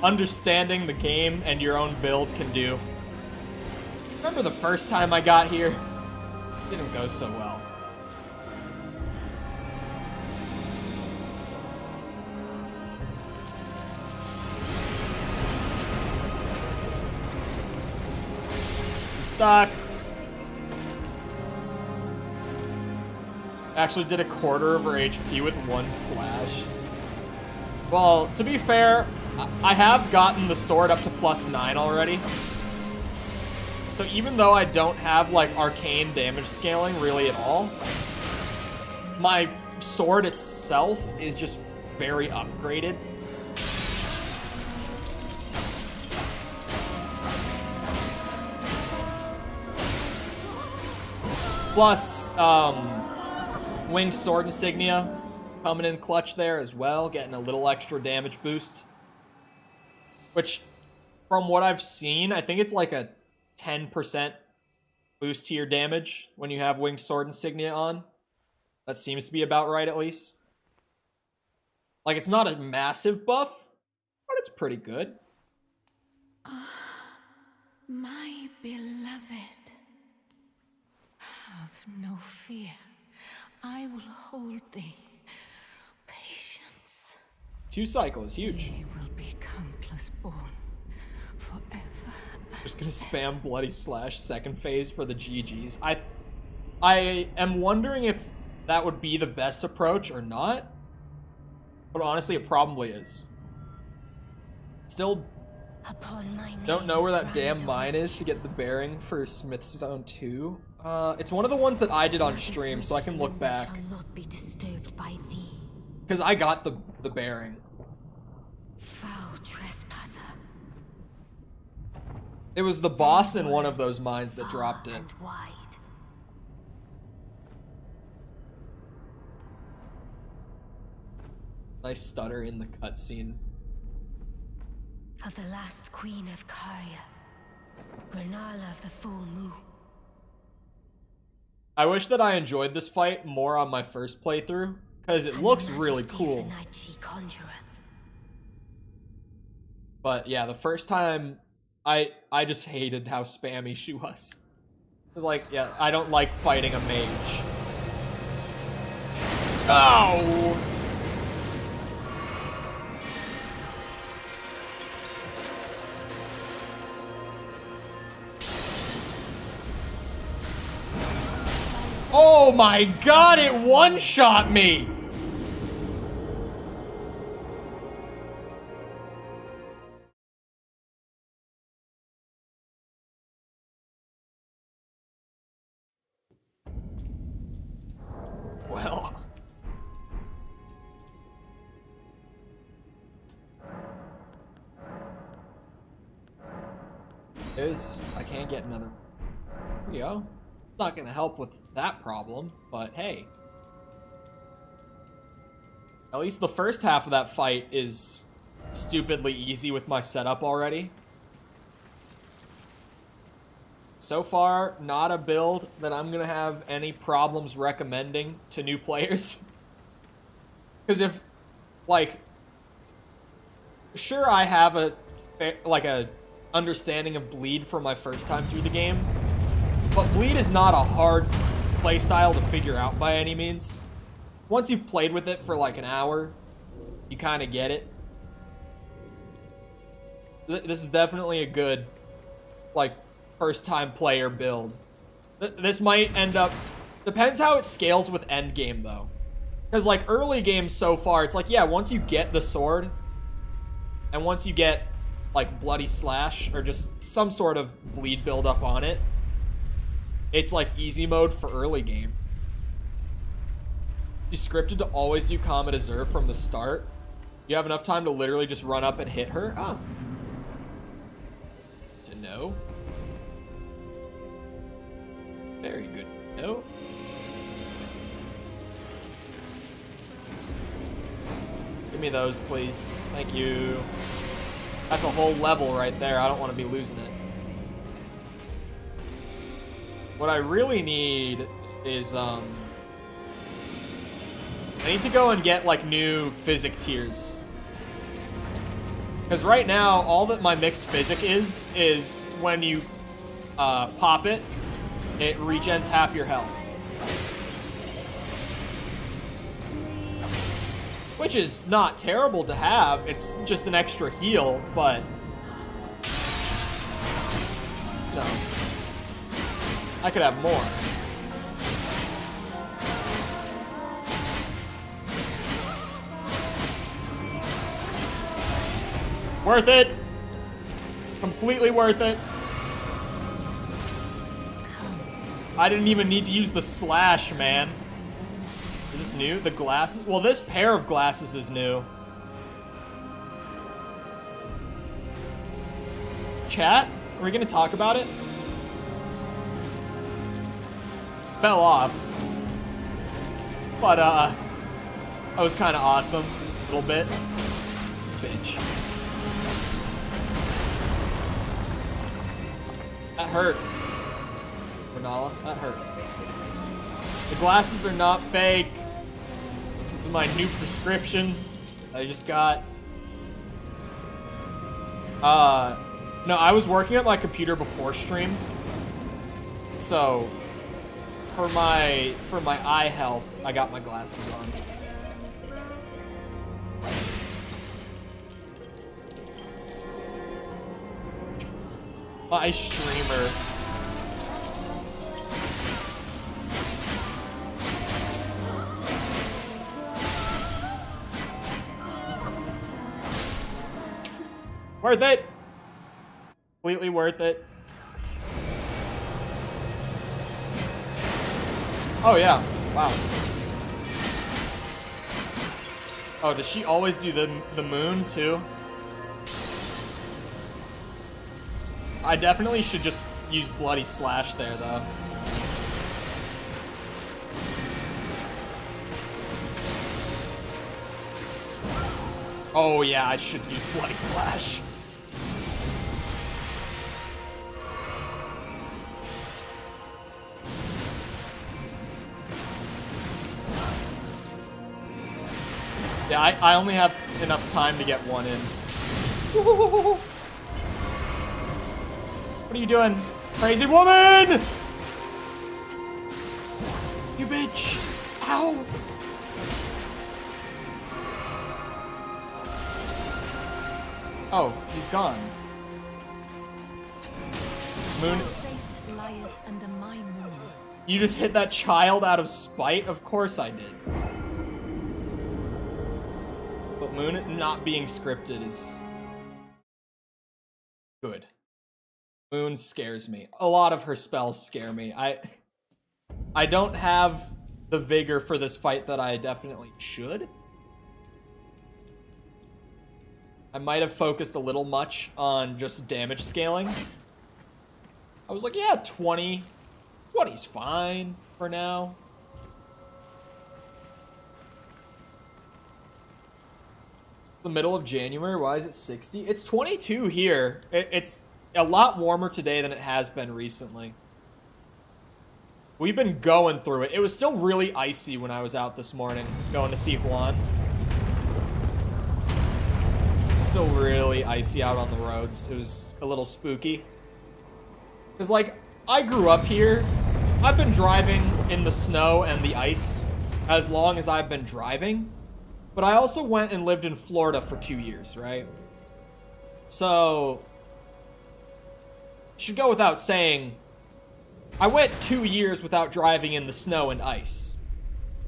[SPEAKER 1] understanding the game and your own build can do. Remember the first time I got here? It didn't go so well. Stuck. Actually did a quarter of her HP with one slash. Well, to be fair, I have gotten the sword up to +9 already. So even though I don't have like arcane damage scaling really at all, my sword itself is just very upgraded. Plus, winged sword insignia coming in clutch there as well, getting a little extra damage boost. Which, from what I've seen, I think it's like a 10% boost to your damage when you have winged sword insignia on. That seems to be about right, at least. Like, it's not a massive buff, but it's pretty good.
[SPEAKER 4] My beloved, have no fear. I will hold thee. Patience.
[SPEAKER 1] 2 cycle is huge.
[SPEAKER 4] He will be countless born forever.
[SPEAKER 1] Just gonna spam bloody slash second phase for the GGs. I am wondering if that would be the best approach or not. But honestly, it probably is. Still
[SPEAKER 4] Upon my
[SPEAKER 1] don't know where that damn mine is to get the bearing for Smithstone 2. It's one of the ones that I did on stream, so I can look back.
[SPEAKER 4] Shall not be disturbed by thee.
[SPEAKER 1] Because I got the bearing.
[SPEAKER 4] Foul trespasser.
[SPEAKER 1] It was the boss in one of those mines that dropped it.
[SPEAKER 4] And wide.
[SPEAKER 1] Nice stutter in the cutscene.
[SPEAKER 4] Of the last queen of Caria, Renala of the full moon.
[SPEAKER 1] I wish that I enjoyed this fight more on my first playthrough, because it looks really cool. But yeah, the first time, I just hated how spammy she was. It was like, yeah, I don't like fighting a mage. Oh! Oh my god, it one-shot me! Well. I can't get another. There we go. Not gonna help with that problem, but hey. At least the first half of that fight is stupidly easy with my setup already. So far, not a build that I'm gonna have any problems recommending to new players. Because if, like, sure I have a understanding of bleed for my first time through the game, but bleed is not a hard playstyle to figure out by any means. Once you've played with it for like an hour, you kind of get it. This is definitely a good, like, first-time player build. This might end up... Depends how it scales with endgame, though. Because, like, early games so far, it's like, yeah, once you get the sword, and once you get, like, bloody slash, or just some sort of bleed build-up on it, it's like easy mode for early game. You scripted to always do Comet Azure from the start. You have enough time to literally just run up and hit her. Oh. To know. Very good to know. Give me those, please. Thank you. That's a whole level right there. I don't want to be losing it. What I really need is, I need to go and get, like, new physic tiers. Because right now, all that my mixed physic is when you, pop it, it regens half your health. Which is not terrible to have, it's just an extra heal, but... No. I could have more. Worth it. Completely worth it. I didn't even need to use the slash, man. Is this new? The glasses? Well, this pair of glasses is new. Chat? Are we gonna talk about it? Fell off. But, that was kind of awesome. A little bit. Bitch. That hurt. Renala, that hurt. The glasses are not fake. This is my new prescription. I just got... No, I was working at my computer before stream. So, for my eye health, I got my glasses on. My streamer. Worth it. Completely worth it. Oh yeah. Wow. Oh, does she always do the moon too? I definitely should just use Bloody Slash there though. Oh yeah, I should use Bloody Slash. Yeah, I only have enough time to get one in. What are you doing? Crazy woman! You bitch! Ow! Oh, he's gone. Moon.
[SPEAKER 4] Fate lieth under my moon.
[SPEAKER 1] You just hit that child out of spite? Of course I did. But Moon not being scripted is good. Moon scares me. A lot of her spells scare me. I don't have the vigor for this fight that I definitely should. I might have focused a little much on just damage scaling. I was like, yeah, 20. 20's fine for now. The middle of January, why is it 60? It's 22 here. It's a lot warmer today than it has been recently. We've been going through it. It was still really icy when I was out this morning going to see Juan. Still really icy out on the roads. It was a little spooky. Because, like, I grew up here. I've been driving in the snow and the ice as long as I've been driving. But I also went and lived in Florida for 2 years, right? So, should go without saying, I went 2 years without driving in the snow and ice.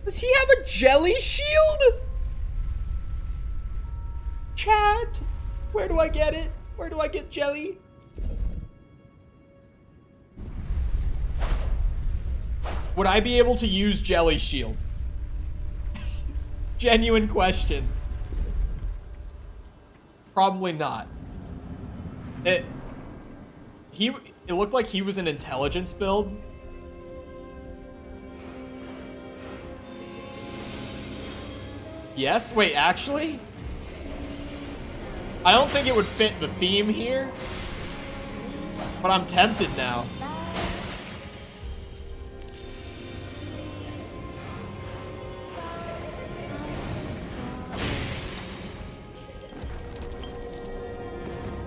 [SPEAKER 1] Does he have a jelly shield? Chat, where do I get it? Where do I get jelly? Would I be able to use jelly shield? Genuine question. Probably not. It looked like he was an intelligence build. Yes? Wait, actually? I don't think it would fit the theme here, but I'm tempted now.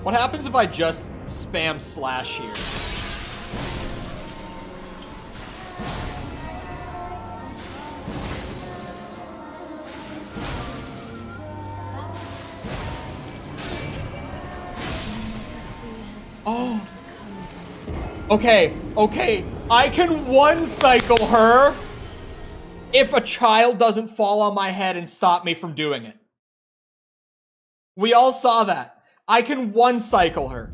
[SPEAKER 1] What happens if I just spam slash here? Oh. Okay, okay. I can one cycle her if a child doesn't fall on my head and stop me from doing it. We all saw that. I can one cycle her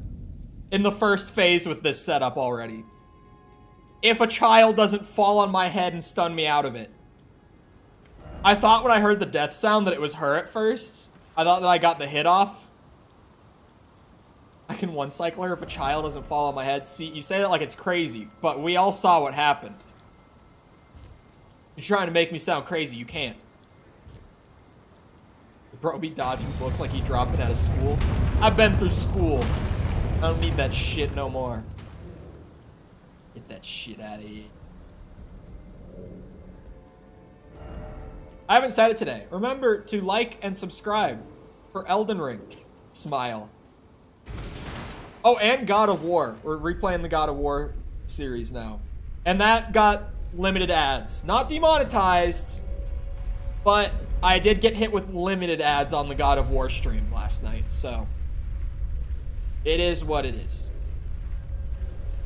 [SPEAKER 1] in the first phase with this setup already. If a child doesn't fall on my head and stun me out of it. I thought when I heard the death sound that it was her at first. I thought that I got the hit off. I can one cycle her if a child doesn't fall on my head. See, you say that like it's crazy, but we all saw what happened. You're trying to make me sound crazy, you can't. The bro be dodging books like he dropped it out of school. I've been through school. I don't need that shit no more. Get that shit out of here. I haven't said it today. Remember to like and subscribe for Elden Ring. Smile. Oh, and God of War. We're replaying the God of War series now. And that got limited ads. Not demonetized, but I did get hit with limited ads on the God of War stream last night, so it is what it is.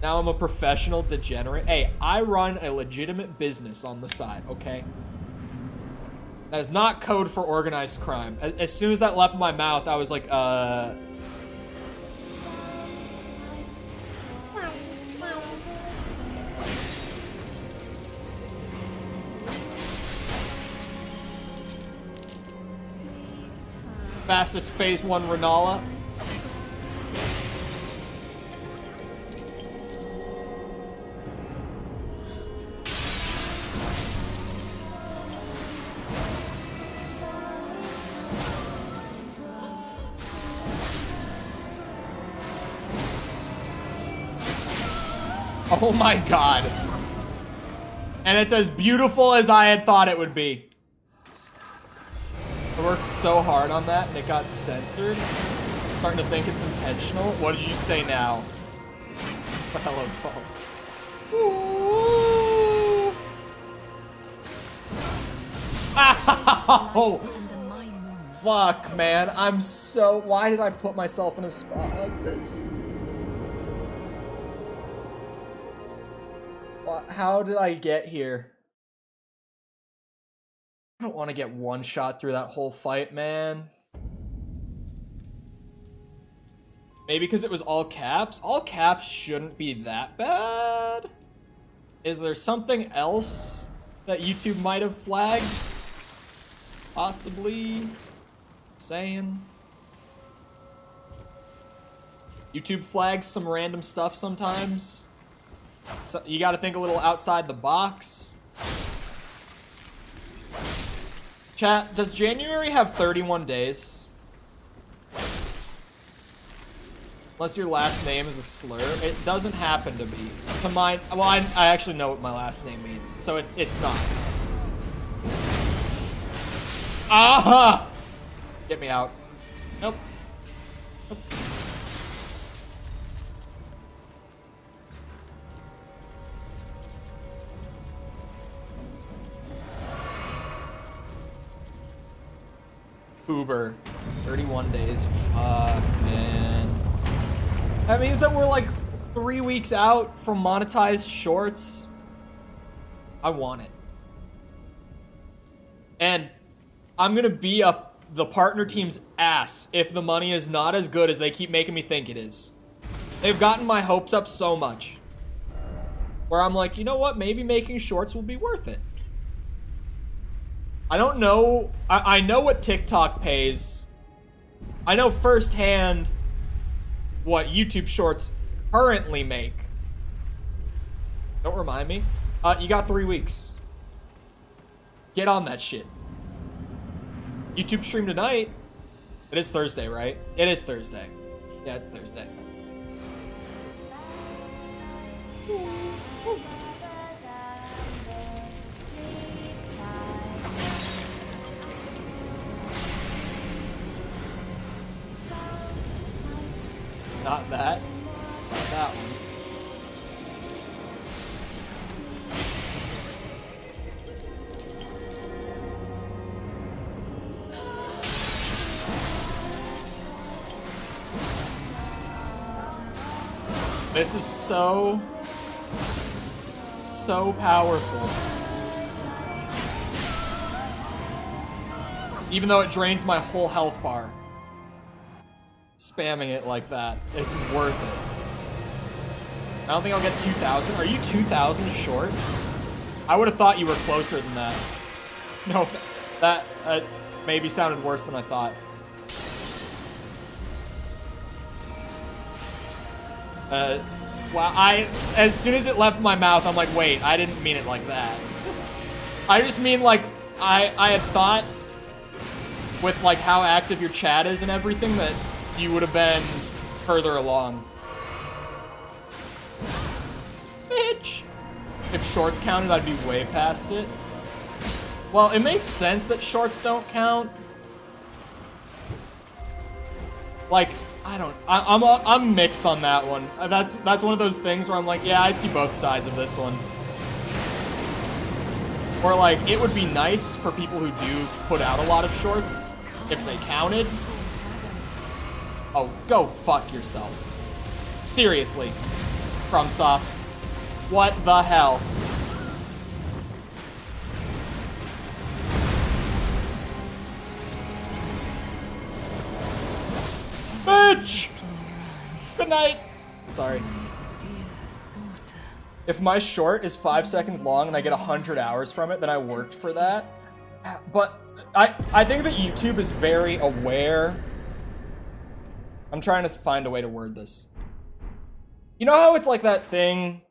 [SPEAKER 1] Now I'm a professional degenerate. Hey, I run a legitimate business on the side, okay? That is not code for organized crime. As soon as that left my mouth, I was like, fastest phase 1 Renala. Oh my god. And it's as beautiful as I had thought it would be. I worked so hard on that and it got censored. I'm starting to think it's intentional. What did you say now? Hello, false. Ow! Fuck, man. I'm so... Why did I put myself in a spot like this? How did I get here? I don't want to get one shot through that whole fight, man. Maybe because it was all caps? All caps shouldn't be that bad. Is there something else that YouTube might have flagged? Possibly. Saying. YouTube flags some random stuff sometimes. So you gotta think a little outside the box. Chat, does January have 31 days? Unless your last name is a slur. It doesn't happen to be. To mine, well, I actually know what my last name means, so it's not. Aha! Get me out. Nope. Nope. Uber. 31 days. Fuck, man. That means that we're like 3 weeks out from monetized shorts. I want it. And I'm gonna be up the partner team's ass if the money is not as good as they keep making me think it is. They've gotten my hopes up so much. Where I'm like, you know what? Maybe making shorts will be worth it. I don't know. I know what TikTok pays. I know firsthand what YouTube Shorts currently make. Don't remind me. You got 3 weeks. Get on that shit. YouTube stream tonight. It is Thursday, right? It is Thursday. Yeah, it's Thursday. Not that. Not that one. This is so powerful. Even though it drains my whole health bar. Spamming it like that. It's worth it. I don't think I'll get 2,000. Are you 2,000 short? I would have thought you were closer than that. No, that maybe sounded worse than I thought. Well, as soon as it left my mouth, I'm like, wait, I didn't mean it like that. I just mean like, I had thought with like how active your chat is and everything that you would have been further along. Bitch! If shorts counted, I'd be way past it. Well, it makes sense that shorts don't count. Like, I'm mixed on that one. That's one of those things where I'm like, yeah, I see both sides of this one. Or like, it would be nice for people who do put out a lot of shorts if they counted. Oh, go fuck yourself. Seriously, FromSoft. What the hell? Bitch! Good night. Sorry. If my short is 5 seconds long and I get 100 hours from it, then I worked for that. But I think that YouTube is very aware. I'm trying to find a way to word this. You know how it's like that thing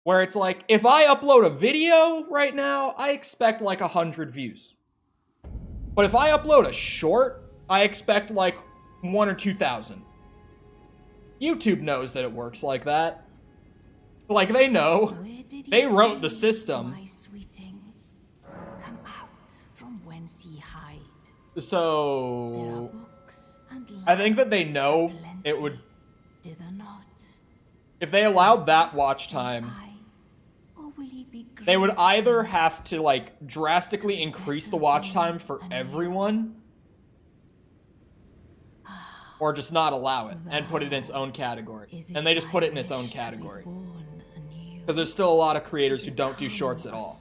[SPEAKER 1] where it's like, if I upload a video right now, I expect like 100 views. But if I upload a short, I expect like 1 or 2,000. YouTube knows that it works like that. Like, they know. They wrote the system. So I think that they know it would. If they allowed that watch time, they would either have to like drastically increase the watch time for everyone, or just not allow it and put it in its own category. And they just put it in its own category. Because there's still a lot of creators who don't do shorts at all.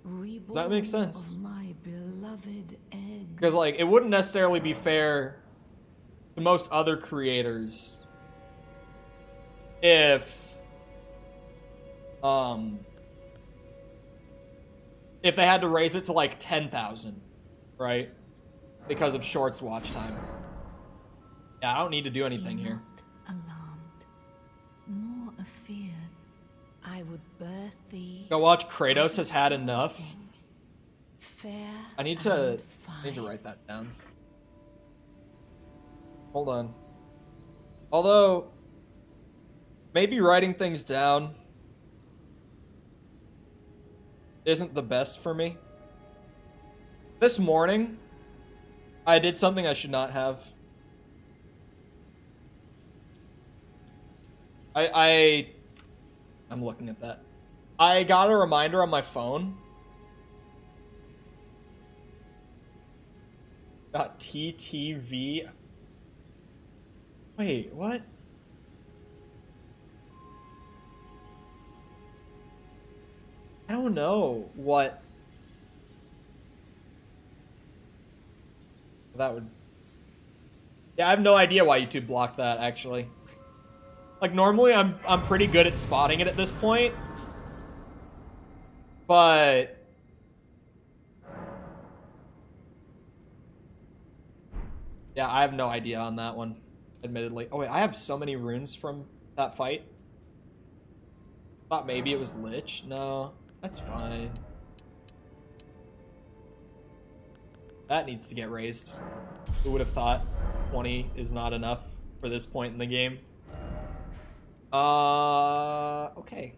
[SPEAKER 1] Does that make sense? Because like, it wouldn't necessarily be fair to most other creators if they had to raise it to like 10,000, right? Because of shorts watch time. Yeah, I don't need to do anything here.
[SPEAKER 4] Alarmed, nor afeared, I would birth thee.
[SPEAKER 1] Go watch Kratos Has Had Enough.
[SPEAKER 4] Fair
[SPEAKER 1] I need to write that down. Hold on. Although, maybe writing things down isn't the best for me. This morning, I did something I should not have. I'm looking at that. I got a reminder on my phone. .ttv. Wait, what? I don't know what that would. Yeah, I have no idea why YouTube blocked that, actually. Like, normally I'm pretty good at spotting it at this point. But yeah, I have no idea on that one, admittedly. Oh wait, I have so many runes from that fight. Thought maybe it was Lich. No, that's fine. That needs to get raised. Who would have thought 20 is not enough for this point in the game? Okay.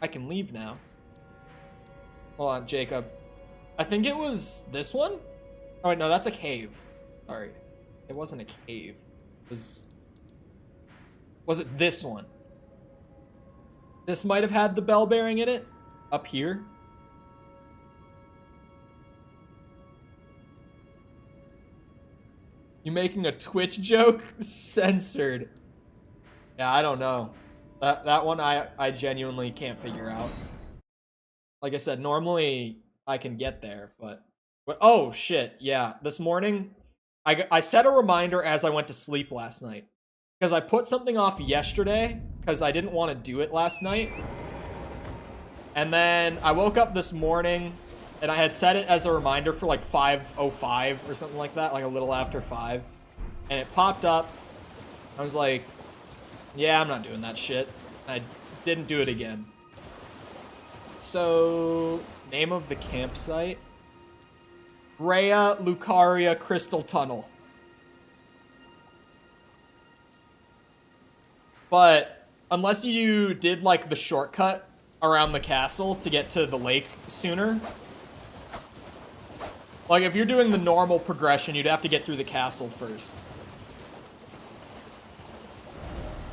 [SPEAKER 1] I can leave now. Hold on, Jacob. I think it was this one? Oh wait, no, that's a cave. Sorry. It wasn't a cave. It was it this one? This might have had the bell bearing in it. Up here. You making a Twitch joke? Censored. Yeah, I don't know. That one I genuinely can't figure out. Like I said, normally I can get there, but oh shit, yeah. This morning, I set a reminder as I went to sleep last night. Because I put something off yesterday, because I didn't want to do it last night. And then I woke up this morning, and I had set it as a reminder for like 5:05 or something like that, like a little after 5. And it popped up. I was like, yeah, I'm not doing that shit. I didn't do it again. So, name of the campsite? Rhea Lucaria Crystal Tunnel. But unless you did like the shortcut around the castle to get to the lake sooner. Like, if you're doing the normal progression, you'd have to get through the castle first.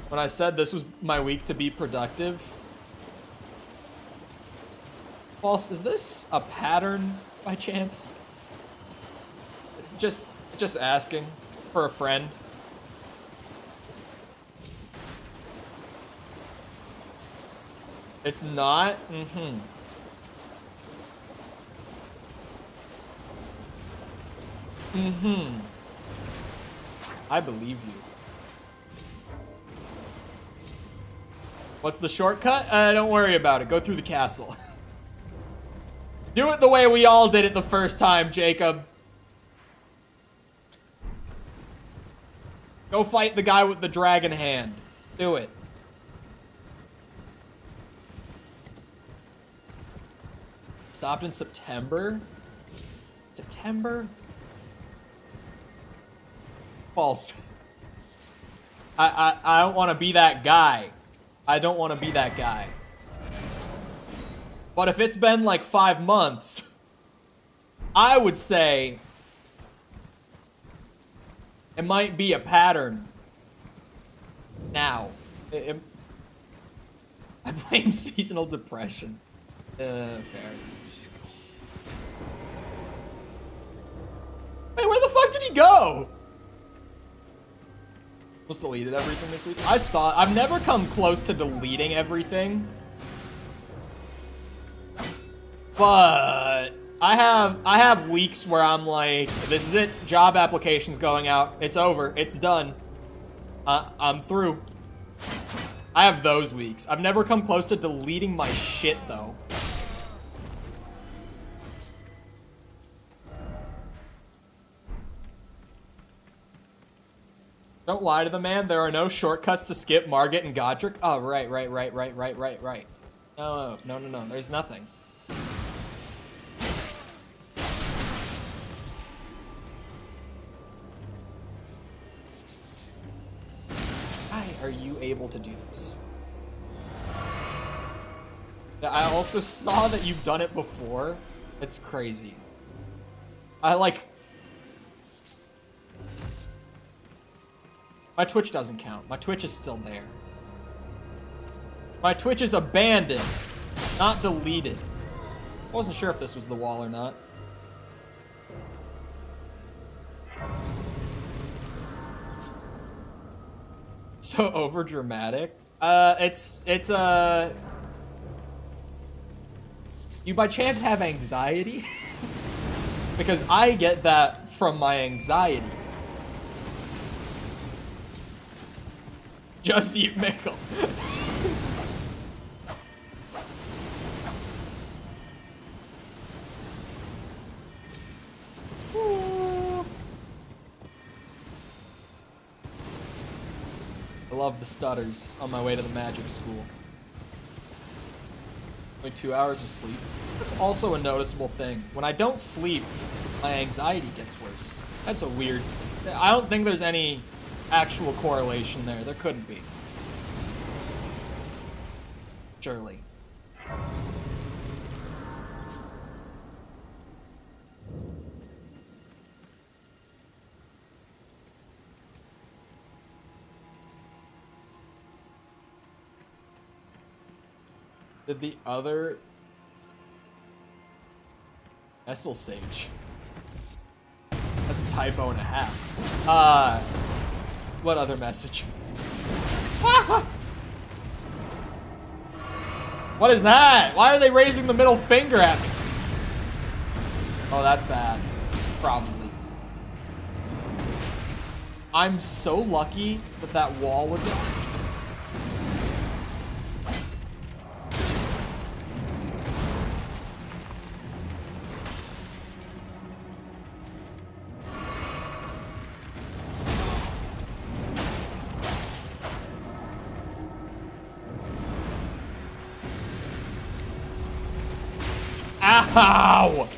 [SPEAKER 1] When I said this was my week to be productive... False, is this a pattern by chance? Just asking for a friend. It's not? Mm-hmm. Mm-hmm. I believe you. What's the shortcut? Don't worry about it. Go through the castle. Do it the way we all did it the first time, Jacob. Go fight the guy with the dragon hand. Do it. Stopped in September? September? False. I don't want to be that guy. I don't want to be that guy. But if it's been like 5 months, I would say it might be a pattern now. I blame seasonal depression. Fair. Wait, where the fuck did he go? Almost deleted everything this week. I saw it. I've never come close to deleting everything. But I have weeks where I'm like, this is it. Job applications going out. It's over. It's done. I'm through. I have those weeks. I've never come close to deleting my shit though. Don't lie to the man. There are no shortcuts to skip Margit and Godric. Oh, right. No. There's nothing. Why are you able to do this? Yeah, I also saw that you've done it before. It's crazy. My Twitch doesn't count. My Twitch is still there. My Twitch is abandoned, not deleted. Wasn't sure if this was the wall or not. So over dramatic. You by chance have anxiety? Because I get that from my anxiety. Just you, Mickle. I love the stutters on my way to the magic school. Only 2 hours of sleep. That's also a noticeable thing. When I don't sleep, my anxiety gets worse. That's a weird... I don't think there's any actual correlation there. There couldn't be. Surely. Did the other Essel Sage? That's a typo and a half. What other message? What is that? Why are they raising the middle finger at me? Oh, that's bad. Probably. I'm so lucky that that wall was there. Ow!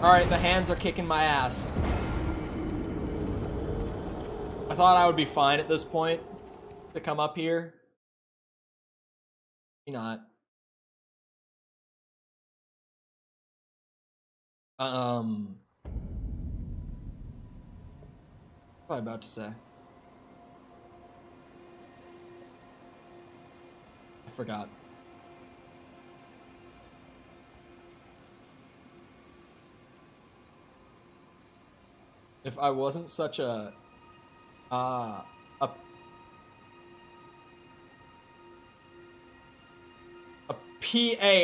[SPEAKER 1] Alright, the hands are kicking my ass. I thought I would be fine at this point to come up here. Maybe not. What was I about to say? I forgot. If I wasn't such a PA.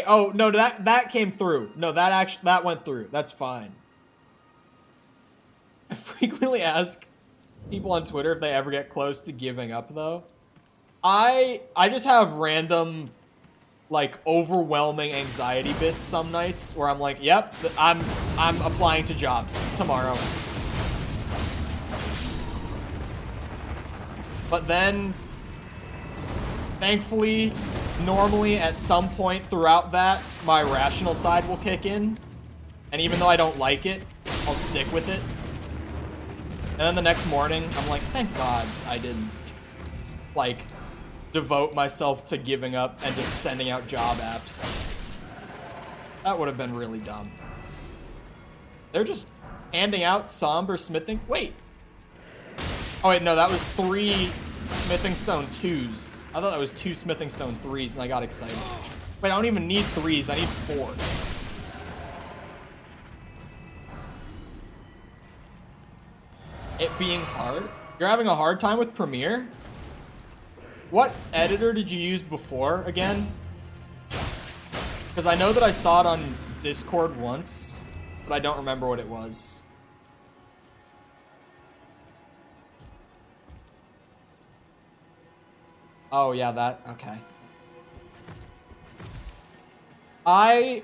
[SPEAKER 1] Oh no, that came through. No, that went through. That's fine. I frequently ask people on Twitter if they ever get close to giving up though. I just have random, like, overwhelming anxiety bits some nights where I'm like, yep, I'm applying to jobs tomorrow. But then, thankfully, normally at some point throughout that, my rational side will kick in. And even though I don't like it, I'll stick with it. And then the next morning, I'm like, thank God I didn't, like, devote myself to giving up and just sending out job apps. That would have been really dumb. They're just handing out somber smithing. Wait. Oh wait, no, that was 3 smithing stone 2s. I thought that was 2 smithing stone 3s and I got excited. Wait, I don't even need 3s, I need 4s. It being hard? You're having a hard time with Premiere? What editor did you use before, again? Because I know that I saw it on Discord once, but I don't remember what it was. Oh, yeah, that, okay. I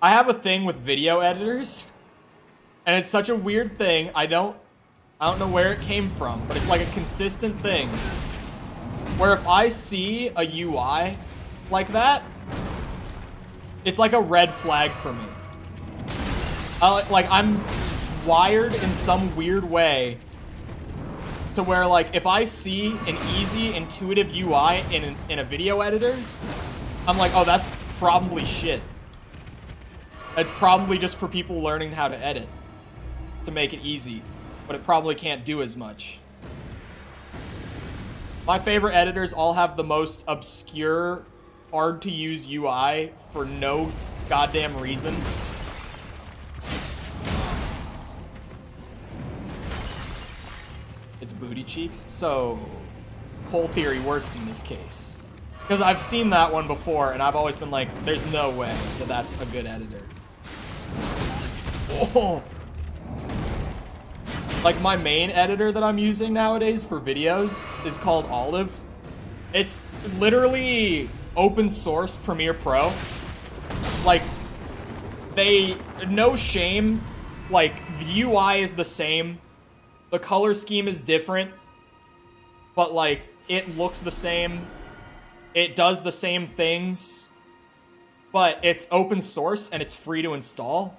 [SPEAKER 1] have a thing with video editors, and it's such a weird thing. I don't know where it came from, but it's like a consistent thing. Where if I see a UI like that, it's like a red flag for me. Like, I'm wired in some weird way to where, like, if I see an easy, intuitive UI in a video editor, I'm like, oh, that's probably shit. It's probably just for people learning how to edit, to make it easy. But it probably can't do as much. My favorite editors all have the most obscure, hard-to-use UI for no goddamn reason. It's booty cheeks, so poll theory works in this case. Because I've seen that one before, and I've always been like, there's no way that that's a good editor. Oh! Like, my main editor that I'm using nowadays for videos is called Olive. It's literally open source Premiere Pro. Like, no shame, like, the UI is the same. The color scheme is different. But, like, it looks the same. It does the same things. But it's open source and it's free to install.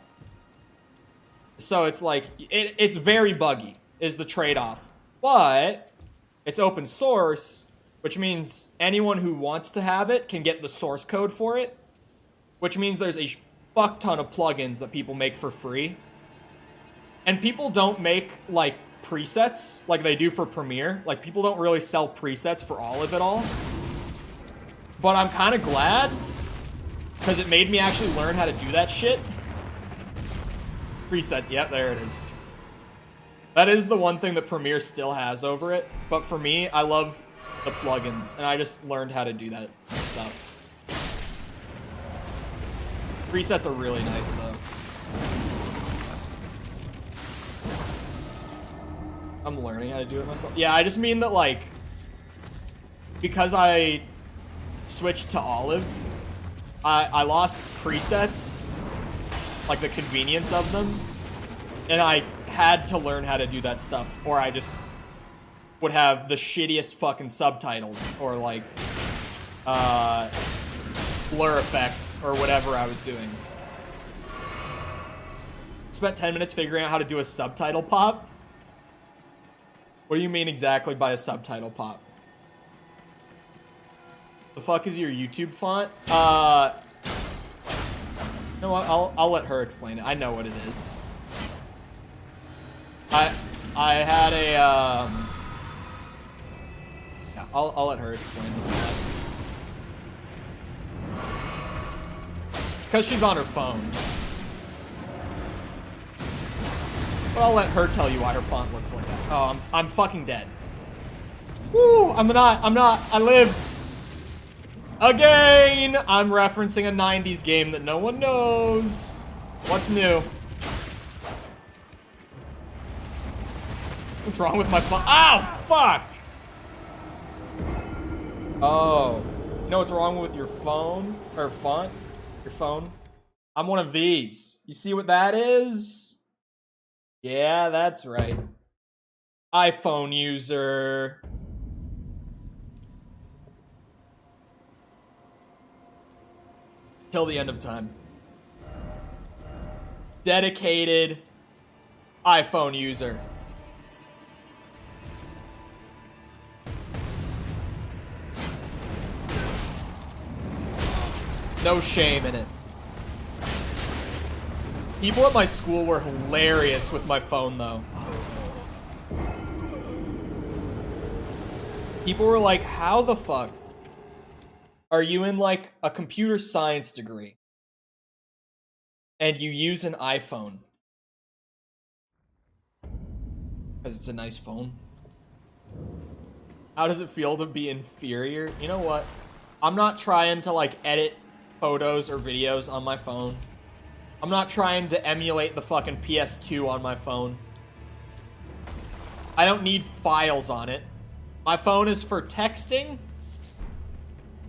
[SPEAKER 1] So it's like, it's very buggy, is the trade-off. But it's open source, which means anyone who wants to have it can get the source code for it. Which means there's a fuck ton of plugins that people make for free. And people don't make, like, presets like they do for Premiere. Like, people don't really sell presets for Olive at all. But I'm kind of glad, because it made me actually learn how to do that shit. Presets, yep, there it is. That is the one thing that Premiere still has over it, but for me, I love the plugins, and I just learned how to do that stuff. Presets are really nice, though. I'm learning how to do it myself. Yeah, I just mean that, like, because I switched to Olive, I lost presets, like the convenience of them, and I had to learn how to do that stuff, or I just would have the shittiest fucking subtitles, or like blur effects, or whatever I was doing. Spent 10 minutes figuring out how to do a subtitle pop. What do you mean exactly by a subtitle pop? The fuck is your YouTube font? No, I'll let her explain it. I know what it is. I had a yeah, I'll let her explain the font. Because she's on her phone. But I'll let her tell you why her font looks like that. Oh, I'm fucking dead. Woo! I'm not. I live. Again! I'm referencing a 90s game that no one knows. What's new? What's wrong with my phone? Oh, fuck! Oh. You know what's wrong with your phone? Or font? Your phone? I'm one of these. You see what that is? Yeah, that's right. iPhone user. Till the end of time. Dedicated iPhone user. No shame in it. People at my school were hilarious with my phone, though. People were like, how the fuck are you in, like, a computer science degree and you use an iPhone? Because it's a nice phone. How does it feel to be inferior? You know what? I'm not trying to, like, edit photos or videos on my phone. I'm not trying to emulate the fucking PS2 on my phone. I don't need files on it. My phone is for texting,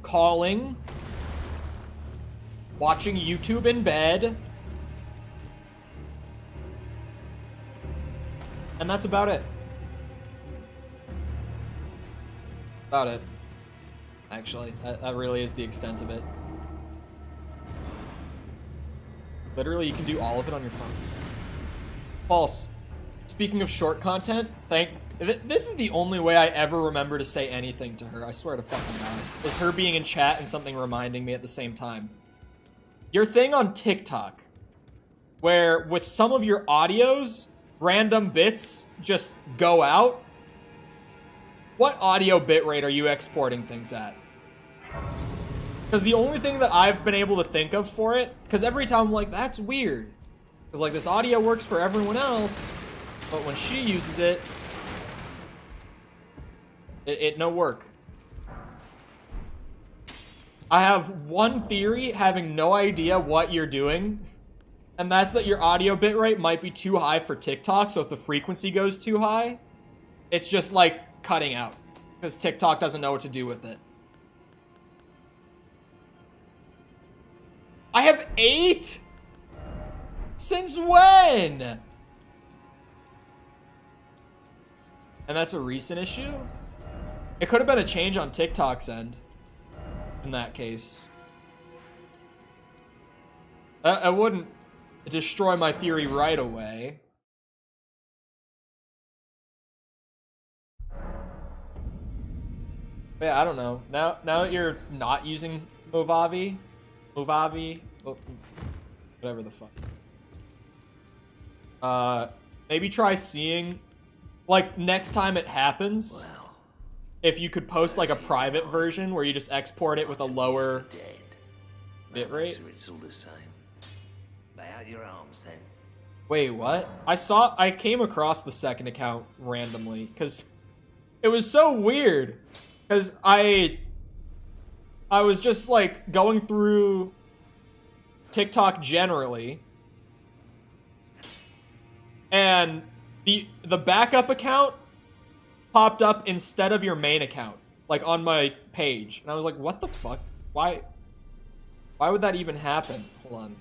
[SPEAKER 1] calling, watching YouTube in bed, and that's about it. About it. Actually, that really is the extent of it. Literally, you can do all of it on your phone. False. Speaking of short content, this is the only way I ever remember to say anything to her, I swear to fucking God, is her being in chat and something reminding me at the same time. Your thing on TikTok, where with some of your audios, random bits just go out. What audio bitrate are you exporting things at? Because the only thing that I've been able to think of for it, because every time I'm like, that's weird. Because, like, this audio works for everyone else, but when she uses it, it no work. I have one theory, having no idea what you're doing, and that's that your audio bitrate might be too high for TikTok, so if the frequency goes too high, it's just, like, cutting out. Because TikTok doesn't know what to do with it. I have 8? Since when? And that's a recent issue? It could have been a change on TikTok's end. In that case. I wouldn't destroy my theory right away. But yeah, I don't know. Now that you're not using Movavi, whatever the fuck. Maybe try seeing, like, next time it happens, if you could post, like, a private version where you just export it with a lower bitrate.
[SPEAKER 2] It's all the same. Lay out your arms then.
[SPEAKER 1] Wait, what? I came across the second account randomly, because it was so weird. Because I was just, like, going through TikTok generally, and the backup account popped up instead of your main account, like, on my page. And I was like, what the fuck? Why would that even happen? Hold on.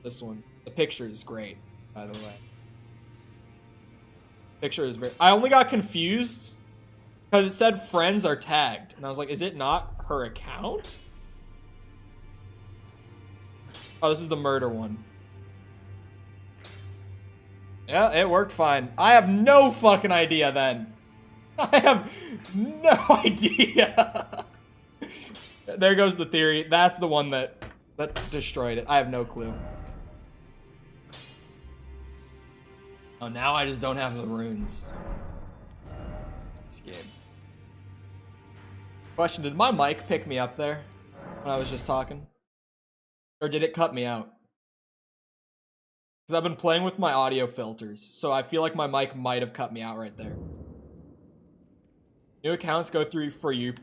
[SPEAKER 1] This one. The picture is great, by the way. Picture is very... I only got confused because it said friends are tagged. And I was like, is it not her account? Oh, this is the murder one. Yeah, it worked fine. I have no fucking idea then. I have no idea. There goes the theory. That's the one that destroyed it. I have no clue. Oh, now I just don't have the runes. This game. Question, did my mic pick me up there when I was just talking? Or did it cut me out? Because I've been playing with my audio filters, so I feel like my mic might have cut me out right there. New accounts go through For You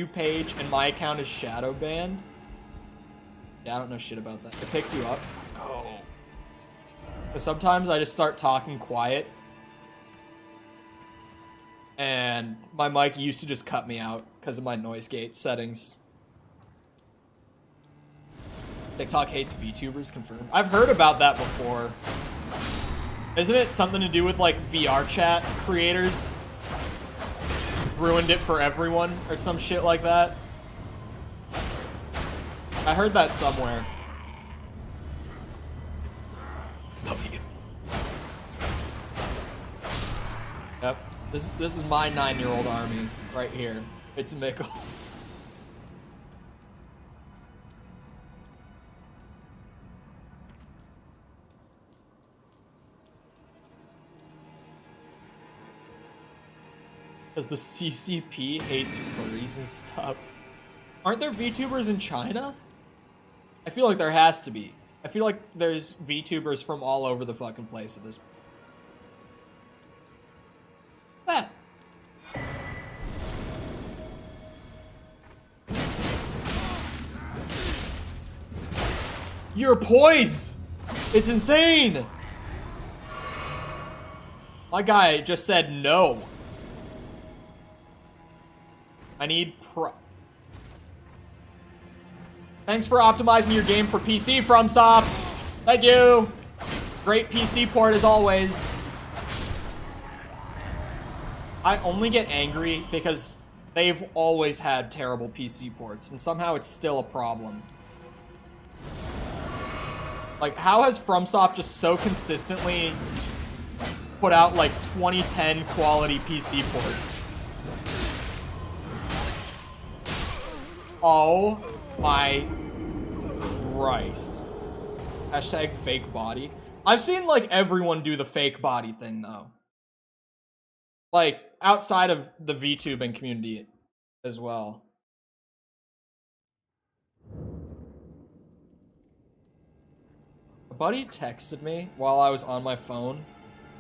[SPEAKER 1] page, and my account is shadow banned. Yeah, I don't know shit about that. It picked you up. Let's go. Because sometimes I just start talking quiet, and my mic used to just cut me out because of my noise gate settings. TikTok hates VTubers, confirmed. I've heard about that before. Isn't it something to do with like VR chat creators ruined it for everyone or some shit like that? I heard that somewhere. Yep. This is my 9-year-old army right here. It's Mikkel. Because the CCP hates furries and stuff. Aren't there VTubers in China? I feel like there has to be. I feel like there's VTubers from all over the fucking place at this point. That. Your poise! It's insane! My guy just said no. I need Thanks for optimizing your game for PC, FromSoft. Thank you. Great PC port as always. I only get angry because they've always had terrible PC ports, and somehow it's still a problem. Like, how has FromSoft just so consistently put out, like, 2010 quality PC ports? Oh my Christ. Hashtag fake body. I've seen, like, everyone do the fake body thing, though. Like, outside of the VTubing community as well. A buddy texted me while I was on my phone.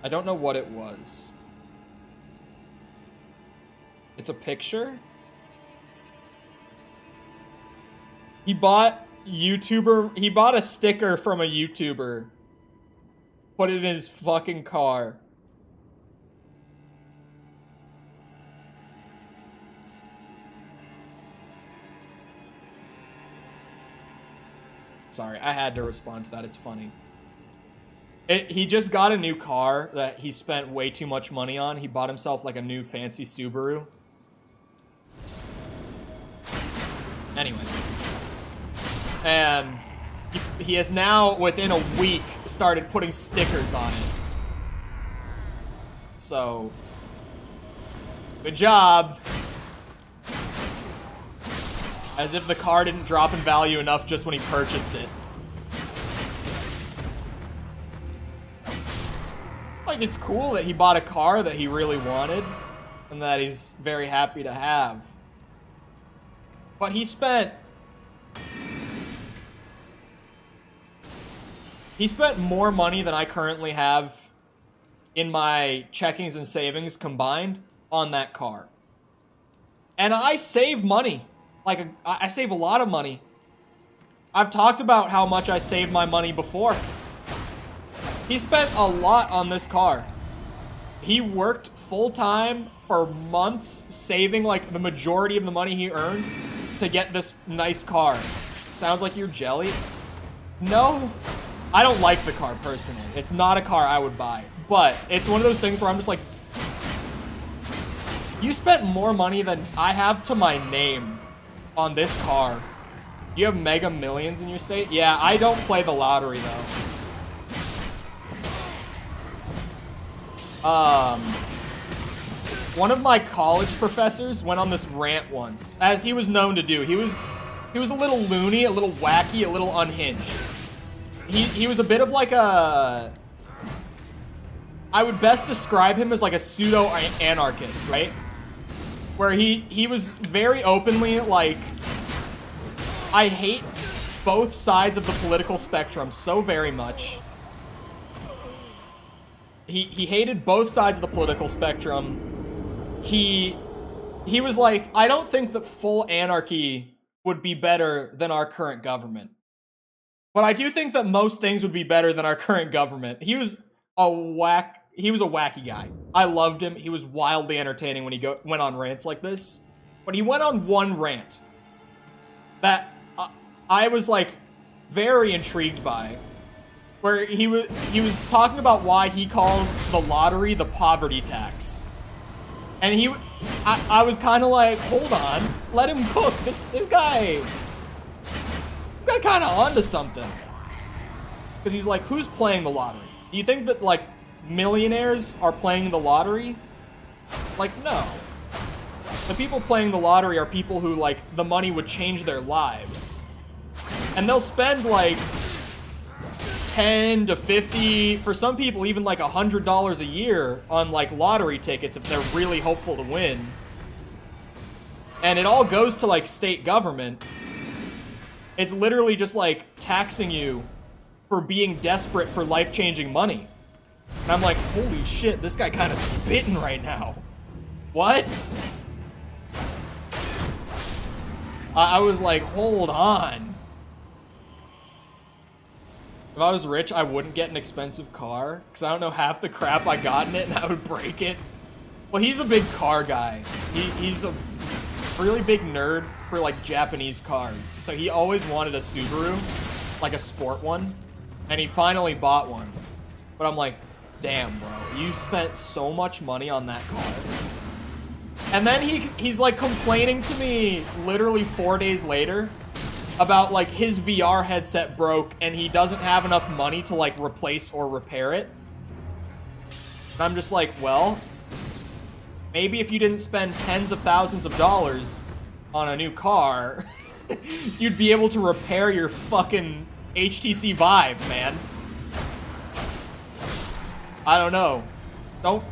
[SPEAKER 1] I don't know what it was. It's a picture? He bought a sticker from a YouTuber. Put it in his fucking car. Sorry, I had to respond to that. It's funny. He just got a new car that he spent way too much money on. He bought himself like a new fancy Subaru. Anyway. And he has now, within a week, started putting stickers on it. So, good job. As if the car didn't drop in value enough just when he purchased it. Like, it's cool that he bought a car that he really wanted and that he's very happy to have. But he spent more money than I currently have in my checkings and savings combined on that car. And I save money. Like, I save a lot of money. I've talked about how much I saved my money before. He spent a lot on this car. He worked full-time for months, saving, like, the majority of the money he earned to get this nice car. Sounds like you're jelly? No. I don't like the car, personally. It's not a car I would buy. But it's one of those things where I'm just like, you spent more money than I have to my name on this car. You have Mega Millions in your state? Yeah, I don't play the lottery, though. One of my college professors went on this rant once, as he was known to do. He was a little loony, a little wacky, a little unhinged. He was a bit of like a... I would best describe him as like a pseudo-anarchist, right? Where he was very openly like, I hate both sides of the political spectrum so very much. He hated both sides of the political spectrum. He was like, I don't think that full anarchy would be better than our current government. But I do think that most things would be better than our current government. He was a wacky guy. I loved him. He was wildly entertaining when he went on rants like this. But he went on one rant that I was like very intrigued by, where he was talking about why he calls the lottery the poverty tax. And I was kind of like, hold on, let him cook. This guy kind of onto something. Because he's like, who's playing the lottery? Do you think that like millionaires are playing the lottery? Like, no. The people playing the lottery are people who like the money would change their lives. And they'll spend like 10 to 50, for some people even like $100 a year on like lottery tickets if they're really hopeful to win. And it all goes to like state government. It's literally just like taxing you for being desperate for life-changing money. And I'm like, holy shit, this guy kind of spitting right now. What? I was like, hold on. If I was rich, I wouldn't get an expensive car, because I don't know half the crap I got in it, and I would break it. Well, he's a big car guy. He's a really big nerd for, like, Japanese cars. So he always wanted a Subaru, like a sport one, and he finally bought one. But I'm like, damn, bro, you spent so much money on that car. And then he's like complaining to me literally 4 days later about like his VR headset broke and he doesn't have enough money to like replace or repair it. And I'm just like, well, maybe if you didn't spend tens of thousands of dollars on a new car, you'd be able to repair your fucking HTC Vive, man. I don't know.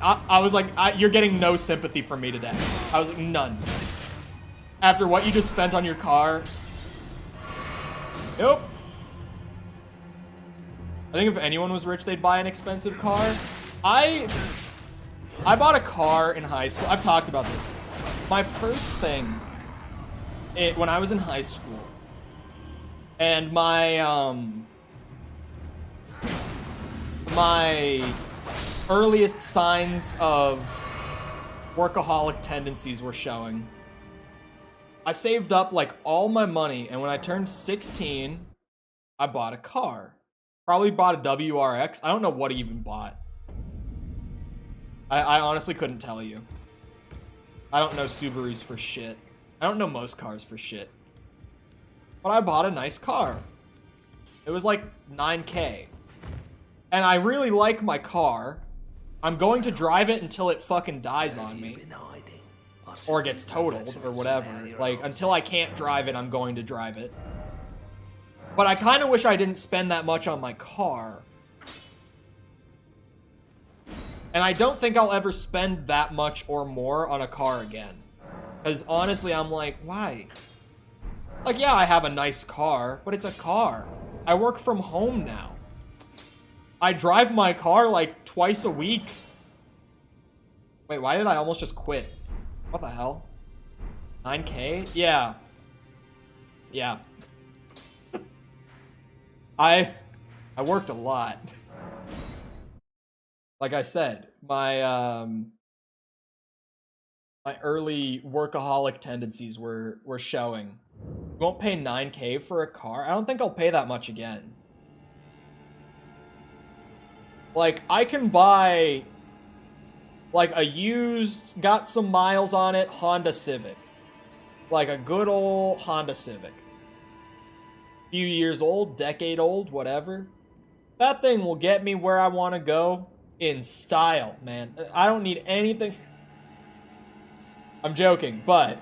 [SPEAKER 1] I was like, you're getting no sympathy from me today. I was like, none. After what you just spent on your car. Nope. I think if anyone was rich, they'd buy an expensive car. I bought a car in high school. I've talked about this. My first thing, when I was in high school, and my earliest signs of workaholic tendencies were showing. I saved up like all my money, and when I turned 16, I bought a car. Probably bought a WRX. I don't know what I even bought. I honestly couldn't tell you. I don't know Subarus for shit. I don't know most cars for shit. But I bought a nice car. It was like $9K. And I really like my car. I'm going to drive it until it fucking dies on me. Or gets totaled, or whatever. Like, until I can't drive it, I'm going to drive it. But I kind of wish I didn't spend that much on my car. And I don't think I'll ever spend that much or more on a car again. Because honestly, I'm like, why? Like, yeah, I have a nice car, but it's a car. I work from home now. I drive my car like twice a week. Wait, why did I almost just quit? What the hell? 9K? Yeah. Yeah. I worked a lot. Like I said, my my early workaholic tendencies were showing. You won't pay 9K for a car? I don't think I'll pay that much again. Like, I can buy like a used, got some miles on it, Honda Civic. Like a good old Honda Civic. few years old, decade old, whatever. That thing will get me where I want to go in style, man. I don't need anything. I'm joking, but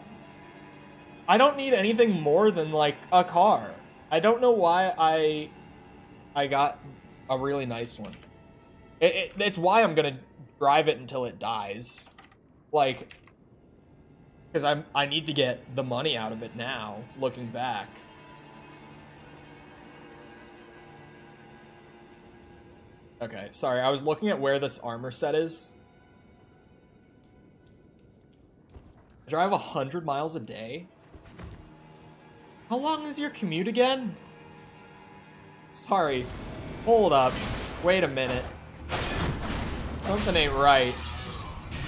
[SPEAKER 1] I don't need anything more than like a car. I don't know why I got a really nice one. It's why I'm gonna drive it until it dies, like, because I need to get the money out of it now. Looking back. Okay, sorry, I was looking at where this armor set is. I drive 100 miles a day? How long is your commute again? Sorry. Hold up. Wait a minute. Something ain't right.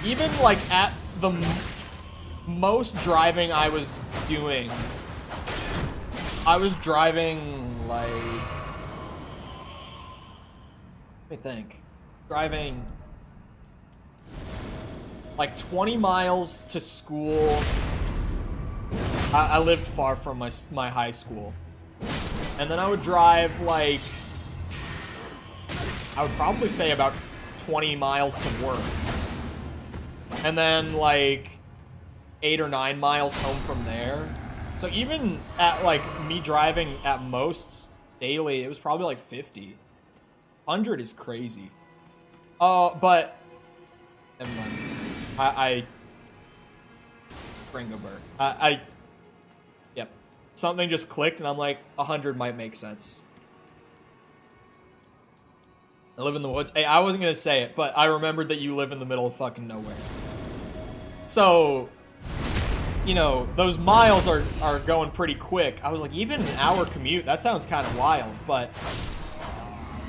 [SPEAKER 1] Even, like, at the most driving I was doing, I was driving, like... Let me think. Driving like 20 miles to school. I lived far from my high school. And then I would drive like, I would probably say about 20 miles to work. And then like 8 or 9 miles home from there. So even at like me driving at most daily, it was probably like 50. 100 is crazy. But never mind. I Ringo Burr. Yep. Something just clicked and I'm like, 100 might make sense. I live in the woods. Hey, I wasn't gonna say it, but I remembered that you live in the middle of fucking nowhere. So, you know, those miles are going pretty quick. I was like, even an hour commute, that sounds kind of wild, but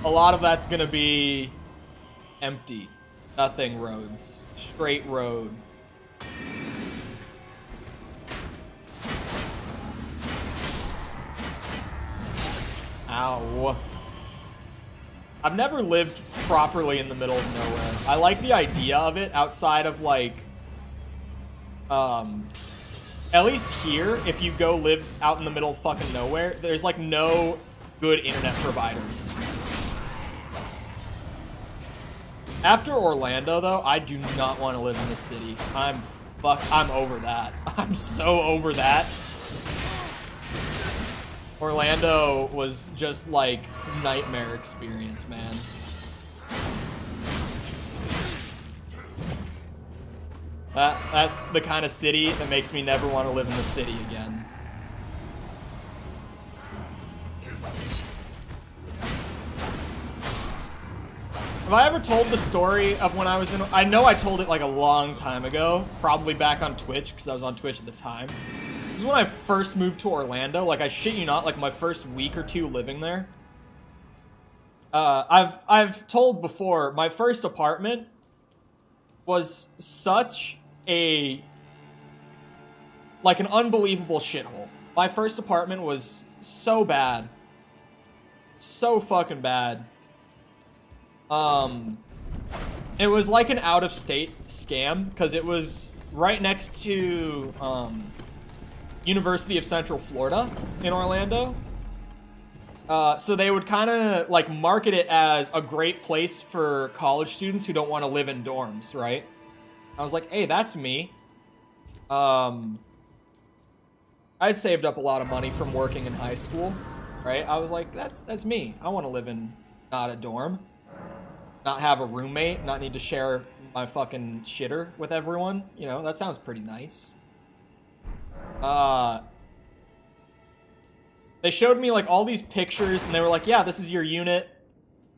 [SPEAKER 1] a lot of that's gonna be empty. Nothing roads. Straight road. Ow. I've never lived properly in the middle of nowhere. I like the idea of it outside of like, at least here, if you go live out in the middle of fucking nowhere, there's like no good internet providers. After Orlando, though, I do not want to live in the city. I'm over that. I'm so over that. Orlando was just like nightmare experience, man. That's the kind of city that makes me never want to live in the city again. Have I ever told the story of when I was in... I know I told it like a long time ago, probably back on Twitch, because I was on Twitch at the time. This is when I first moved to Orlando. Like, I shit you not, like my first week or two living there. I've told before, my first apartment was such a... like an unbelievable shithole. My first apartment was so bad. So fucking bad. It was like an out-of-state scam, because it was right next to, University of Central Florida in Orlando. So they would kind of, like, market it as a great place for college students who don't want to live in dorms, right? I was like, hey, that's me. I'd saved up a lot of money from working in high school, right? I was like, that's me. I want to live in not a dorm. Not have a roommate, not need to share my fucking shitter with everyone. You know, that sounds pretty nice. They showed me like all these pictures and they were like, yeah, this is your unit.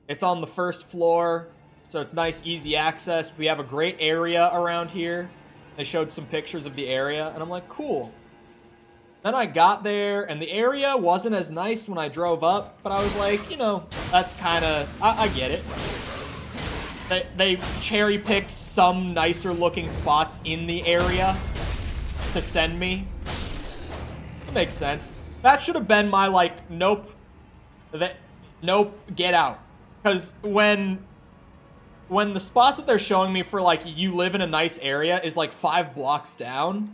[SPEAKER 1] It's on the first floor, so it's nice, easy access. We have a great area around here. They showed some pictures of the area and I'm like, cool. Then I got there and the area wasn't as nice when I drove up, but I was like, you know, that's kind of, I get it. They cherry-picked some nicer-looking spots in the area to send me. That makes sense. That should have been my, like, nope, get out. Because when the spots that they're showing me for, like, you live in a nice area is, like, 5 blocks down,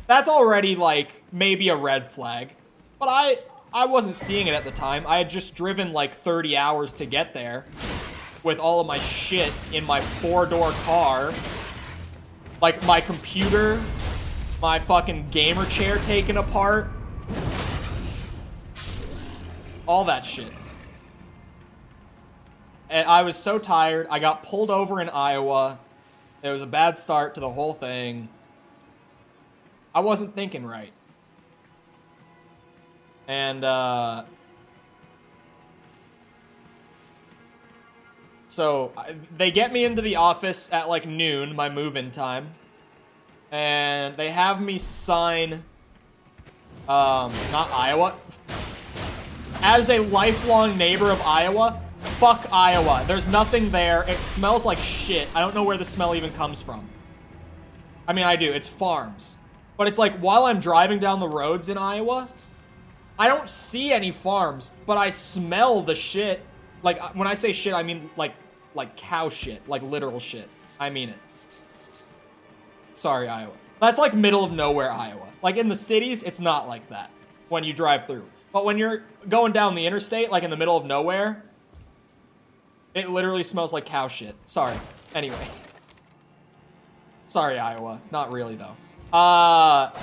[SPEAKER 1] that's already, like, maybe a red flag. But I wasn't seeing it at the time. I had just driven like 30 hours to get there with all of my shit in my 4-door car. Like my computer, my fucking gamer chair taken apart. All that shit. And I was so tired. I got pulled over in Iowa. It was a bad start to the whole thing. I wasn't thinking right. And, so they get me into the office at like noon, my move-in time. And they have me sign, not Iowa. As a lifelong neighbor of Iowa, fuck Iowa. There's nothing there. It smells like shit. I don't know where the smell even comes from. I mean, I do. It's farms. But it's like, while I'm driving down the roads in Iowa, I don't see any farms, but I smell the shit. Like, when I say shit, I mean, like cow shit. Like, literal shit. I mean it. Sorry, Iowa. That's like middle of nowhere, Iowa. Like, in the cities, it's not like that when you drive through. But when you're going down the interstate, like in the middle of nowhere, it literally smells like cow shit. Sorry. Anyway. Sorry, Iowa. Not really, though. Got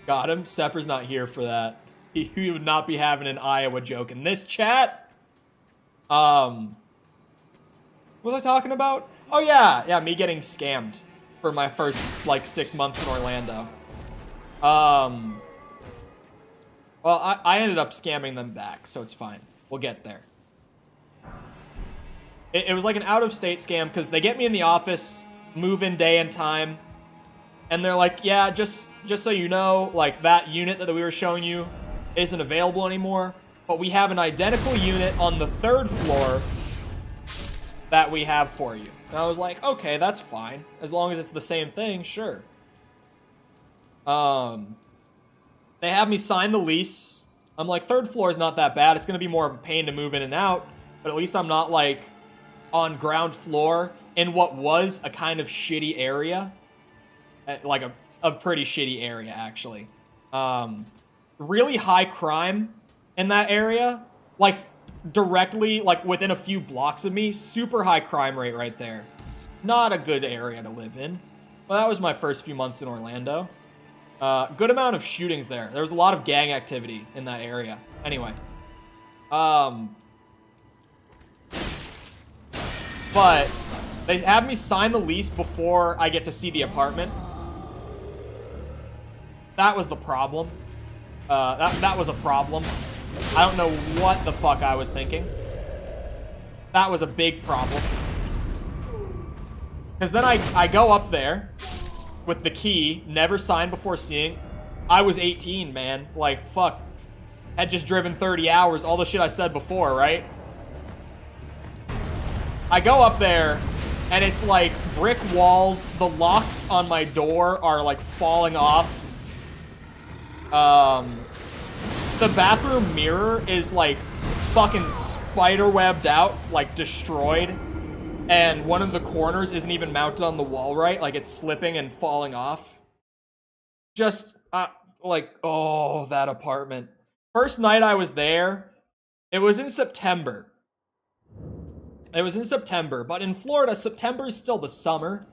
[SPEAKER 1] him. Sepper's not here for that. He would not be having an Iowa joke in this chat. What was I talking about? Oh, yeah. Yeah, me getting scammed for my first, like, 6 months in Orlando. Well, I ended up scamming them back, so it's fine. We'll get there. It was like an out-of-state scam, because they get me in the office, move-in day and time, and they're like, yeah, just so you know, like, that unit that we were showing you isn't available anymore, but we have an identical unit on the 3rd floor that we have for you. And I was like, okay, that's fine. As long as it's the same thing, sure. They have me sign the lease. I'm like, 3rd floor is not that bad. It's going to be more of a pain to move in and out. But at least I'm not, like, on ground floor in what was a kind of shitty area. Like, a pretty shitty area, actually. Really high crime in that area. Like, directly, like, within a few blocks of me. Super high crime rate right there. Not a good area to live in. Well, that was my first few months in Orlando. Good amount of shootings there. There was a lot of gang activity in that area. Anyway. But they have me sign the lease before I get to see the apartment. That was the problem. That was a problem. I don't know what the fuck I was thinking. That was a big problem. Because then I go up there with the key, never signed before seeing. I was 18, man. Like, fuck. Had just driven 30 hours, all the shit I said before, right? I go up there, and it's like brick walls. The locks on my door are like falling off. The bathroom mirror is like fucking spider-webbed out, like destroyed. And one of the corners isn't even mounted on the wall right. Like, it's slipping and falling off. Just, like, oh, that apartment. First night I was there, it was in September. It was in September, but in Florida, September is still the summer.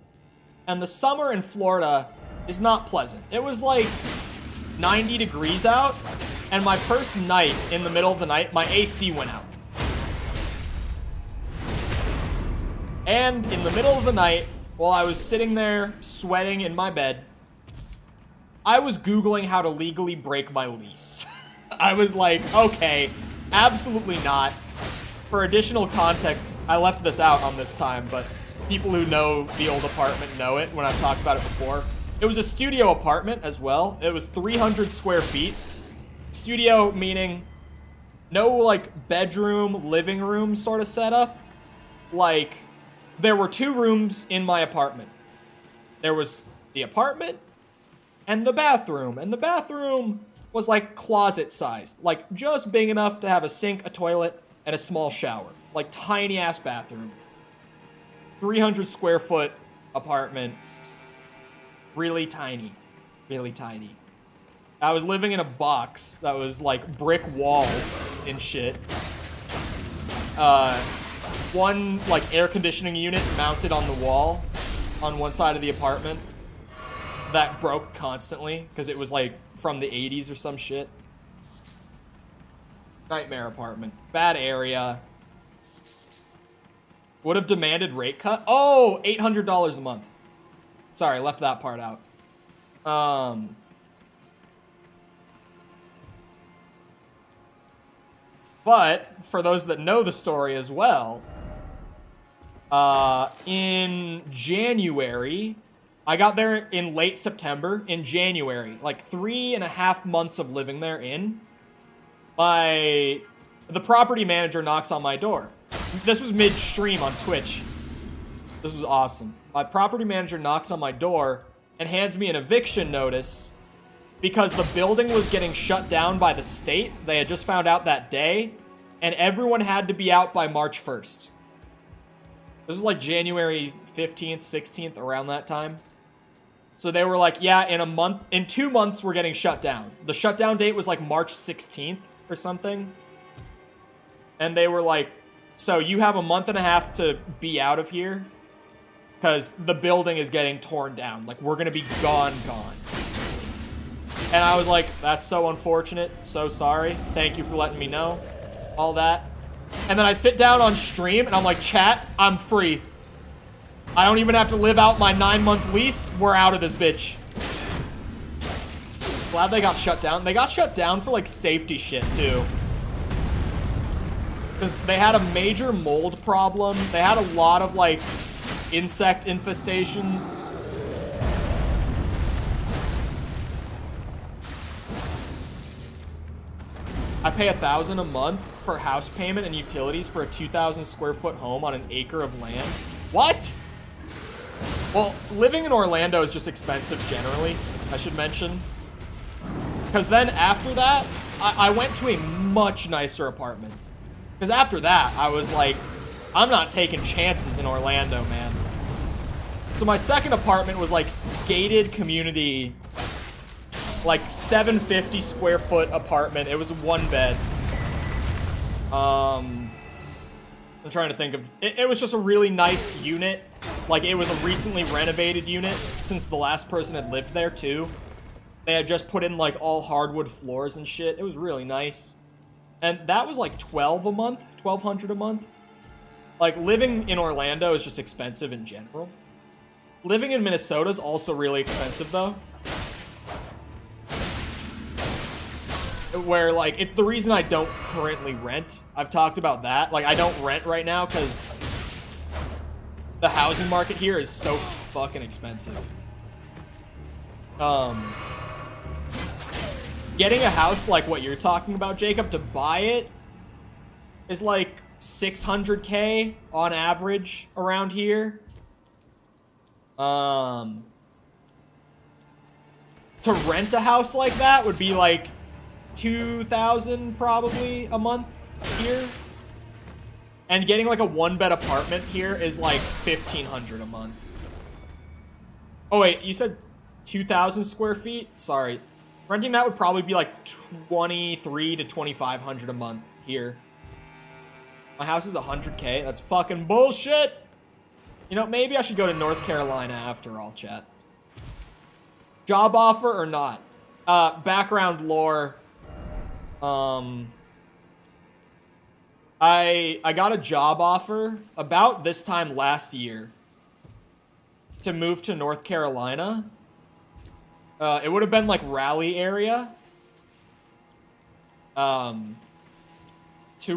[SPEAKER 1] And the summer in Florida is not pleasant. It was like 90 degrees out, and my first night, in the middle of the night, my AC went out. And in the middle of the night, while I was sitting there sweating in my bed, I was Googling how to legally break my lease. I was like, okay, absolutely not. For additional context, I left this out on this time, but people who know the old apartment know it when I've talked about it before. It was a studio apartment as well. It was 300 square feet. Studio meaning no, like, bedroom, living room sort of setup. Like, there were 2 rooms in my apartment. There was the apartment and the bathroom. And the bathroom was, like, closet-sized. Like, just big enough to have a sink, a toilet, and a small shower. Like, tiny-ass bathroom. 300 square foot apartment. Really tiny. Really tiny. I was living in a box that was like brick walls and shit. One like air conditioning unit mounted on the wall on one side of the apartment that broke constantly because it was like from the 80s or some shit. Nightmare apartment. Bad area. Would have demanded rate cut. Oh, $800 a month. Sorry, left that part out. But for those that know the story as well, in January, I got there in late September. In January, like 3.5 months of living there in, the property manager knocks on my door. This was midstream on Twitch. This was awesome. My property manager knocks on my door and hands me an eviction notice because the building was getting shut down by the state. They had just found out that day, and everyone had to be out by March 1st. This was like January 15th, 16th, around that time. So they were like, yeah, in 2 months, we're getting shut down. The shutdown date was like March 16th or something. And they were like, so you have a month and a half to be out of here because the building is getting torn down. Like, we're going to be gone. And I was like, that's so unfortunate. So sorry. Thank you for letting me know. All that. And then I sit down on stream and I'm like, chat, I'm free. I don't even have to live out my 9-month lease. We're out of this bitch. Glad they got shut down. They got shut down for like safety shit too. Because they had a major mold problem. They had a lot of like insect infestations. I pay $1,000 a month for house payment and utilities for a 2,000 square foot home on an acre of land. What? Well, living in Orlando is just expensive generally, I should mention. Because then after that, I went to a much nicer apartment. Because after that, I was like, I'm not taking chances in Orlando, man. So my second apartment was like gated community, like 750 square foot apartment. It was 1 bed. I'm trying to think of, it was just a really nice unit. Like, it was a recently renovated unit since the last person had lived there too. They had just put in like all hardwood floors and shit. It was really nice. And that was like $1,200 a month, $1,200 a month. Like, living in Orlando is just expensive in general. Living in Minnesota is also really expensive though. Where, like, it's the reason I don't currently rent. I've talked about that. Like, I don't rent right now because the housing market here is so fucking expensive. Getting a house like what you're talking about, Jacob, to buy it is like $600K on average around here. To rent a house like that would be like $2,000 probably a month here. And getting like a 1-bed apartment here is like $1,500 a month. Oh wait, you said 2,000 square feet? Sorry. Renting that would probably be like $2,300 to $2,500 a month here. My house is $100K. That's fucking bullshit. You know, maybe I should go to North Carolina after all, chat. Job offer or not? Background lore. I got a job offer about this time last year to move to North Carolina. It would have been like Raleigh area. To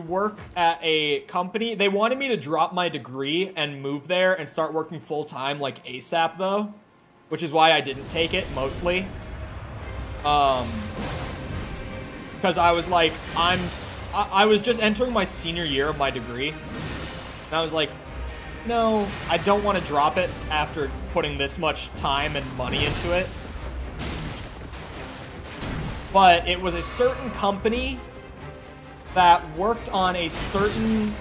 [SPEAKER 1] work at a company. They wanted me to drop my degree and move there and start working full-time like ASAP though. Which is why I didn't take it mostly. Because I was like, I was just entering my senior year of my degree. And I was like, no, I don't want to drop it after putting this much time and money into it. But it was a certain company that worked on a certain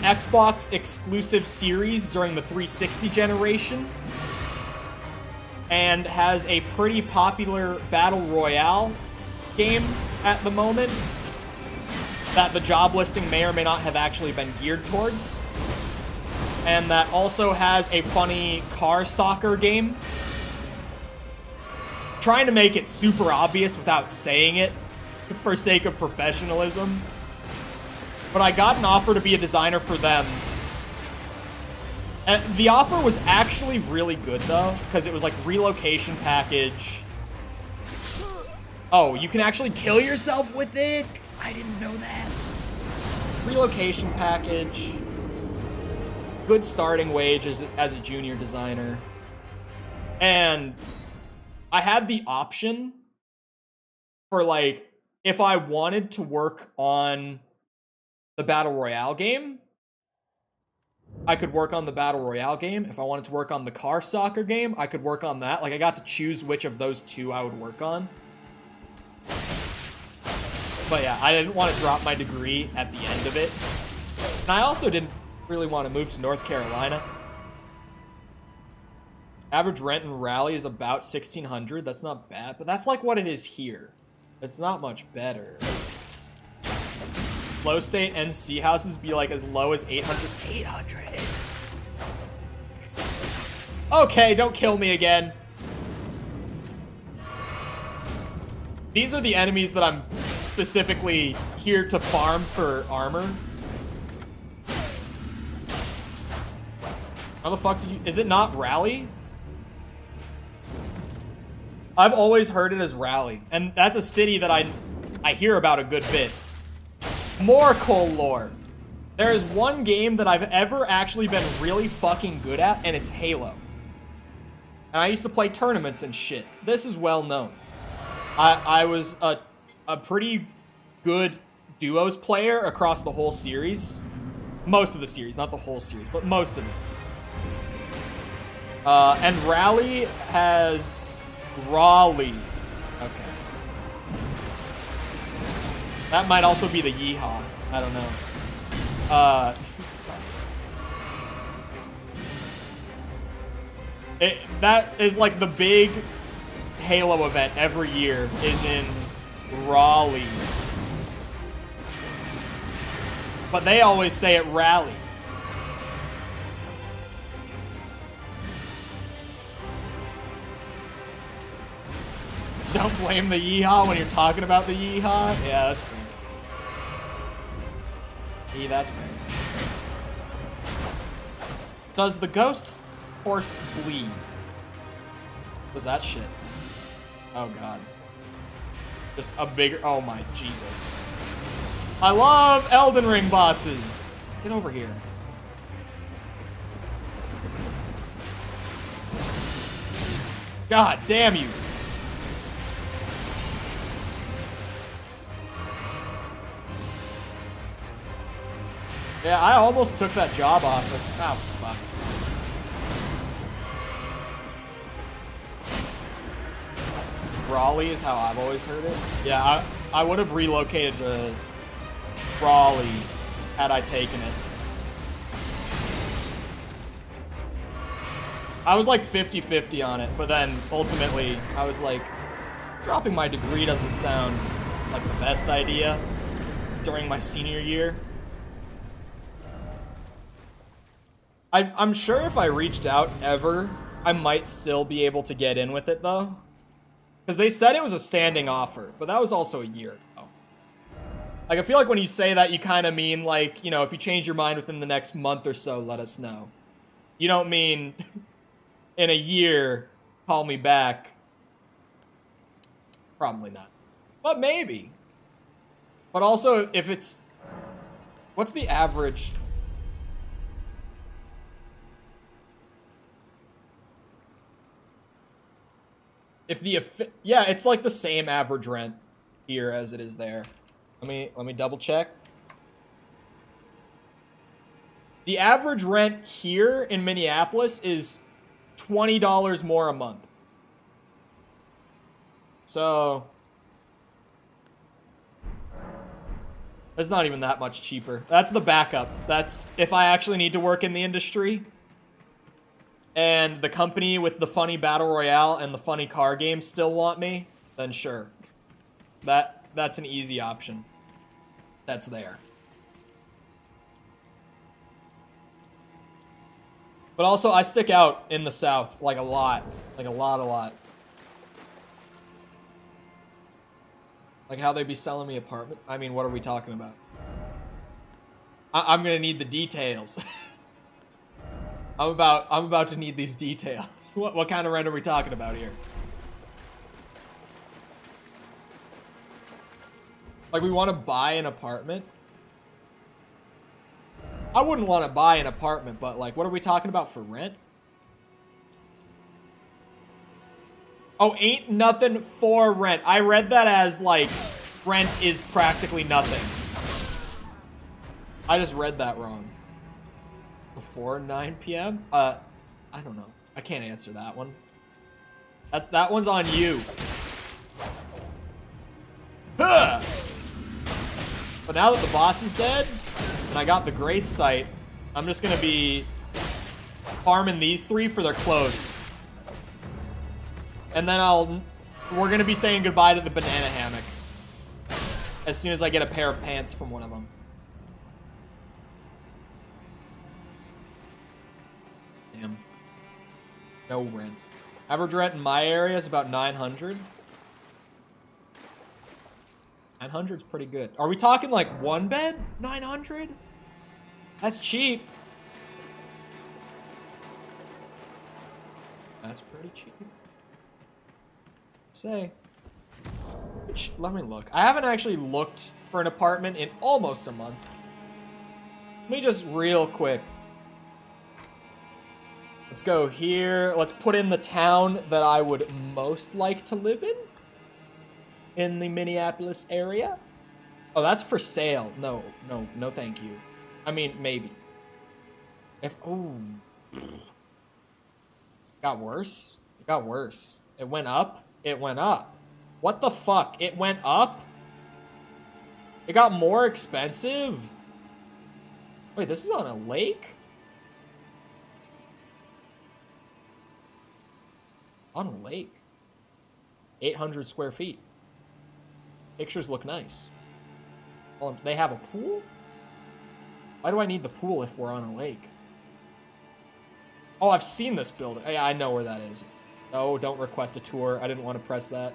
[SPEAKER 1] Xbox exclusive series during the 360 generation. and has a pretty popular battle royale game at the moment that the job listing may or may not have actually been geared towards. And that also has a funny car soccer game. Trying to make it super obvious without saying it for sake of professionalism. But I got an offer to be a designer for them. And the offer was actually really good though, because it was like relocation package. Oh, you can actually kill yourself with it? I didn't know that. Relocation package. Good starting wage as a junior designer. And I had the option for, like, if I wanted to work on the Battle Royale game, I could work on the Battle Royale game. If I wanted to work on the car soccer game, I could work on that. Like, I got to choose which of those two I would work on. But yeah, I didn't want to drop my degree at the end of it. And I also didn't really want to move to North Carolina. Average rent in Raleigh is about $1,600. That's not bad, but that's like what it is here. It's not much better. Low state NC houses be like as low as 800. 800. Okay, don't kill me again. These are the enemies that I'm specifically here to farm for armor. How the fuck did you... Is it not Raleigh? I've always heard it as Raleigh, and that's a city that I hear about a good bit. More Cole lore. There is one game that I've ever actually been really fucking good at, and it's Halo. And I used to play tournaments and shit. This is well known. I was a pretty good duos player across the whole series. Most of the series, not the whole series, but most of it. And Raleigh has... Raleigh. Okay. That might also be the Yeehaw. I don't know. Sorry. That is like the big Halo event every year is in Raleigh. But they always say it Raleigh. Don't blame the Yeehaw when you're talking about the Yeehaw. Yeah, that's fair. Yeah, that's fair. Does the ghost horse bleed? Was that shit? Oh god. Just a bigger... Oh my Jesus. I love Elden Ring bosses. Get over here. God damn you. Yeah, I almost took that job offer. Oh, fuck. Raleigh is how I've always heard it. Yeah, I would have relocated to Raleigh had I taken it. I was like 50-50 on it, but then ultimately I was like, dropping my degree doesn't sound like the best idea during my senior year. I'm sure if I reached out ever, I might still be able to get in with it though. Because they said it was a standing offer, but that was also a year ago. Like, I feel like when you say that, you kind of mean like, you know, if you change your mind within the next month or so, let us know. You don't mean in a year, call me back. Probably not. But maybe. But also, if it's... What's the average... If the yeah, it's like the same average rent here as it is there. Let me double check. The average rent here in Minneapolis is $20 more a month. So it's not even that much cheaper. That's the backup. That's if I actually need to work in the industry. and the company with the funny battle royale and the funny car game still want me, then sure. That's an easy option. That's there. But also, I stick out in the South, like a lot. Like a lot. Like how they be selling me apartment. I mean, what are we talking about? I'm gonna need the details. I'm about to need these details. What kind of rent are we talking about here? Like, we want to buy an apartment? I wouldn't want to buy an apartment, but like, what are we talking about for rent? Oh, ain't nothing for rent. I read that as like, rent is practically nothing. I just read that wrong. Before 9 p.m.? I don't know. I can't answer that one. That one's on you. Huh! But now that the boss is dead, and I got the Grace site, I'm just gonna be farming these 3 for their clothes. And then we're gonna be saying goodbye to the banana hammock as soon as I get a pair of pants from one of them. Damn. No rent. Average rent in my area is about 900. 900's pretty good. Are we talking like 1 bed? 900? That's cheap. That's pretty cheap. Say. Let me look. I haven't actually looked for an apartment in almost a month. Let me just real quick. Let's go here. Let's put in the town that I would most like to live in the Minneapolis area. Oh, that's for sale. No, thank you. I mean, maybe. Oh. Got worse? It got worse. It went up? It went up. What the fuck? It went up? It got more expensive? Wait, this is on a lake? On a lake. 800 square feet. Pictures look nice. Oh, do they have a pool? Why do I need the pool if we're on a lake? Oh, I've seen this building. Yeah, I know where that is. No, don't request a tour. I didn't want to press that.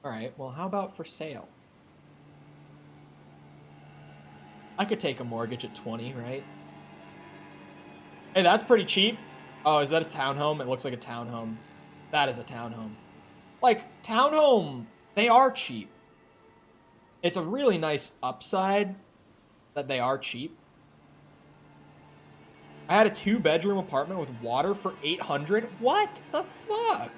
[SPEAKER 1] Alright, well, how about for sale? I could take a mortgage at 20, right? Hey, that's pretty cheap. Oh, is that a townhome? It looks like a townhome. That is a townhome. Like, townhome, they are cheap. It's a really nice upside that they are cheap. I had a 2-bedroom apartment with water for 800. What the fuck?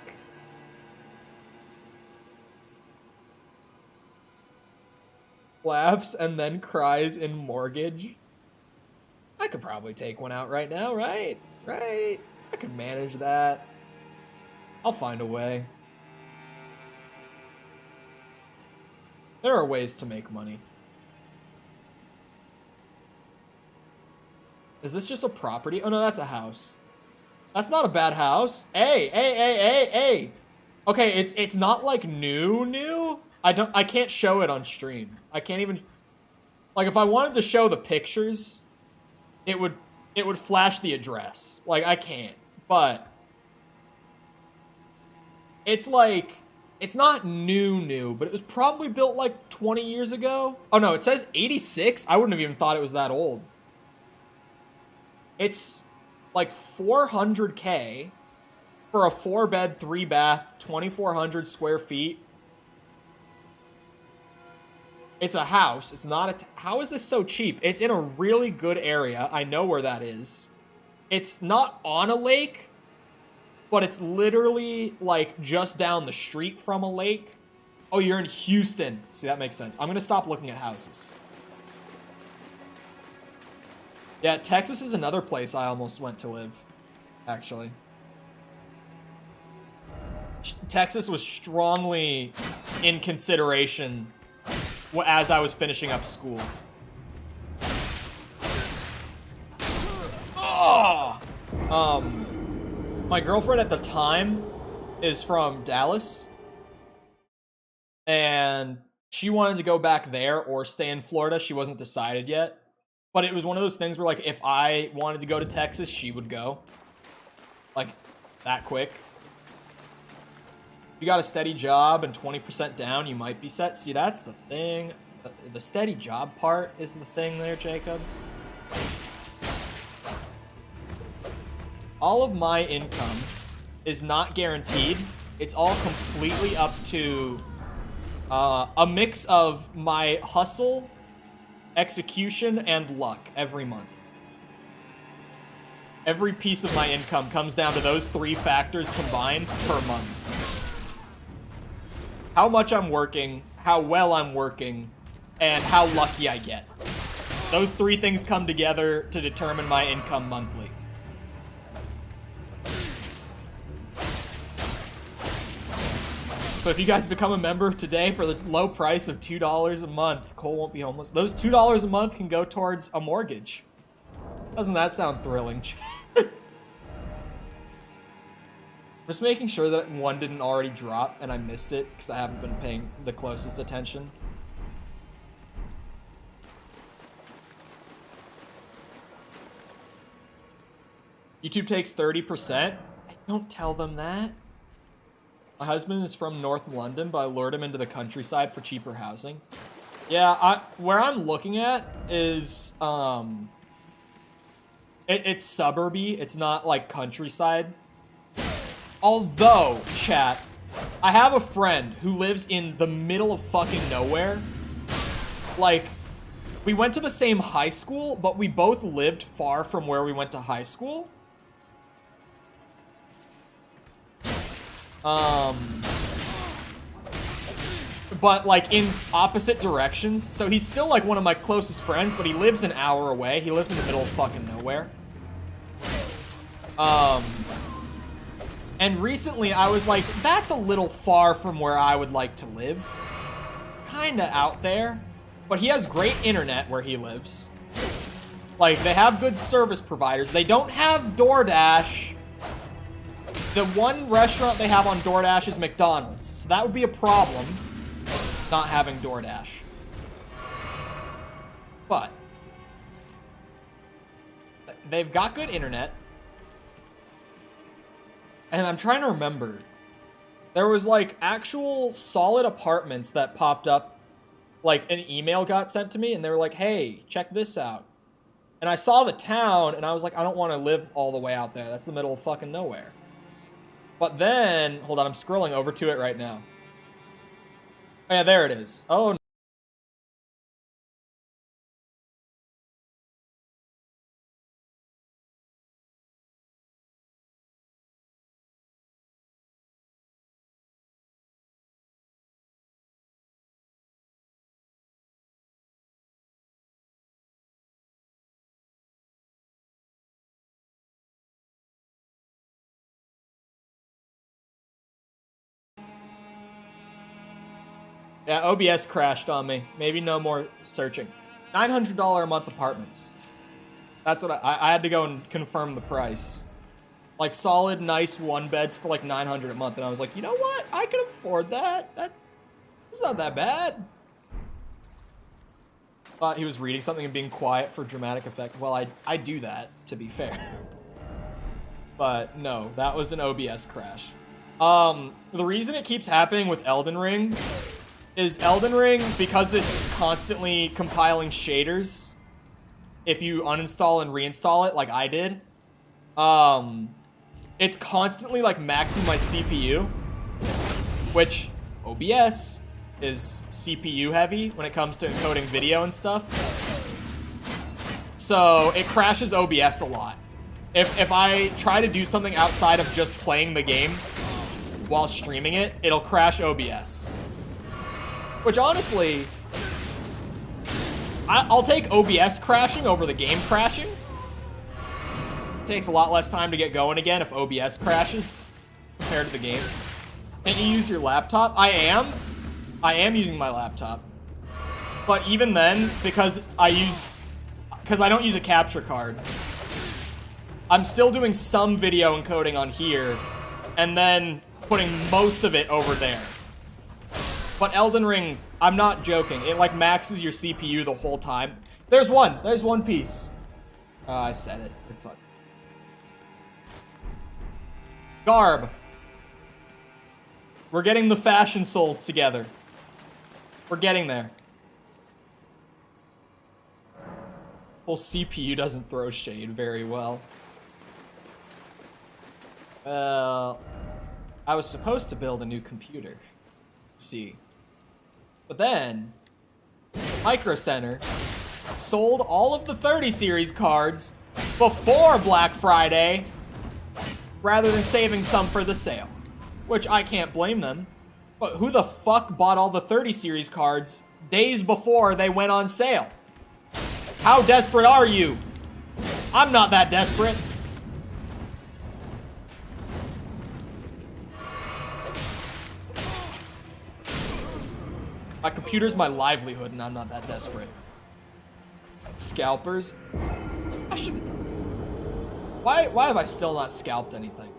[SPEAKER 1] Laughs and then cries in mortgage. I could probably take one out right now, right? Right? I could manage that. I'll find a way. There are ways to make money. Is this just a property? Oh no, that's a house. That's not a bad house. Hey. Okay, it's not like new. I can't show it on stream. I can't even, like, if I wanted to show the pictures, it would flash the address. Like, I can't. But it's like, it's not new, but it was probably built like 20 years ago. Oh no, it says 86. I wouldn't have even thought it was that old. It's like $400K for a 4-bed, 3-bath, 2,400 square feet. It's a house. It's not a... How is this so cheap? It's in a really good area. I know where that is. It's not on a lake, but it's literally like just down the street from a lake. Oh, you're in Houston. See, that makes sense. I'm going to stop looking at houses. Yeah, Texas is another place I almost went to live, actually. Texas was strongly in consideration as I was finishing up school. Oh! My girlfriend at the time is from Dallas. And she wanted to go back there or stay in Florida. She wasn't decided yet. But it was one of those things where, like, if I wanted to go to Texas, she would go. Like, that quick. If you got a steady job and 20% down, you might be set. See, that's the thing. The steady job part is the thing there, Jacob. All of my income is not guaranteed. It's all completely up to a mix of my hustle, execution, and luck every month. Every piece of my income comes down to those 3 factors combined per month. How much I'm working, how well I'm working, and how lucky I get. Those 3 things come together to determine my income monthly. So if you guys become a member today for the low price of $2 a month, Cole won't be homeless. Those $2 a month can go towards a mortgage. Doesn't that sound thrilling? Just making sure that one didn't already drop and I missed it because I haven't been paying the closest attention. YouTube takes 30%. Don't tell them that. My husband is from North London, but I lured him into the countryside for cheaper housing. Yeah, where I'm looking at is, it's suburby. It's not like countryside. Although, chat, I have a friend who lives in the middle of fucking nowhere. Like, we went to the same high school, but we both lived far from where we went to high school. But like in opposite directions. So he's still like one of my closest friends, but he lives an hour away. He lives in the middle of fucking nowhere. And recently I was like, that's a little far from where I would like to live. Kinda out there. But he has great internet where he lives. Like, they have good service providers. They don't have DoorDash. The one restaurant they have on DoorDash is McDonald's. So that would be a problem, not having DoorDash. But they've got good internet. And I'm trying to remember. There was like actual solid apartments that popped up. Like an email got sent to me and they were like, hey, check this out. And I saw the town and I was like, I don't want to live all the way out there. That's the middle of fucking nowhere. But then, hold on, I'm scrolling over to it right now. Oh yeah, there it is. Oh, no. Yeah, OBS crashed on me. Maybe no more searching. $900 a month apartments. That's what I had to go and confirm the price. Like solid, nice one beds for like $900 a month. And I was like, you know what? I can afford that. It's not that bad. Thought he was reading something and being quiet for dramatic effect. Well, I do that, to be fair. But no, that was an OBS crash. The reason it keeps happening with Elden Ring is Elden Ring, because it's constantly compiling shaders, if you uninstall and reinstall it like I did, it's constantly like maxing my CPU, which OBS is CPU heavy when it comes to encoding video and stuff. So it crashes OBS a lot. If I try to do something outside of just playing the game while streaming it, it'll crash OBS. Which honestly, I'll take OBS crashing over the game crashing. It takes a lot less time to get going again if OBS crashes compared to the game. Can't you use your laptop? I am using my laptop. But even then, because I don't use a capture card, I'm still doing some video encoding on here, and then putting most of it over there. But Elden Ring, I'm not joking. It like maxes your CPU the whole time. There's one piece. I said it. You're fucked. Garb. We're getting the fashion souls together. We're getting there. Whole CPU doesn't throw shade very well. I was supposed to build a new computer. See. But then, Micro Center sold all of the 30 series cards before Black Friday rather than saving some for the sale. Which I can't blame them. But who the fuck bought all the 30 series cards days before they went on sale? How desperate are you? I'm not that desperate. My computer's my livelihood and I'm not that desperate. Scalpers? I should have done that. Why have I still not scalped anything?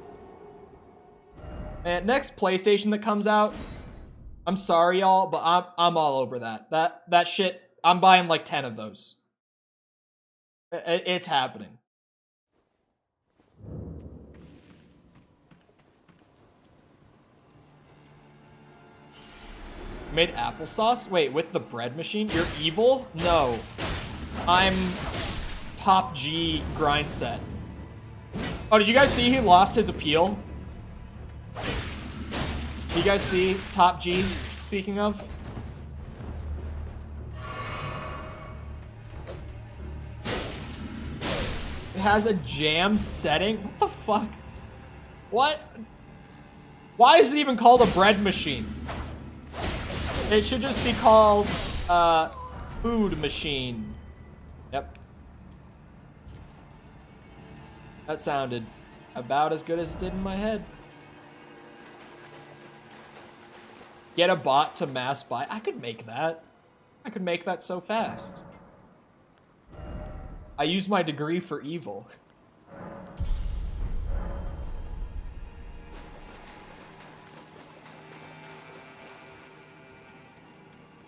[SPEAKER 1] And next PlayStation that comes out, I'm sorry y'all, but I'm all over that. That shit, I'm buying like 10 of those. It's happening. Made applesauce? Wait, with the bread machine? You're evil? No. I'm top G grind set. Oh, did you guys see he lost his appeal? Did you guys see top G, speaking of? It has a jam setting? What the fuck? What? Why is it even called a bread machine? It should just be called, food machine. Yep. That sounded about as good as it did in my head. Get a bot to mass buy. I could make that. I could make that so fast. I use my degree for evil.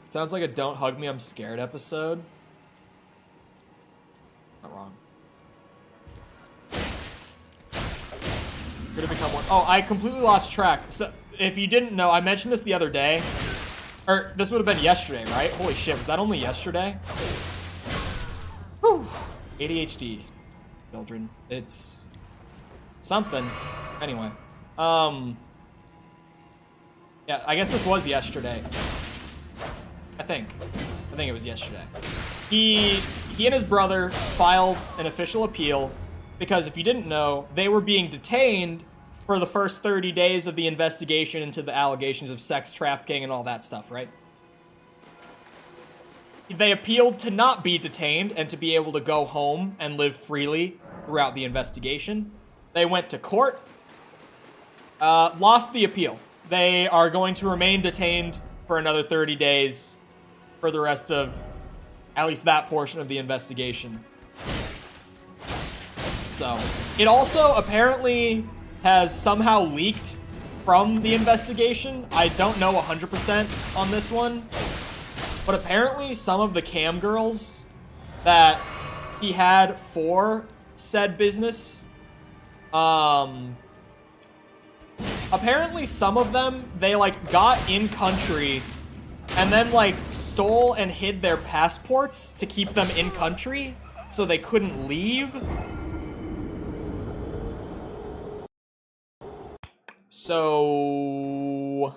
[SPEAKER 1] Sounds like a "Don't Hug Me, I'm Scared" episode. Not wrong. Gonna become one. Oh, I completely lost track. So, if you didn't know, I mentioned this the other day. Or, this would have been yesterday, right? Holy shit, was that only yesterday? Whew. ADHD, children. It's something. Anyway. Yeah, I guess this was yesterday. I think it was yesterday. He and his brother filed an official appeal because if you didn't know, they were being detained for the first 30 days of the investigation into the allegations of sex trafficking and all that stuff, right? They appealed to not be detained and to be able to go home and live freely throughout the investigation. They went to court, lost the appeal. They are going to remain detained for another 30 days for the rest of at least that portion of the investigation. So, it also apparently has somehow leaked from the investigation. I don't know 100% on this one, but apparently some of the cam girls that he had for said business, apparently some of them, they like got in country and then like stole and hid their passports to keep them in country so they couldn't leave. So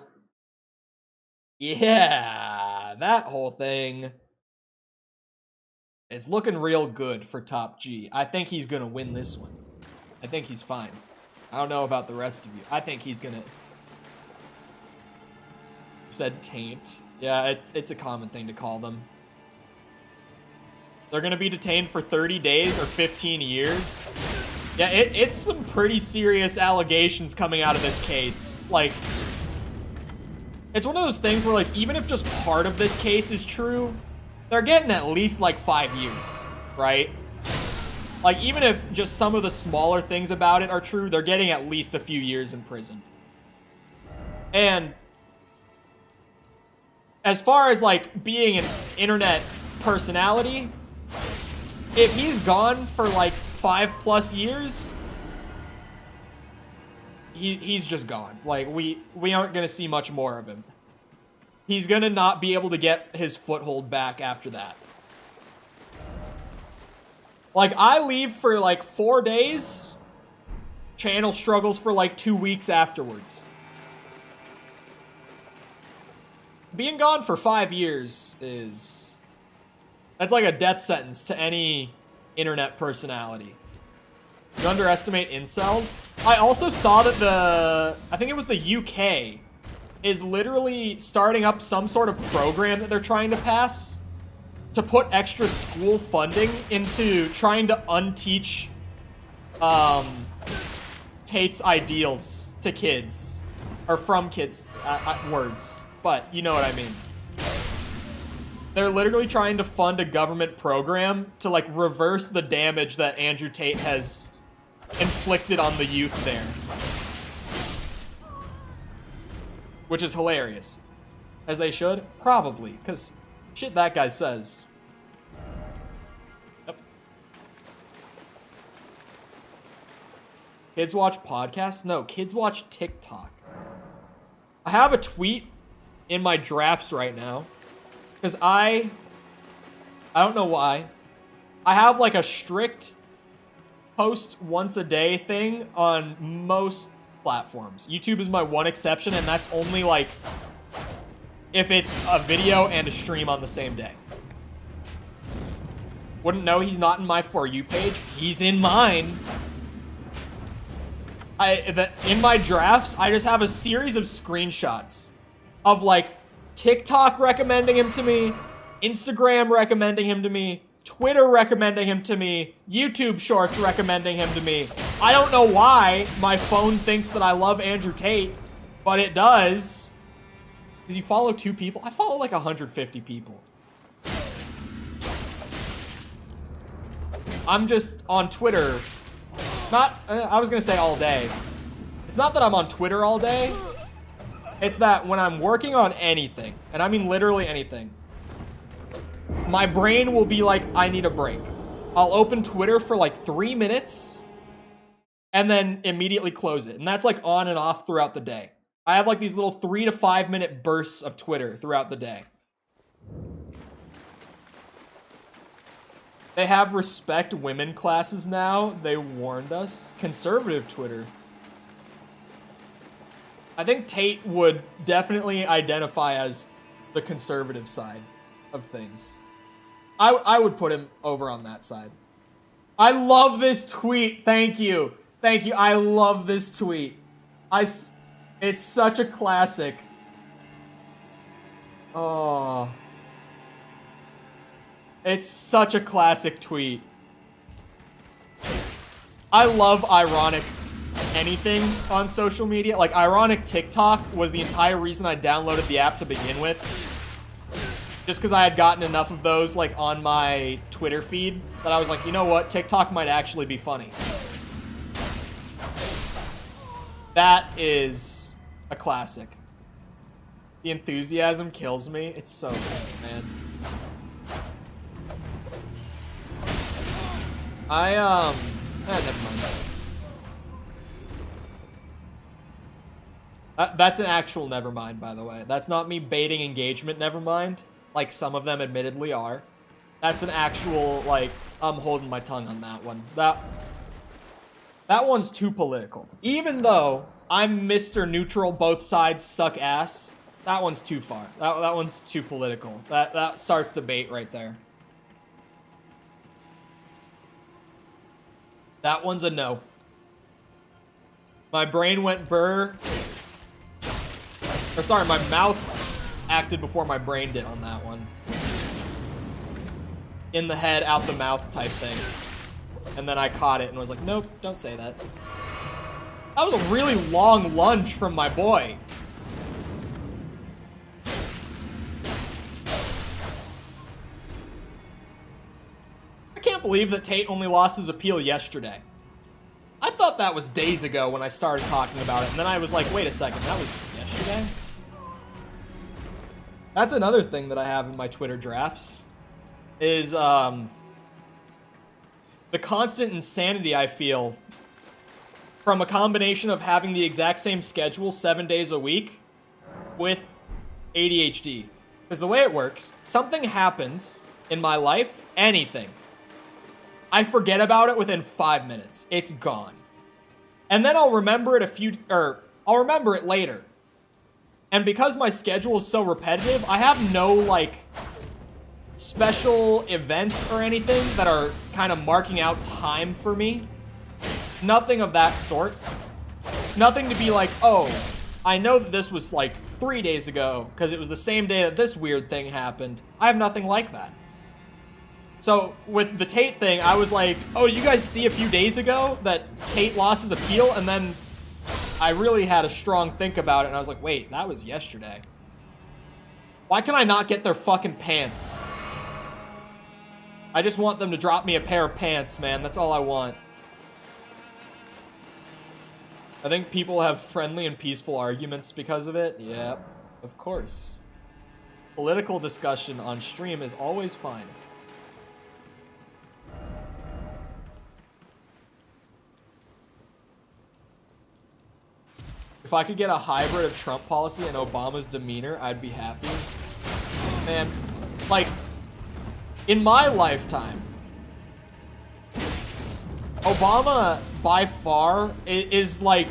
[SPEAKER 1] yeah, that whole thing is looking real good for Top G. I think he's gonna win this one. I think he's fine. I don't know about the rest of you. I think he's gonna... Said taint. Yeah, it's a common thing to call them. They're gonna be detained for 30 days or 15 years. Yeah, it's some pretty serious allegations coming out of this case. Like, it's one of those things where, like, even if just part of this case is true, they're getting at least, like, 5 years, right? Like, even if just some of the smaller things about it are true, they're getting at least a few years in prison. And as far as, like, being an internet personality, if he's gone for, like, 5+ years, he's just gone. Like, we aren't gonna see much more of him. He's gonna not be able to get his foothold back after that. Like, I leave for, like, 4 days. Channel struggles for, like, 2 weeks afterwards. Being gone for 5 years is... That's like a death sentence to any internet personality. You underestimate incels? I also saw that I think it was the UK, is literally starting up some sort of program that they're trying to pass to put extra school funding into trying to unteach Tate's ideals to kids. Or from kids. Words. But you know what I mean. They're literally trying to fund a government program to, like, reverse the damage that Andrew Tate has inflicted on the youth there. Which is hilarious. As they should? Probably. Because shit that guy says. Yep. Kids watch podcasts? No, kids watch TikTok. I have a tweet in my drafts right now. Because I don't know why. I have, like, a strict post once a day thing on most platforms. YouTube is my one exception, and that's only, like, if it's a video and a stream on the same day. Wouldn't know he's not in my For You page. He's in mine. In my drafts, I just have a series of screenshots of, like, TikTok recommending him to me, Instagram recommending him to me, Twitter recommending him to me, YouTube Shorts recommending him to me. I don't know why my phone thinks that I love Andrew Tate, but it does. Because you follow 2 people? I follow like 150 people. I'm just on Twitter. I was gonna say all day. It's not that I'm on Twitter all day. It's that when I'm working on anything, and I mean literally anything, my brain will be like, I need a break. I'll open Twitter for like 3 minutes and then immediately close it. And that's like on and off throughout the day. I have like these little 3 to 5 minute bursts of Twitter throughout the day. They have respect women classes now. They warned us. Conservative Twitter. I think Tate would definitely identify as the conservative side of things. I would put him over on that side. I love this tweet. Thank you. Thank you. I love this tweet. It's such a classic. Oh. It's such a classic tweet. I love ironic anything on social media. Like, ironic TikTok was the entire reason I downloaded the app to begin with. Just because I had gotten enough of those, like, on my Twitter feed that I was like, you know what? TikTok might actually be funny. That is a classic. The enthusiasm kills me. It's so good, man. Never mind. That's an actual nevermind, by the way. That's not me baiting engagement nevermind, like some of them admittedly are. That's an actual, like, I'm holding my tongue on that one. That one's too political. Even though I'm Mr. Neutral, both sides suck ass, that one's too far. That one's too political. That starts debate right there. That one's a no. My brain went burr. Or sorry, my mouth acted before my brain did on that one. In the head, out the mouth type thing. And then I caught it and was like, nope, don't say that. That was a really long lunge from my boy. can't believe that Tate only lost his appeal yesterday. I thought that was days ago when I started talking about it, and then I was like, wait a second, that was yesterday? That's another thing that I have in my Twitter drafts, is the constant insanity I feel from a combination of having the exact same schedule 7 days a week with ADHD. Because the way it works, something happens in my life, anything, I forget about it within 5 minutes. It's gone. And then I'll remember it I'll remember it later. And because my schedule is so repetitive, I have no, like, special events or anything that are kind of marking out time for me. Nothing of that sort. Nothing to be like, oh, I know that this was, like, 3 days ago, because it was the same day that this weird thing happened. I have nothing like that. So, with the Tate thing, I was like, oh, you guys see a few days ago that Tate lost his appeal? And then I really had a strong think about it, and I was like, wait, that was yesterday. Why can I not get their fucking pants? I just want them to drop me a pair of pants, man. That's all I want. I think people have friendly and peaceful arguments because of it. Yep, of course. Political discussion on stream is always fine. If I could get a hybrid of Trump policy and Obama's demeanor, I'd be happy. Man, like, in my lifetime, Obama, by far, is like,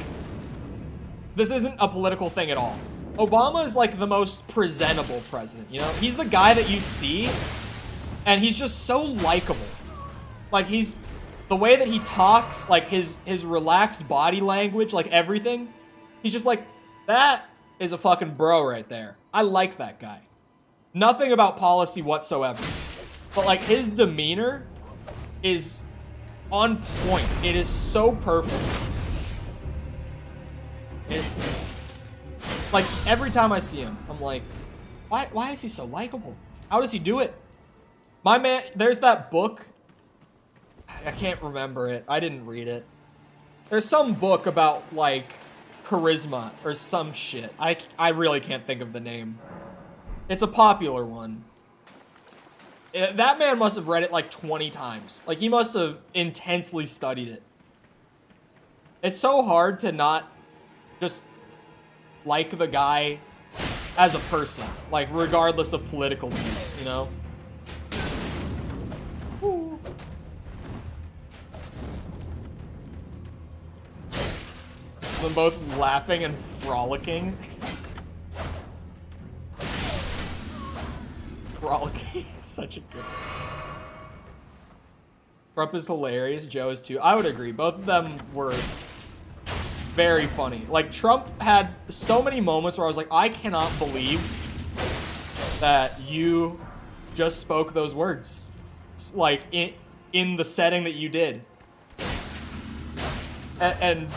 [SPEAKER 1] this isn't a political thing at all. Obama is like the most presentable president, you know? He's the guy that you see, and he's just so likable. Like, he's, the way that he talks, like his relaxed body language, like everything, he's just like, that is a fucking bro right there. I like that guy. Nothing about policy whatsoever. But like, his demeanor is on point. It is so perfect. Like, every time I see him, I'm like, why is he so likable? How does he do it? My man, there's that book. I can't remember it. I didn't read it. There's some book about, like, charisma or some shit. I really can't think of the name. It's a popular one. That man must have read it like 20 times. Like, he must have intensely studied it. It's so hard to not just like the guy as a person, like, regardless of political views, you know? Woo. Them both laughing and frolicking. Frolicking. Such a good one. Trump is hilarious. Joe is too. I would agree. Both of them were very funny. Like, Trump had so many moments where I was like, I cannot believe that you just spoke those words. Like, in the setting that you did. And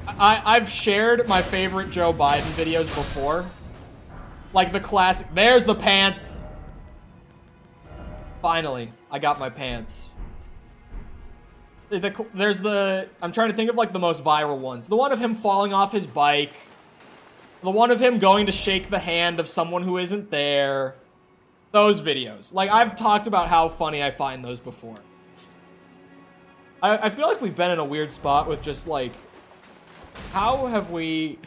[SPEAKER 1] I've shared my favorite Joe Biden videos before. Like the classic, there's the pants. Finally, I got my pants. There's the, I'm trying to think of like the most viral ones. The one of him falling off his bike. The one of him going to shake the hand of someone who isn't there. Those videos. Like, I've talked about how funny I find those before. I feel like we've been in a weird spot with just like, how have we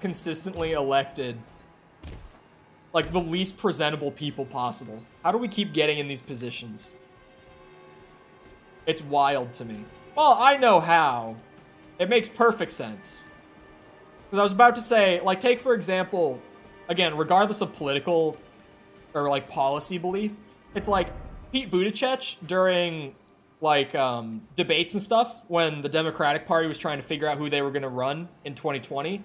[SPEAKER 1] consistently elected like the least presentable people possible? How do we keep getting in these positions? It's wild to me. Well, I know how. It makes perfect sense. Because I was about to say, like, take for example, again, regardless of political or like policy belief, it's like Pete Buttigieg during like debates and stuff when the Democratic Party was trying to figure out who they were going to run in 2020,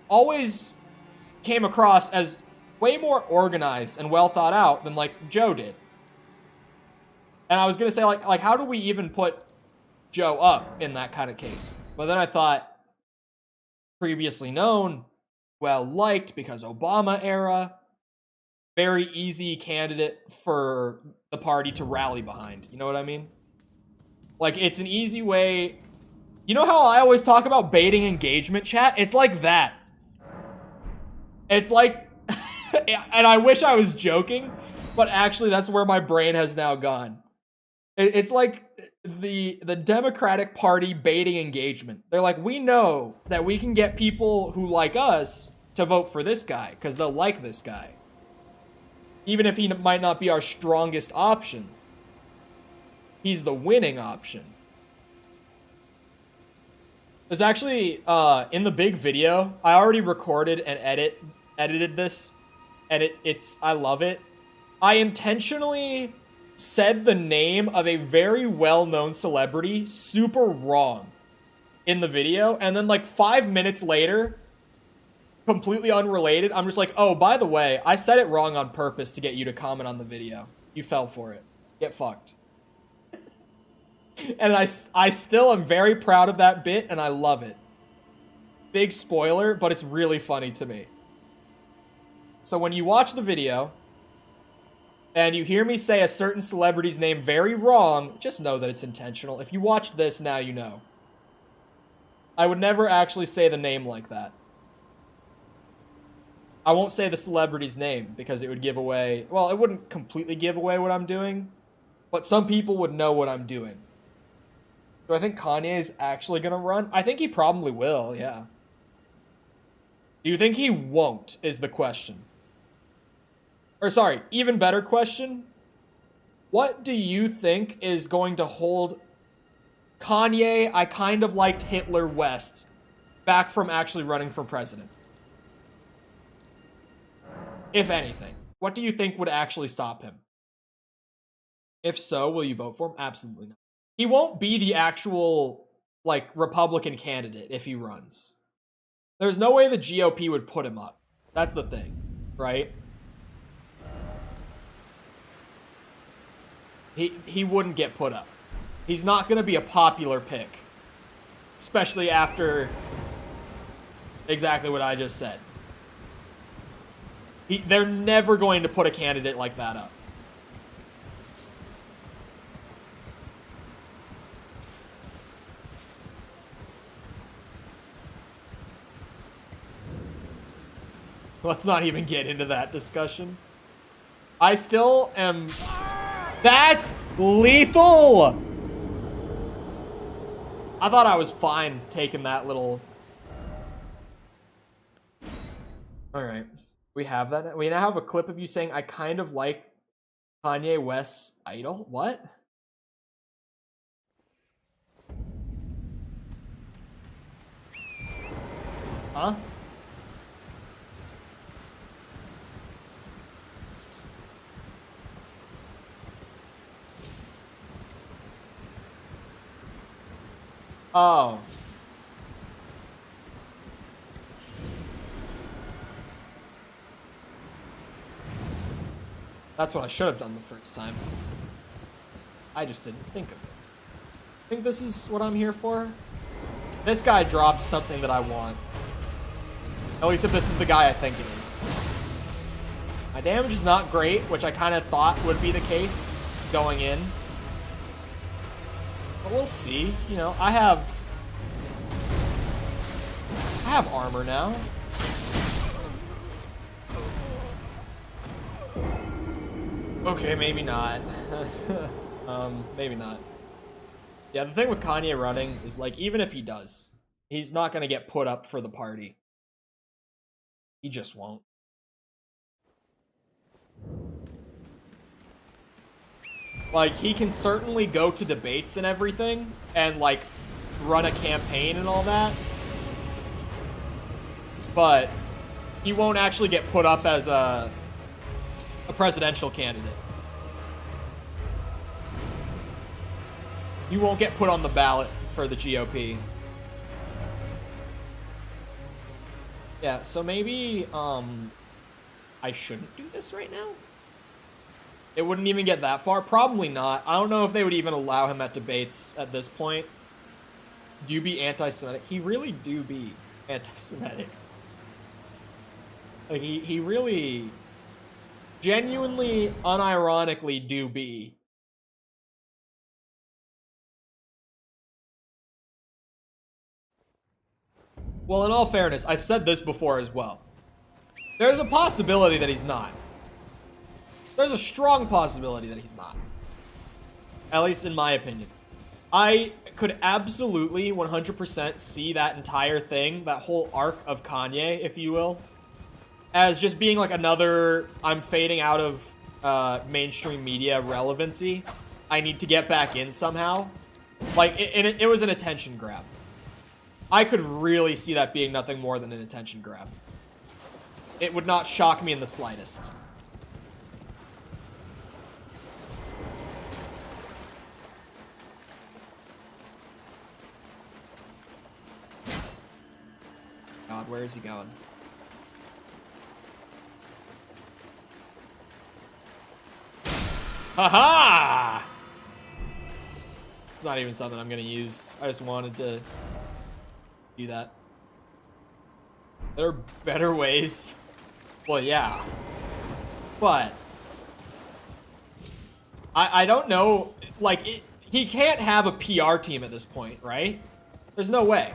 [SPEAKER 1] always came across as way more organized and well thought out than like Joe did. And I was going to say like how do we even put Joe up in that kind of case? But then I thought, previously known, well liked because Obama era. very easy candidate for the party to rally behind. You know what I mean? Like, it's an easy way. You know how I always talk about baiting engagement, chat? It's like that. It's like, and I wish I was joking, but actually that's where my brain has now gone. It's like the Democratic Party baiting engagement. They're like, we know that we can get people who like us to vote for this guy because they'll like this guy. Even if he might not be our strongest option, he's the winning option. There's actually, in the big video, I already recorded and edited this, and I love it. I intentionally said the name of a very well-known celebrity super wrong in the video, and then like 5 minutes later, completely unrelated, I'm just like, oh, by the way, I said it wrong on purpose to get you to comment on the video. You fell for it. Get fucked. And I still am very proud of that bit, and I love it. Big spoiler, but it's really funny to me. So when you watch the video, and you hear me say a certain celebrity's name very wrong, just know that it's intentional. If you watched this, now you know. I would never actually say the name like that. I won't say the celebrity's name, because it would give away... Well, it wouldn't completely give away what I'm doing, but some people would know what I'm doing. Do I think Kanye is actually gonna run? I think he probably will, yeah. Do you think he won't, is the question. Or sorry, even better question. What do you think is going to hold Kanye, I kind of liked Hitler West, back from actually running for president? If anything. What do you think would actually stop him? If so, will you vote for him? Absolutely not. He won't be the actual, like, Republican candidate if he runs. There's no way the GOP would put him up. That's the thing, right? He wouldn't get put up. He's not going to be a popular pick. Especially after exactly what I just said. They're never going to put a candidate like that up. Let's not even get into that discussion. I still am... That's lethal! I thought I was fine taking that little... Alright. We have that. We now have a clip of you saying, I kind of like Kanye West's idol. What? Huh? Oh. That's what I should have done the first time. I just didn't think of it. I think this is what I'm here for. This guy drops something that I want. At least if this is the guy I think it is. My damage is not great, which I kind of thought would be the case going in. But we'll see. You know, I have armor now. Okay, maybe not. Maybe not. Yeah, the thing with Kanye running is, like, even if he does, he's not gonna get put up for the party. He just won't. Like, he can certainly go to debates and everything, and, like, run a campaign and all that. But he won't actually get put up as a presidential candidate. You won't get put on the ballot for the GOP. Yeah, so maybe, I shouldn't do this right now? It wouldn't even get that far? Probably not. I don't know if they would even allow him at debates at this point. Do you be anti-Semitic? He really do be anti-Semitic. Like, he really... genuinely, unironically do be. Well, in all fairness, I've said this before as well. There's a possibility that he's not. There's a strong possibility that he's not. At least in my opinion. I could absolutely 100% see that entire thing, that whole arc of Kanye, if you will, as just being like another, I'm fading out of mainstream media relevancy. I need to get back in somehow. Like, it was an attention grab. I could really see that being nothing more than an attention grab. It would not shock me in the slightest. God, where is he going? Haha! It's not even something I'm gonna use. I just wanted to do that. There are better ways. Well, yeah. But I don't know. Like, he can't have a PR team at this point, right? There's no way.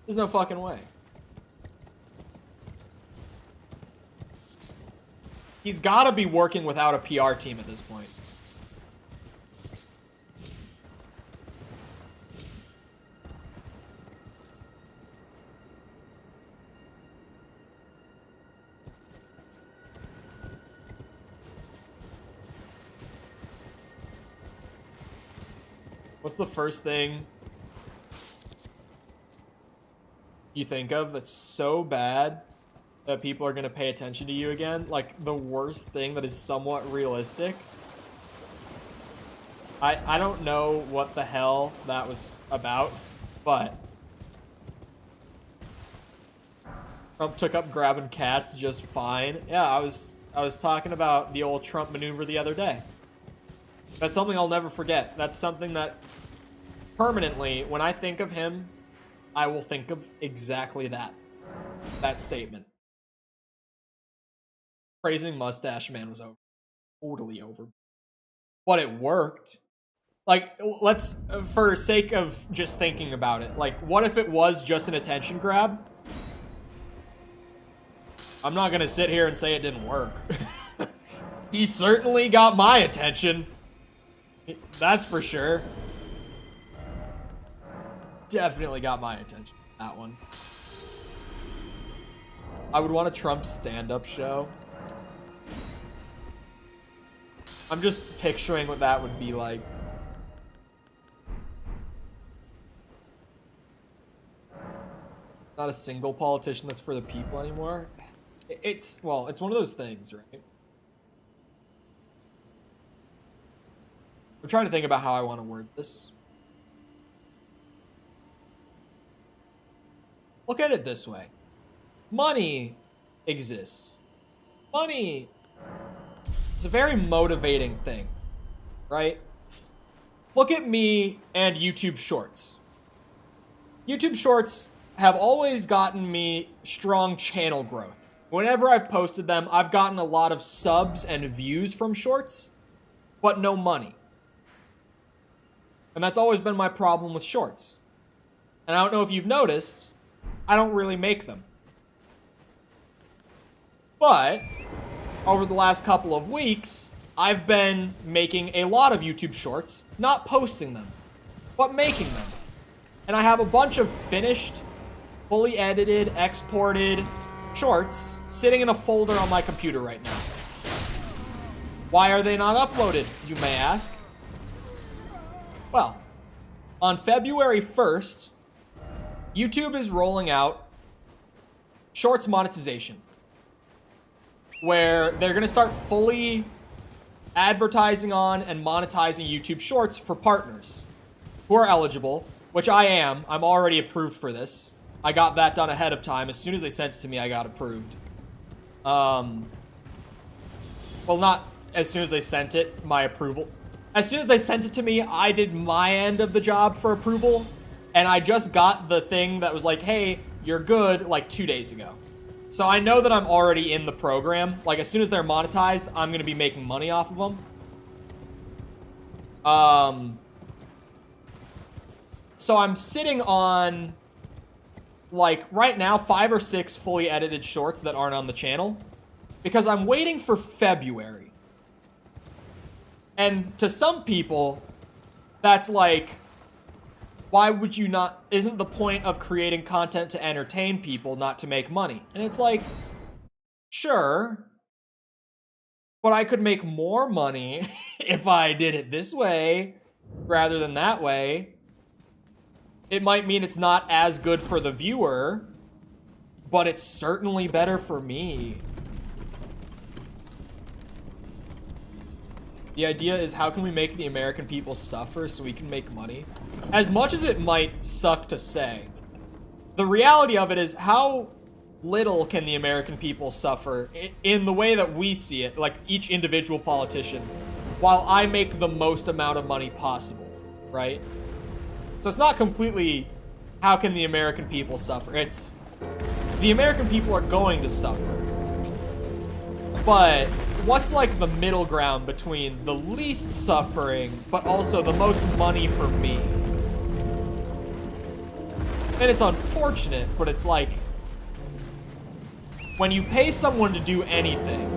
[SPEAKER 1] There's no fucking way. He's got to be working without a PR team at this point. What's the first thing you think of that's so bad that people are going to pay attention to you again? Like, the worst thing that is somewhat realistic? I don't know what the hell that was about, but Trump took up grabbing cats just fine. Yeah, I was talking about the old Trump maneuver the other day. That's something I'll never forget. That's something that permanently, when I think of him, I will think of exactly that. That statement. Praising Mustache Man was over. Totally over. But it worked. Like, let's, for sake of just thinking about it, like, what if it was just an attention grab? I'm not gonna sit here and say it didn't work. He certainly got my attention. That's for sure. Definitely got my attention. That one. I would want a Trump stand-up show. I'm just picturing what that would be like. Not a single politician that's for the people anymore. Well, it's one of those things, right? I'm trying to think about how I want to word this. Look at it this way. Money exists. Money is a very motivating thing, right? Look at me and YouTube Shorts. YouTube Shorts have always gotten me strong channel growth. Whenever I've posted them, I've gotten a lot of subs and views from Shorts, but no money. And that's always been my problem with Shorts. And I don't know if you've noticed, I don't really make them. But over the last couple of weeks, I've been making a lot of YouTube Shorts, not posting them, but making them. And I have a bunch of finished, fully edited, exported Shorts sitting in a folder on my computer right now. Why are they not uploaded, you may ask? Well, on February 1st, YouTube is rolling out Shorts monetization, where they're going to start fully advertising on and monetizing YouTube Shorts for partners who are eligible, which I am. I'm already approved for this. I got that done ahead of time. As soon as they sent it to me, I got approved. Well, not as soon as they sent it, my approval. As soon as they sent it to me, I did my end of the job for approval, and I just got the thing that was like, hey, you're good, like 2 days ago. So I know that I'm already in the program. Like, as soon as they're monetized, I'm going to be making money off of them. So I'm sitting on, like, right now, 5 or 6 fully edited shorts that aren't on the channel. Because I'm waiting for February. And to some people, that's like, why would you not, isn't the point of creating content to entertain people, not to make money? And it's like, sure, but I could make more money if I did it this way rather than that way. It might mean it's not as good for the viewer, but it's certainly better for me. The idea is, how can we make the American people suffer so we can make money? As much as it might suck to say, the reality of it is, how little can the American people suffer in the way that we see it, like each individual politician, while I make the most amount of money possible, right? So it's not completely, how can the American people suffer? It's, the American people are going to suffer. But what's like the middle ground between the least suffering, but also the most money for me? And it's unfortunate, but it's like, when you pay someone to do anything,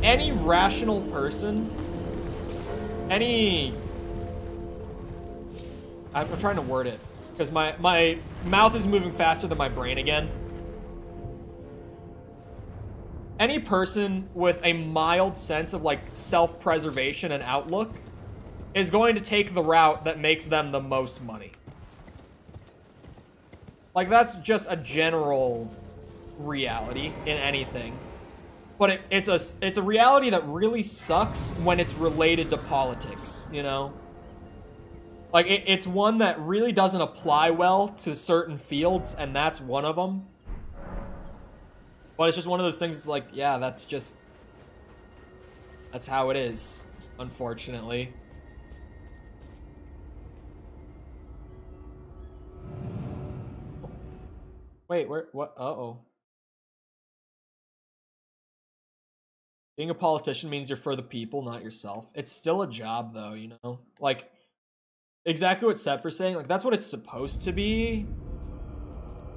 [SPEAKER 1] any rational person, I'm trying to word it, because my mouth is moving faster than my brain again. Any person with a mild sense of like self-preservation and outlook is going to take the route that makes them the most money. Like, that's just a general reality in anything. But it's a reality that really sucks when it's related to politics, you know? Like, it's one that really doesn't apply well to certain fields, and that's one of them. But it's just one of those things, it's like, yeah, that's how it is, unfortunately. Wait, what? Uh-oh. Being a politician means you're for the people, not yourself. It's still a job, though, you know? Like, exactly what Sepper's saying, like, that's what it's supposed to be.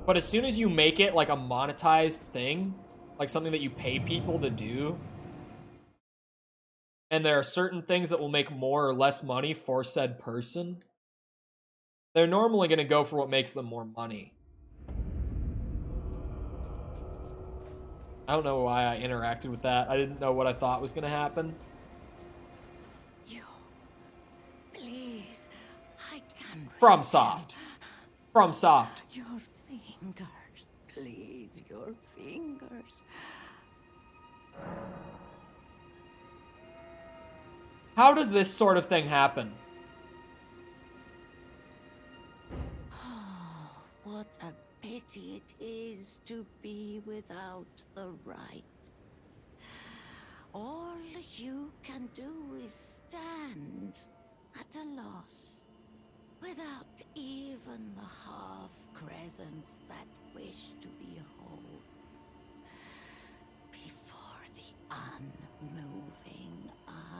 [SPEAKER 1] But as soon as you make it, like, a monetized thing, like something that you pay people to do, and there are certain things that will make more or less money for said person, they're normally going to go for what makes them more money. I don't know why I interacted with that. I didn't know what I thought was going to happen.
[SPEAKER 4] You, please, I can.
[SPEAKER 1] FromSoft. FromSoft.
[SPEAKER 4] Your fingers, please, your fingers.
[SPEAKER 1] How does this sort of thing happen?
[SPEAKER 4] Oh, what a pity it is to be without the right. All you can do is stand at a loss, without even the half-crescents that wish to be whole, before the unmoving,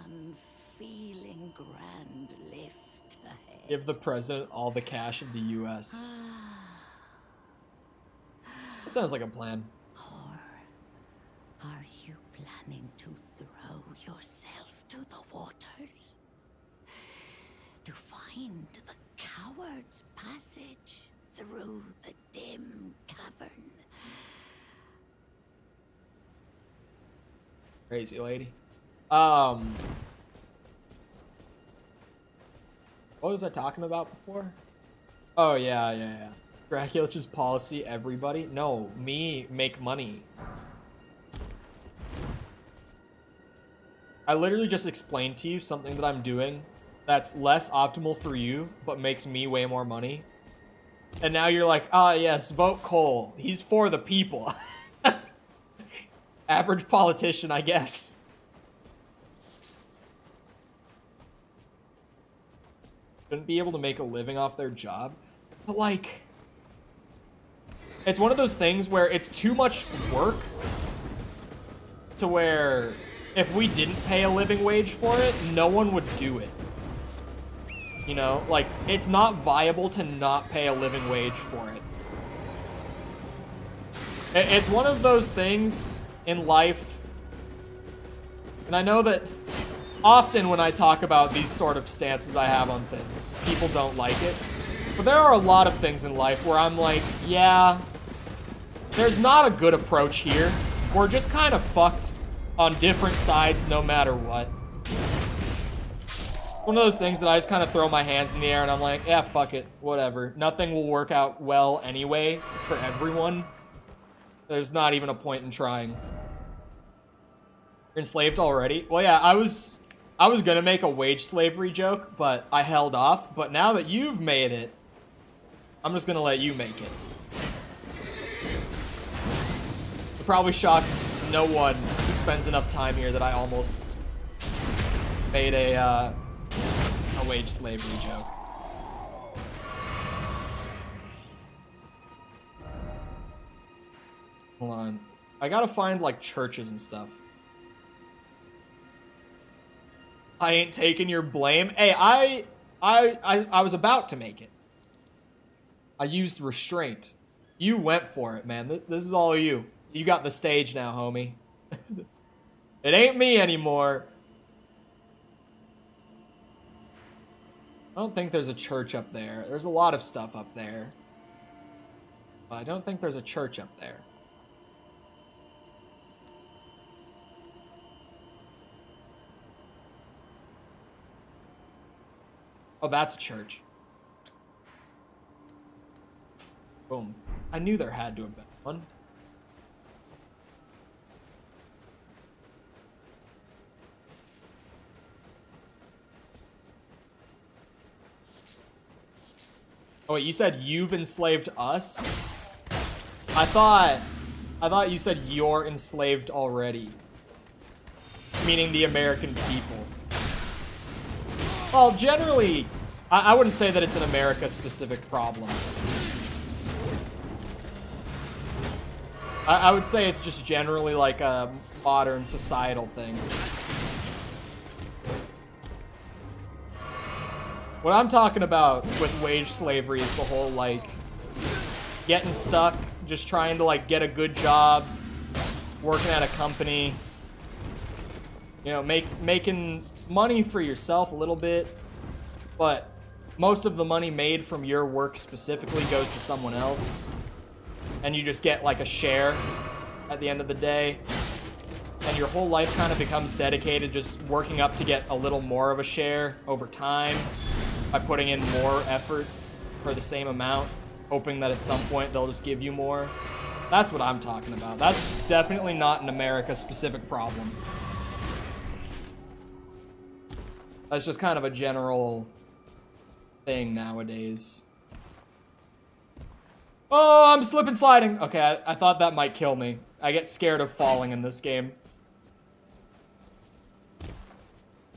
[SPEAKER 4] unfeeling grand lift ahead.
[SPEAKER 1] Give the president all the cash of the U.S. That sounds like a plan.
[SPEAKER 4] Or are you planning to throw yourself to the waters? To find the coward's passage through the dim cavern?
[SPEAKER 1] Crazy lady. What was I talking about before? Oh, yeah. Dracula's policy, everybody? No, me make money. I literally just explained to you something that I'm doing that's less optimal for you, but makes me way more money. And now you're like, ah, yes, vote Cole. He's for the people. Average politician, I guess. Shouldn't be able to make a living off their job. But like, it's one of those things where it's too much work to where if we didn't pay a living wage for it, no one would do it. You know, like, it's not viable to not pay a living wage for it. It's one of those things in life, and I know that often when I talk about these sort of stances I have on things, people don't like it. But there are a lot of things in life where I'm like, yeah, there's not a good approach here. We're just kind of fucked on different sides no matter what. One of those things that I just kind of throw my hands in the air and I'm like, yeah, fuck it, whatever. Nothing will work out well anyway for everyone. There's not even a point in trying. You're enslaved already? Well, yeah, I was gonna make a wage slavery joke, but I held off. But now that you've made it, I'm just gonna let you make it. It probably shocks no one who spends enough time here that I almost made a wage slavery joke. Hold on. I gotta find, like, churches and stuff. I ain't taking your blame. Hey, I was about to make it. I used restraint. You went for it, man. This is all you. You got the stage now, homie. It ain't me anymore. I don't think there's a church up there. There's a lot of stuff up there. But I don't think there's a church up there. Oh, that's a church. Boom. I knew there had to have been one. Oh wait, you said you've enslaved us? I thought you said you're enslaved already. Meaning the American people. Well, generally, I wouldn't say that it's an America-specific problem. I would say it's just generally like a modern societal thing. What I'm talking about with wage slavery is the whole, like, getting stuck, just trying to, like, get a good job, working at a company, you know, making money for yourself a little bit, but most of the money made from your work specifically goes to someone else, and you just get, like, a share at the end of the day, and your whole life kind of becomes dedicated just working up to get a little more of a share over time by putting in more effort for the same amount, hoping that at some point they'll just give you more. That's what I'm talking about. That's definitely not an America-specific problem. That's just kind of a general thing nowadays. Oh, I'm slip and sliding. Okay, I thought that might kill me. I get scared of falling in this game.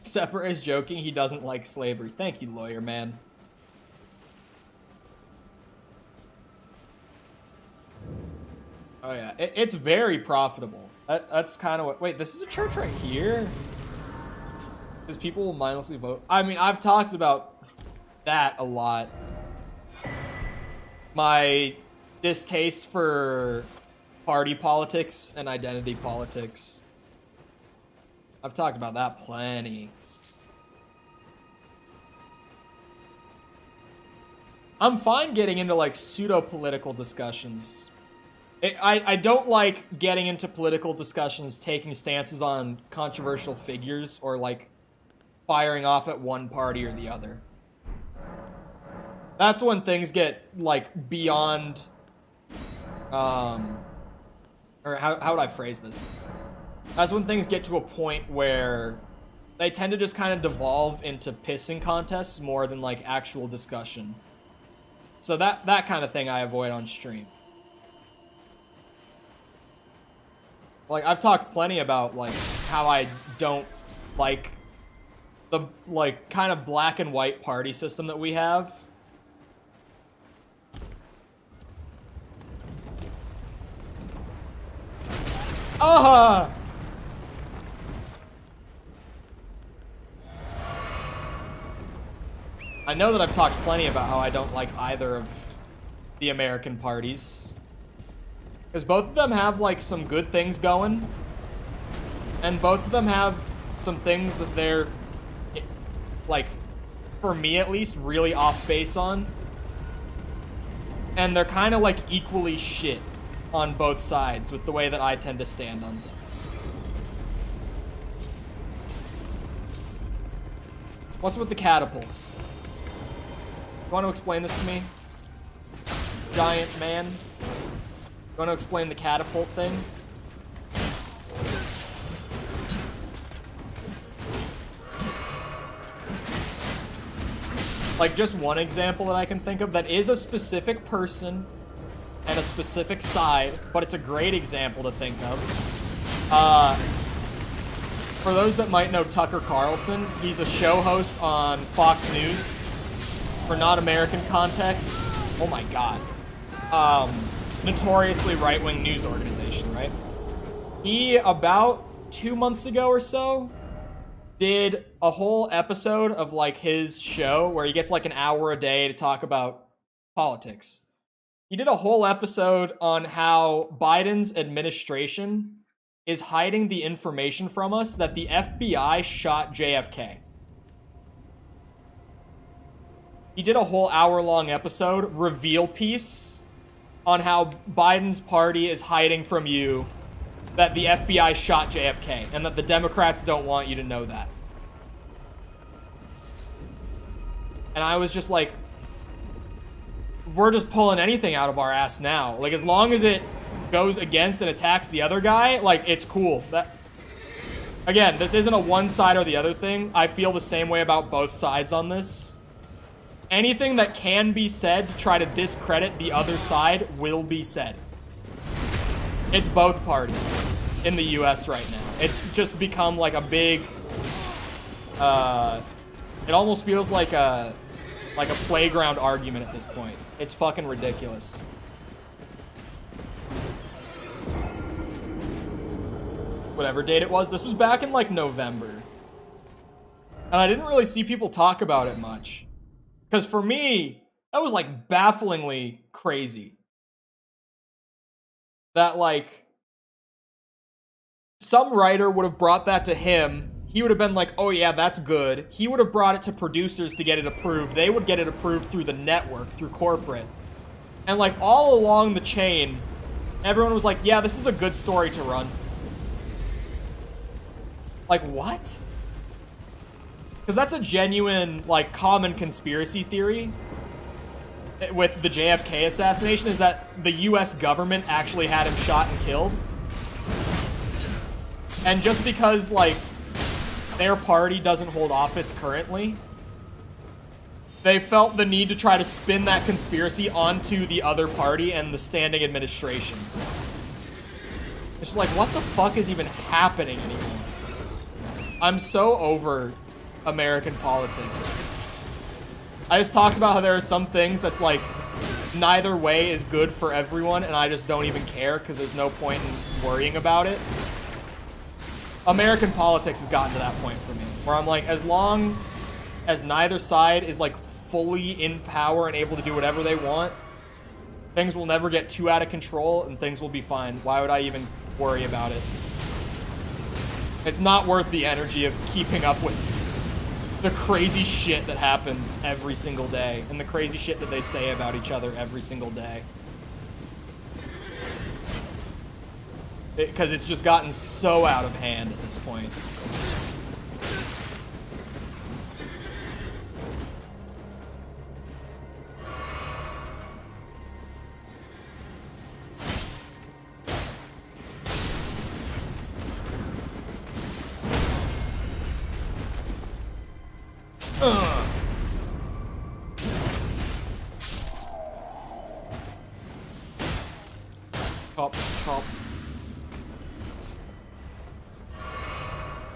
[SPEAKER 1] Separate is joking, he doesn't like slavery. Thank you, lawyer man. Oh yeah, it's very profitable. That's kind of what... Wait, this is a church right here? Because people will mindlessly vote. I mean, I've talked about that a lot. My distaste for party politics and identity politics. I've talked about that plenty. I'm fine getting into, like, pseudo-political discussions. I don't like getting into political discussions, taking stances on controversial figures, or, like, firing off at one party or the other. That's when things get, like, beyond, or how would I phrase this? That's when things get to a point where they tend to just kind of devolve into pissing contests more than, like, actual discussion. So that kind of thing I avoid on stream. Like, I've talked plenty about, like, how I don't like the, like, kind of black and white party system that we have. I know that I've talked plenty about how I don't like either of the American parties. Because both of them have, like, some good things going. And both of them have some things that they're, like, for me at least, really off base on. And they're kind of, like, equally shit on both sides with the way that I tend to stand on things. What's with the catapults? You want to explain this to me? Giant man? You want to explain the catapult thing? Like, just one example that I can think of that is a specific person and a specific side, but it's a great example to think of. For those that might know Tucker Carlson, he's a show host on Fox News. For non-American context, oh my god. Notoriously right-wing news organization, right? He, about 2 months ago or so, did a whole episode of, like, his show where he gets, like, an hour a day to talk about politics. He did a whole episode on how Biden's administration is hiding the information from us that the FBI shot JFK. He did a whole hour-long episode, reveal piece, on how Biden's party is hiding from you that the FBI shot JFK, and that the Democrats don't want you to know that. And I was just like, we're just pulling anything out of our ass now. Like, as long as it goes against and attacks the other guy, like, it's cool. That, again, this isn't a one side or the other thing. I feel the same way about both sides on this. Anything that can be said to try to discredit the other side will be said. It's both parties in the US right now. It's just become like a big, it almost feels like a playground argument at this point. It's fucking ridiculous. Whatever date it was, this was back in like November. And I didn't really see people talk about it much. Because for me, that was like bafflingly crazy. That like, some writer would have brought that to him. He would have been like, oh yeah, that's good. He would have brought it to producers to get it approved. They would get it approved through the network, through corporate. And like all along the chain, everyone was like, yeah, this is a good story to run. Like, what? Because that's a genuine, like, common conspiracy theory with the JFK assassination, is that the US government actually had him shot and killed. And just because, like, their party doesn't hold office currently, they felt the need to try to spin that conspiracy onto the other party and the standing administration. It's just like, what the fuck is even happening anymore? I'm so over American politics. I just talked about how there are some things that's like, neither way is good for everyone, and I just don't even care because there's no point in worrying about it. American politics has gotten to that point for me, where I'm like, as long as neither side is like fully in power and able to do whatever they want, things will never get too out of control and things will be fine. Why would I even worry about it? It's not worth the energy of keeping up with the crazy shit that happens every single day and the crazy shit that they say about each other every single day. Because it's just gotten so out of hand at this point. Chop, chop.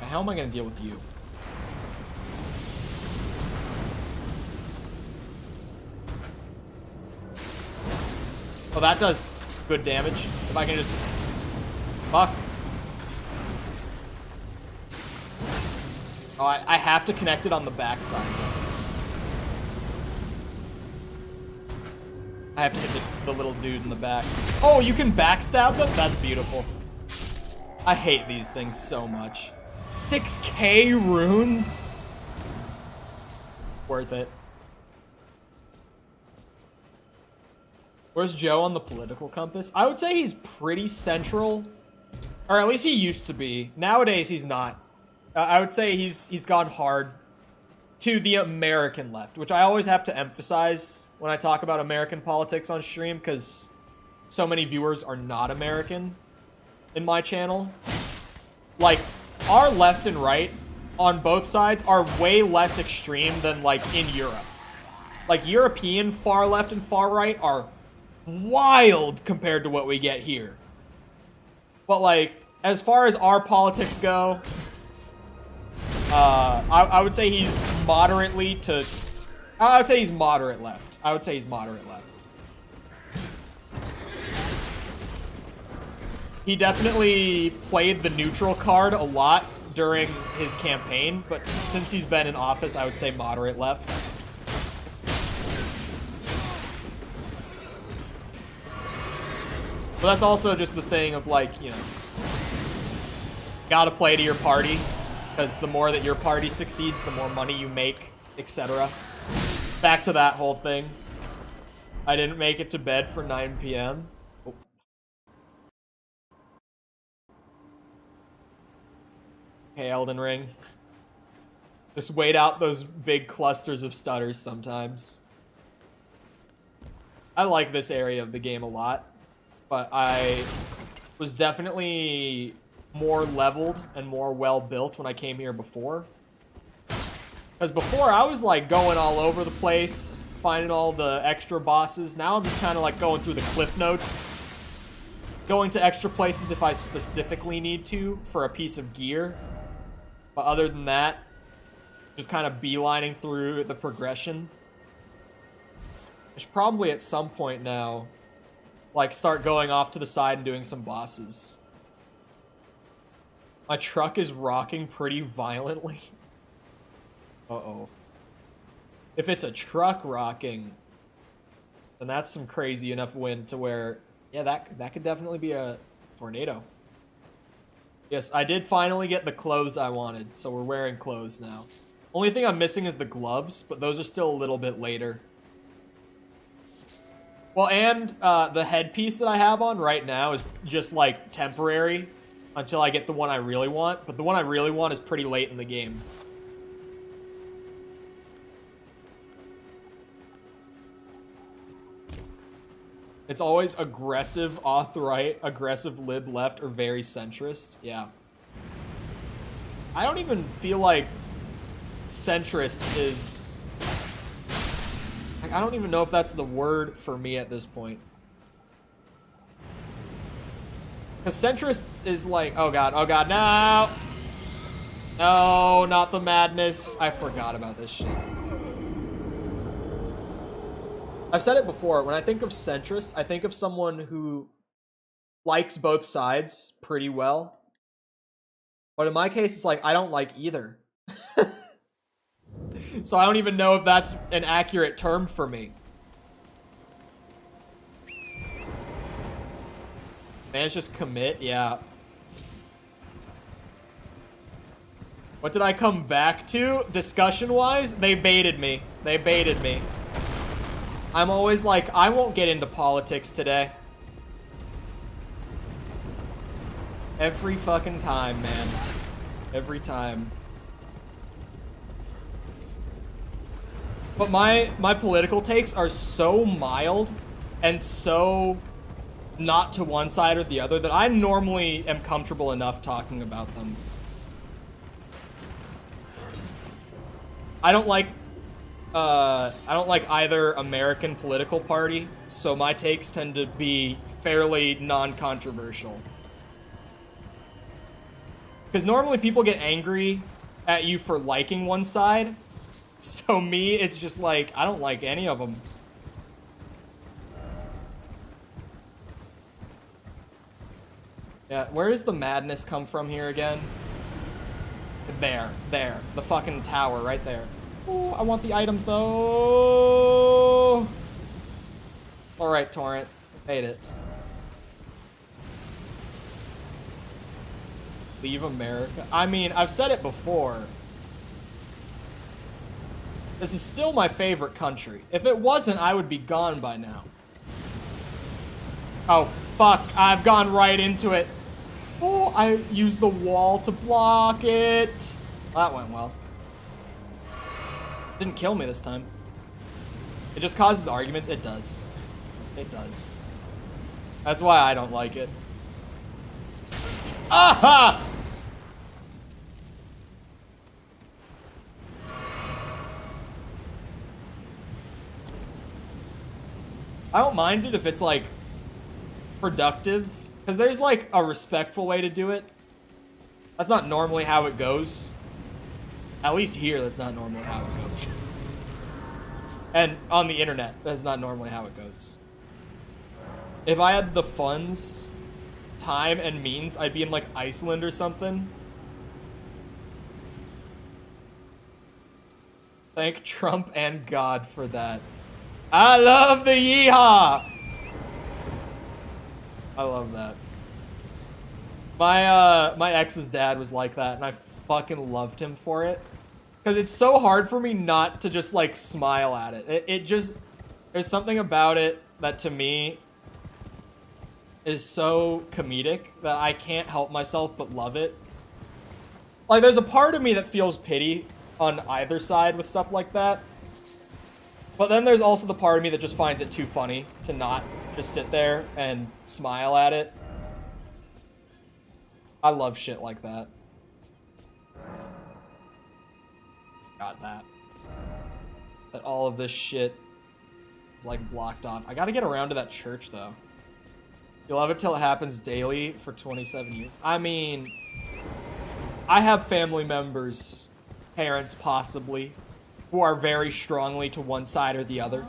[SPEAKER 1] How am I gonna deal with you? Oh, that does good damage. If I can just... Fuck. Oh, I have to connect it on the backside. I have to hit the little dude in the back. Oh, you can backstab them? That's beautiful. I hate these things so much. 6K runes? Worth it. Where's Joe on the political compass? I would say he's pretty central. Or at least he used to be. Nowadays, he's not. I would say he's gone hard to the American left, which I always have to emphasize when I talk about American politics on stream, because so many viewers are not American in my channel. Like, our left and right on both sides are way less extreme than, like, in Europe. Like, European far left and far right are wild compared to what we get here. But, like, as far as our politics go, I would say he's moderately to... I would say he's moderate left. I would say he's moderate left. He definitely played the neutral card a lot during his campaign, but since he's been in office, I would say moderate left. But that's also just the thing of, like, you know, gotta play to your party, because the more that your party succeeds, the more money you make, etc. Back to that whole thing. I didn't make it to bed for 9 p.m. Oh. Okay, Elden Ring. Just wait out those big clusters of stutters sometimes. I like this area of the game a lot, but I was definitely more leveled and more well built when I came here before. Because before I was like going all over the place, finding all the extra bosses. Now I'm just kind of like going through the cliff notes, going to extra places if I specifically need to for a piece of gear. But other than that, just kind of beelining through the progression. I should probably at some point now, like, start going off to the side and doing some bosses. My truck is rocking pretty violently. Uh-oh. If it's a truck rocking, then that's some crazy enough wind to where, yeah, that could definitely be a tornado. Yes, I did finally get the clothes I wanted, so we're wearing clothes now. Only thing I'm missing is the gloves, but those are still a little bit later. Well, and the headpiece that I have on right now is just, like, temporary until I get the one I really want, but the one I really want is pretty late in the game. It's always aggressive auth right, aggressive lib left, or very centrist. Yeah. I don't even feel like centrist is... Like, I don't even know if that's the word for me at this point. Because centrist is like... Oh god, no! No, not the madness. I forgot about this shit. I've said it before, when I think of centrist, I think of someone who likes both sides pretty well. But in my case, it's like, I don't like either. So I don't even know if that's an accurate term for me. Man, it's just commit, yeah. What did I come back to? Discussion-wise, they baited me. They baited me. I'm always like, I won't get into politics today. Every fucking time, man. Every time. But my political takes are so mild and so not to one side or the other that I normally am comfortable enough talking about them. I don't like either American political party, so my takes tend to be fairly non-controversial. Because normally people get angry at you for liking one side, so me, it's just like, I don't like any of them. Yeah, where does the madness come from here again? There. The fucking tower right there. Ooh, I want the items though. All right, Torrent. Made it. Leave America. I mean, I've said it before. This is still my favorite country. If it wasn't, I would be gone by now. Oh, fuck. I've gone right into it. Oh, I used the wall to block it. That went well. Didn't kill me this time. It just causes arguments. It does. It does. That's why I don't like it. Aha! I don't mind it if it's like productive, because there's like a respectful way to do it. That's not normally how it goes. At least here, that's not normally how it goes. And on the internet, that's not normally how it goes. If I had the funds, time, and means, I'd be in like Iceland or something. Thank Trump and God for that. I love the yeehaw! I love that. My ex's dad was like that, and I fucking loved him for it. Because it's so hard for me not to just, like, smile at it. It just... There's something about it that, to me, is so comedic that I can't help myself but love it. Like, there's a part of me that feels pity on either side with stuff like that. But then there's also the part of me that just finds it too funny to not just sit there and smile at it. I love shit like that. Got that. That all of this shit is like blocked off. I gotta get around to that church though. You'll love it till it happens daily for 27 years. I mean, I have family members, parents possibly, who are very strongly to one side or the other.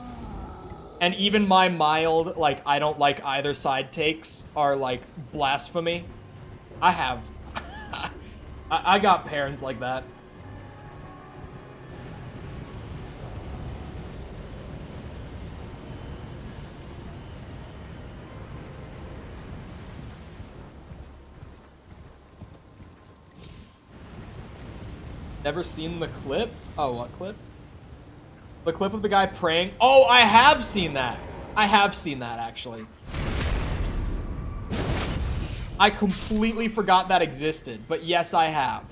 [SPEAKER 1] And even my mild, like, I don't like either side takes are, like, blasphemy. I have. I got parents like that. Never seen the clip? Oh, what clip? The clip of the guy praying. Oh, I have seen that. I have seen that, actually. I completely forgot that existed, but yes, I have.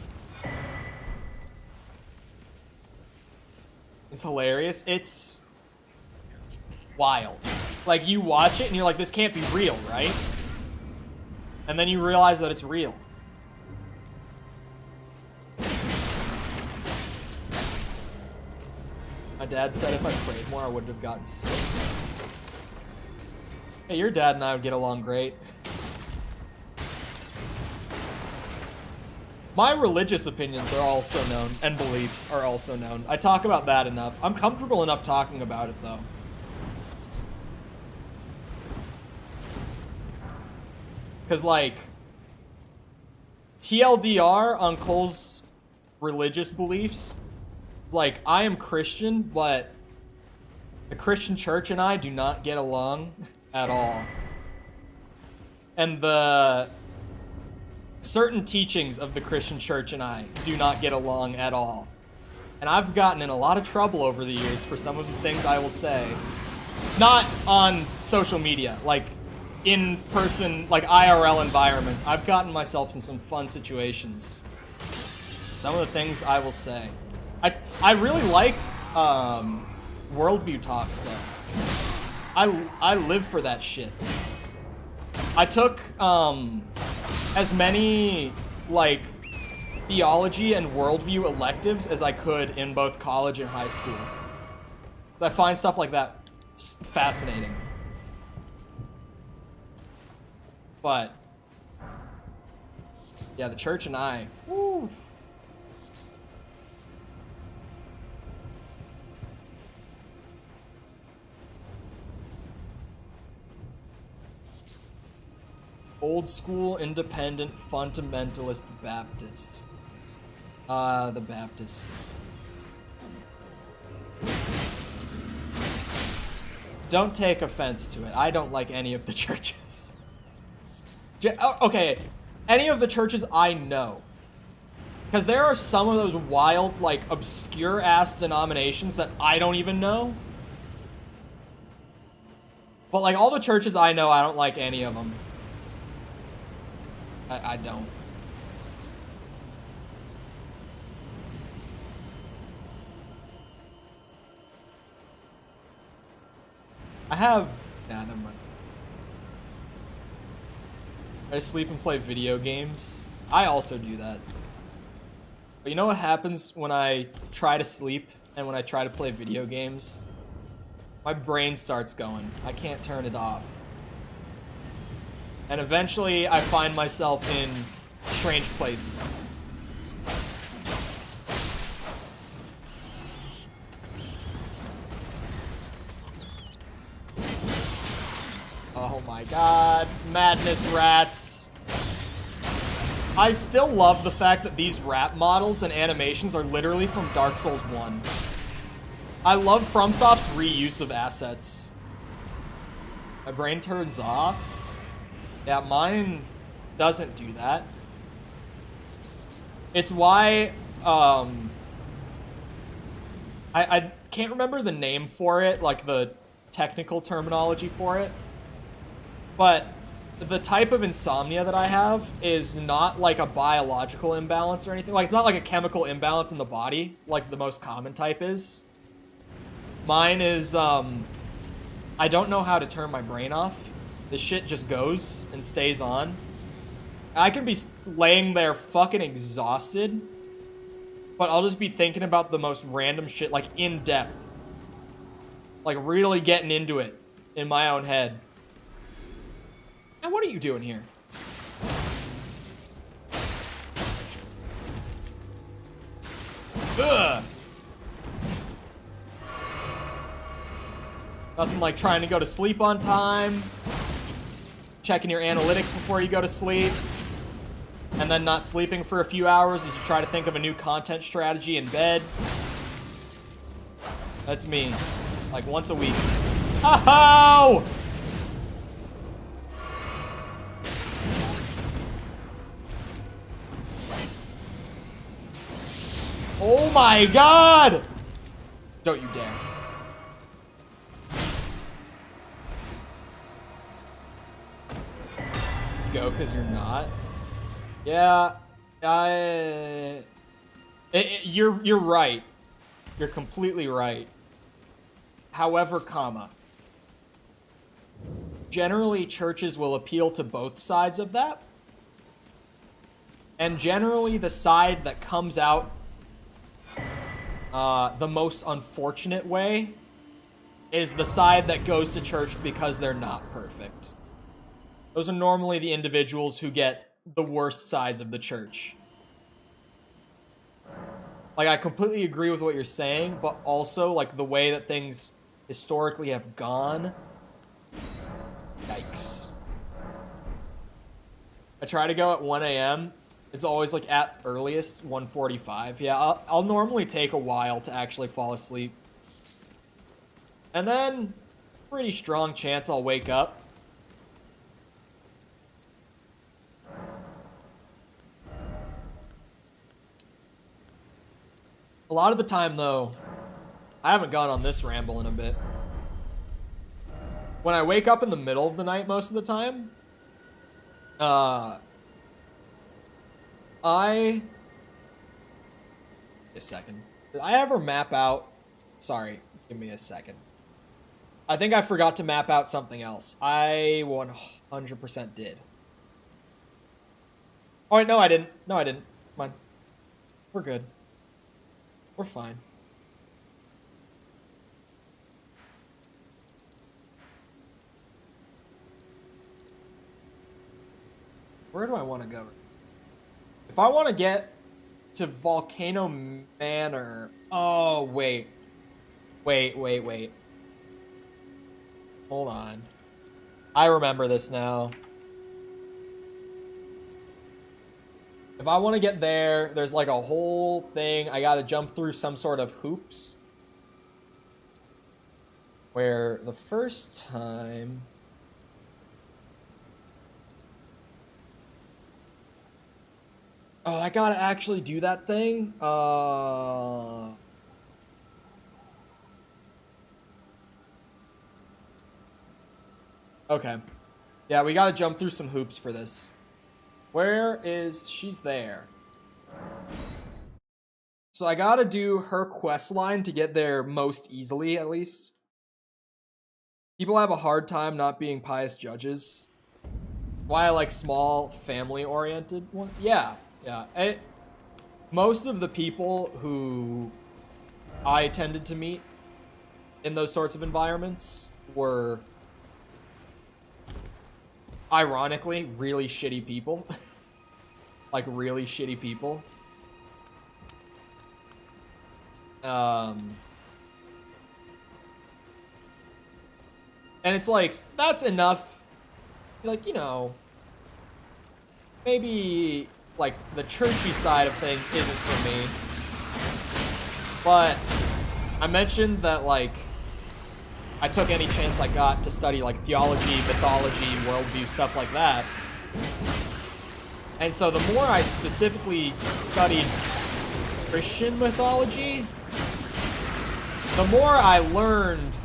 [SPEAKER 1] It's hilarious. It's wild. Like, you watch it and you're like, this can't be real, right? And then you realize that it's real. My dad said if I prayed more, I wouldn't have gotten sick. Hey, your dad and I would get along great. My religious opinions are also known, and beliefs are also known. I talk about that enough. I'm comfortable enough talking about it, though. Because, like, TLDR on Cole's religious beliefs, like, I am Christian, but the Christian church and I do not get along at all. And the certain teachings of the Christian church and I do not get along at all. And I've gotten in a lot of trouble over the years for some of the things I will say. Not on social media, like in person, like IRL environments. I've gotten myself in some fun situations. Some of the things I will say. I really like worldview talks though. I live for that shit. I took as many like theology and worldview electives as I could in both college and high school. So I find stuff like that fascinating. But yeah, the church and I. Woo. Old school, independent, fundamentalist Baptist. The Baptists. Don't take offense to it. I don't like any of the churches. Okay, any of the churches I know. Because there are some of those wild, like, obscure-ass denominations that I don't even know. But, like, all the churches I know, I don't like any of them. I don't. I have... Nah, never mind. I sleep and play video games. I also do that. But you know what happens when I try to sleep and when I try to play video games? My brain starts going. I can't turn it off. And eventually I find myself in strange places. Oh my god. Madness rats. I still love the fact that these rat models and animations are literally from Dark Souls 1. I love FromSoft's reuse of assets. My brain turns off. Yeah, mine doesn't do that. It's why, I can't remember the name for it, like the technical terminology for it, but the type of insomnia that I have is not like a biological imbalance or anything. Like, it's not like a chemical imbalance in the body, like the most common type is. Mine is, I don't know how to turn my brain off. This shit just goes and stays on. I can be laying there fucking exhausted, but I'll just be thinking about the most random shit, like in depth. Like really getting into it in my own head. And what are you doing here? Ugh. Nothing like trying to go to sleep on time, checking your analytics before you go to sleep, and then not sleeping for a few hours as you try to think of a new content strategy in bed. That's me. Like once a week. Oh! Oh my god! Don't you dare. Go, because you're not. Yeah, you're right. You're completely right. However, comma. Generally, churches will appeal to both sides of that. And generally, the side that comes out the most unfortunate way is the side that goes to church because they're not perfect. Those are normally the individuals who get the worst sides of the church. Like, I completely agree with what you're saying, but also, like, the way that things historically have gone. Yikes. I try to go at 1 a.m. It's always, like, at earliest 1:45. Yeah, I'll normally take a while to actually fall asleep. And then, pretty strong chance I'll wake up. A lot of the time, though, I haven't gone on this ramble in a bit. When I wake up in the middle of the night most of the time, a second. Did I ever map out? Sorry, give me a second. I think I forgot to map out something else. I 100% did. Oh, wait, no, I didn't. No, I didn't. Come on. We're good. We're fine. Where do I want to go? If I want to get to Volcano Manor... Oh, wait. Wait. Hold on. I remember this now. If I want to get there, there's like a whole thing. I gotta jump through some sort of hoops. Where the first time... Oh, I gotta actually do that thing? Okay. Yeah, we gotta jump through some hoops for this. Where is... She's there. So I gotta do her quest line to get there most easily, at least. People have a hard time not being pious judges. Why I like small, family-oriented ones? Yeah, yeah. Most of the people who I tended to meet in those sorts of environments were, ironically, really shitty people. Like, really shitty people. And it's like, that's enough. Like, you know, maybe, like, the churchy side of things isn't for me. But I mentioned that, like, I took any chance I got to study, like, theology, mythology, worldview, stuff like that. And so the more I specifically studied Christian mythology, the more I learned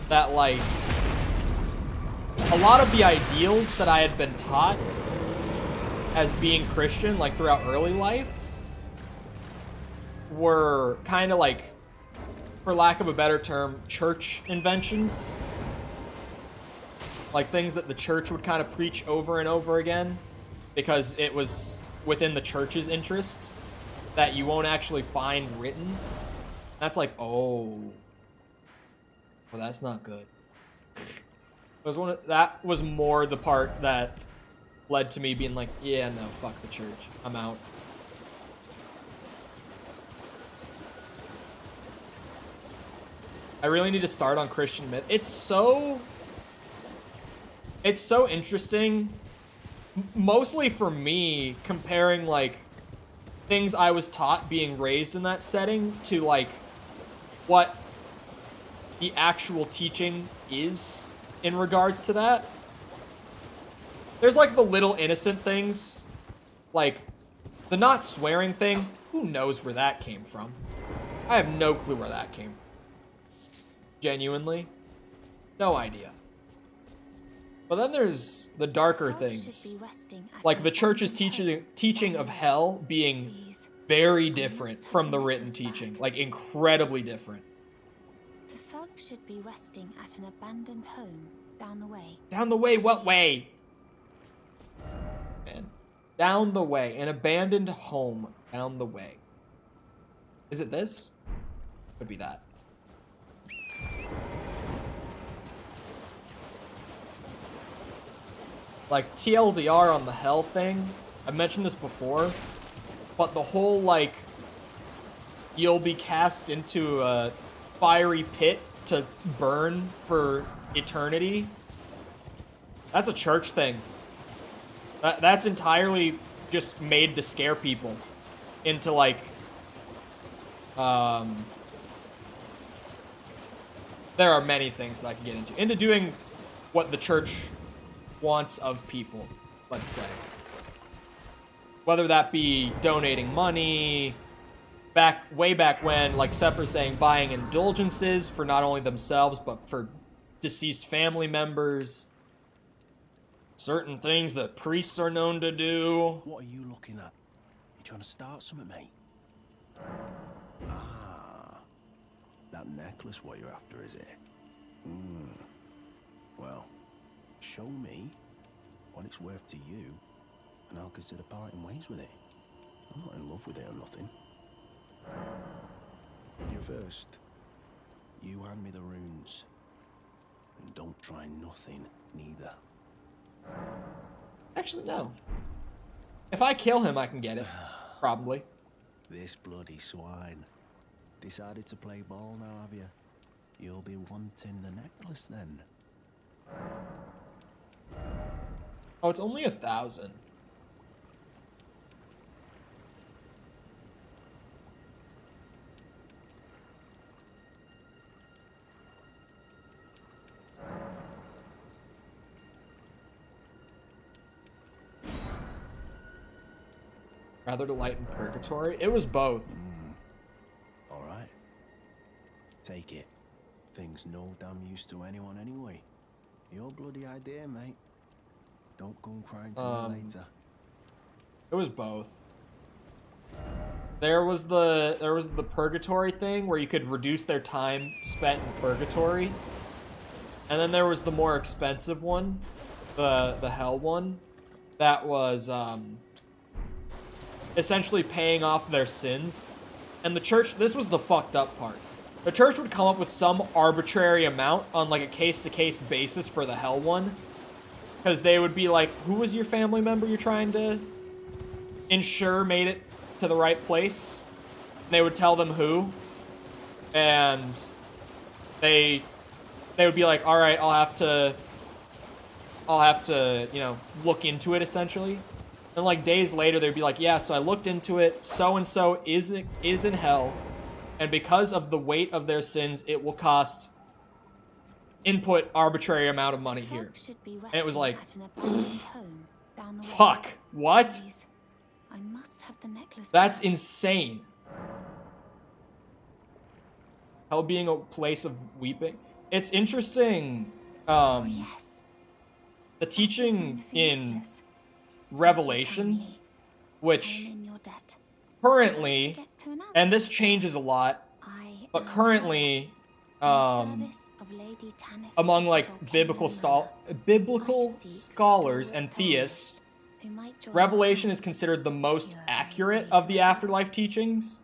[SPEAKER 1] that, like, a lot of the ideals that I had been taught as being Christian, like, throughout early life, were kind of like, for lack of a better term, church inventions. Like, things that the church would kind of preach over and over again because it was within the church's interest that you won't actually find written. That's like, oh, well, that's not good. That was more the part that led to me being like, yeah, no, fuck the church. I'm out. I really need to start on Christian myth. It's so interesting, mostly for me, comparing, like, things I was taught being raised in that setting to, like, what the actual teaching is in regards to that. There's, like, the little innocent things, like the not swearing thing. Who knows where that came from? I have no clue where that came from. Genuinely, no idea. But then there's the darker things, like the church's teaching of hell being very different from the written teaching, like incredibly different.
[SPEAKER 5] The thug should be resting at an abandoned home down the way.
[SPEAKER 1] Down the way? What way? Man. Down the way. An abandoned home down the way. Is it this? Could be that. Like, TLDR on the hell thing, I mentioned this before, but the whole, like, you'll be cast into a fiery pit to burn for eternity, that's a church thing. That's entirely just made to scare people into, like, there are many things that I can get into doing what the church wants of people, let's say. Whether that be donating money, way back when, like Sepper's saying, buying indulgences for not only themselves, but for deceased family members. Certain things that priests are known to do.
[SPEAKER 6] What are you looking at? You trying to start something, mate? Ah, that necklace what you're after, is it? Well, show me what it's worth to you, and I'll consider parting ways with it. I'm not in love with it or nothing. First, you hand me the runes, and don't try nothing, neither.
[SPEAKER 1] Actually, no. If I kill him, I can get it. Probably.
[SPEAKER 6] This bloody swine. Decided to play ball now, have you? You'll be wanting the necklace then.
[SPEAKER 1] Oh, it's only 1,000. Rather delight in purgatory? It was both.
[SPEAKER 6] All right. Take it. Thing's no damn use to anyone anyway. Your bloody idea, mate. Don't go and crying to me later.
[SPEAKER 1] It was both. There was the purgatory thing where you could reduce their time spent in purgatory. And then there was the more expensive one, the hell one, that was essentially paying off their sins. And the church, this was the fucked up part. The church would come up with some arbitrary amount on like a case-to-case basis for the hell one. Because they would be like, who was your family member you're trying to ensure made it to the right place? And they would tell them who. And they would be like, all right, I'll have to, you know, look into it essentially. And like days later, they'd be like, yeah, so I looked into it. So-and-so is in hell. And because of the weight of their sins, it will cost input arbitrary amount of money here. And it was like, fuck, what?
[SPEAKER 5] I must have the necklace.
[SPEAKER 1] That's insane. Hell being a place of weeping. It's interesting,
[SPEAKER 5] Yes.
[SPEAKER 1] the teaching in Revelation, which currently, and this changes a lot, but currently, among like biblical scholars and theists, Revelation is considered the most accurate of the afterlife teachings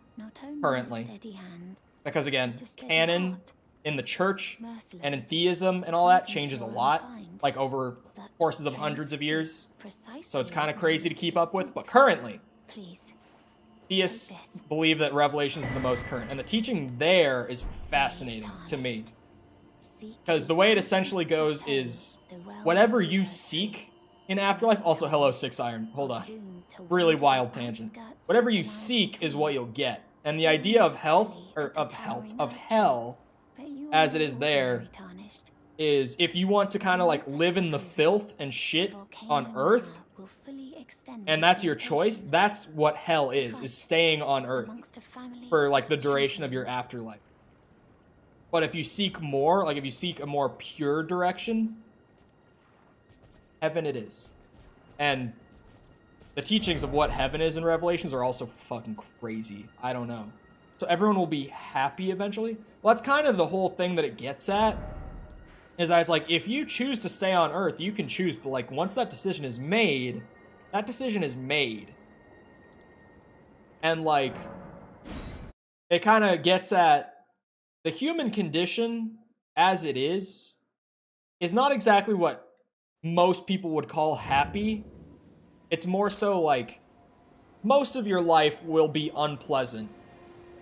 [SPEAKER 1] currently. Because again, canon in the church and in theism and all that changes a lot, like over courses of hundreds of years. So it's kind of crazy to keep up with, but currently, theists believe that Revelation is the most current, and the teaching there is fascinating to me. Because the way it essentially goes is, whatever you seek in afterlife, also hello 6 Iron, hold on, really wild tangent. Whatever you seek is what you'll get. And the idea of hell, as it is there, is if you want to kind of like live in the filth and shit on Earth, and that's your choice, that's what hell is staying on Earth for like the duration of your afterlife. But if you seek more, like if you seek a more pure direction, heaven it is. And the teachings of what heaven is in Revelations are also fucking crazy. I don't know. So everyone will be happy eventually. Well, that's kind of the whole thing that it gets at. Is that it's like, if you choose to stay on Earth, you can choose. But like, once that decision is made, that decision is made. And like, it kind of gets at the human condition as it is not exactly what most people would call happy. It's more so like, most of your life will be unpleasant.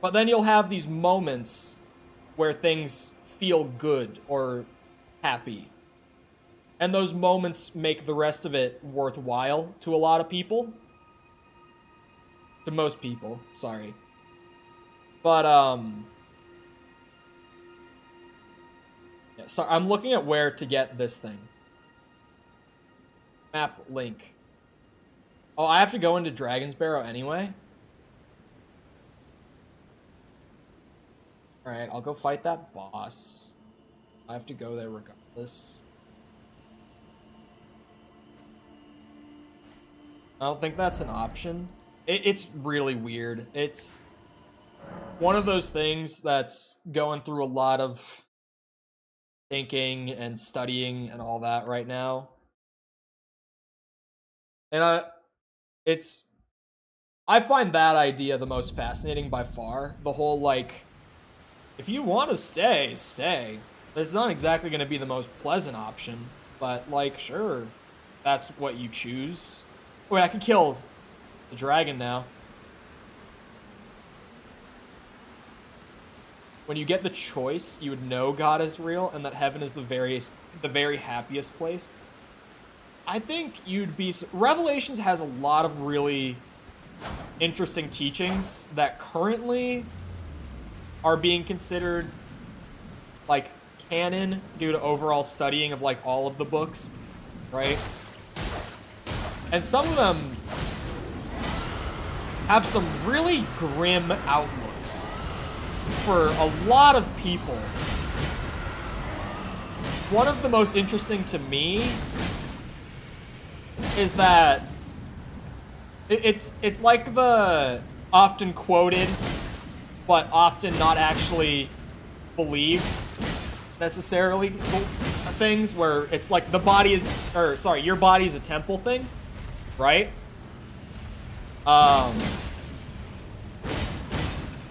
[SPEAKER 1] But then you'll have these moments where things feel good or happy. And those moments make the rest of it worthwhile to a lot of people. To most people, sorry. But, yeah, so I'm looking at where to get this thing. Map link. Oh, I have to go into Dragon's Barrow anyway? Alright, I'll go fight that boss. I have to go there regardless. I don't think that's an option. It's really weird. It's one of those things that's going through a lot of thinking and studying and all that right now. And I find that idea the most fascinating by far. The whole, like, if you want to stay, stay. It's not exactly going to be the most pleasant option, but, like, sure, that's what you choose. Wait, I can kill the dragon now. When you get the choice, you would know God is real and that heaven is the very happiest place. I think you'd be... Revelations has a lot of really interesting teachings that currently are being considered, like, canon due to overall studying of, like, all of the books, right? And some of them have some really grim outlooks for a lot of people. One of the most interesting to me is that it's like the often quoted but often not actually believed necessarily things where it's like the body is, or sorry, your body is a temple thing, right?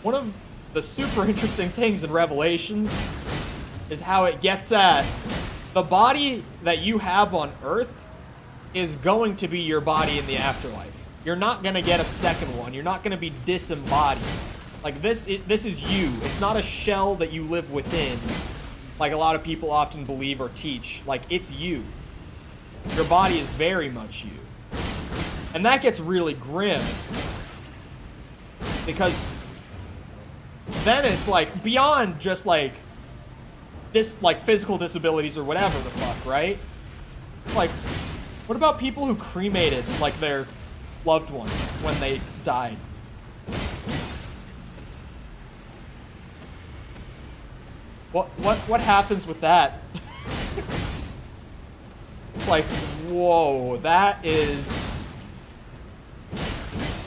[SPEAKER 1] One of the super interesting things in Revelations is how it gets at the body that you have on Earth is going to be your body in the afterlife. You're not gonna get a second one. You're not gonna be disembodied. Like this is you. It's not a shell that you live within, like a lot of people often believe or teach. Like, it's you. Your body is very much you. And that gets really grim. Because then it's like beyond just like physical disabilities or whatever the fuck, right? Like, what about people who cremated like their loved ones when they died? What happens with that? It's like, whoa, that is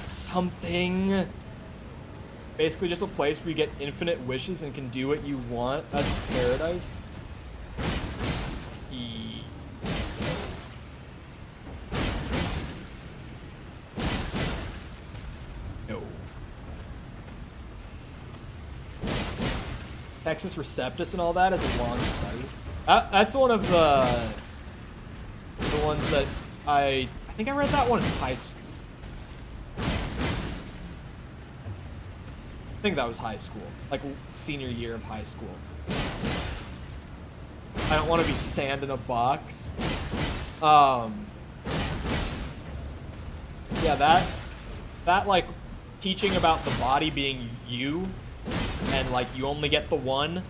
[SPEAKER 1] something. Basically just a place where you get infinite wishes and can do what you want. That's paradise. No. Texas Receptus and all that is a long study. That's one of the ones that I think I read that one in high school. I think that was high school, like senior year of high school. I don't want to be sand in a box. Yeah, that like teaching about the body being you and like you only get the one.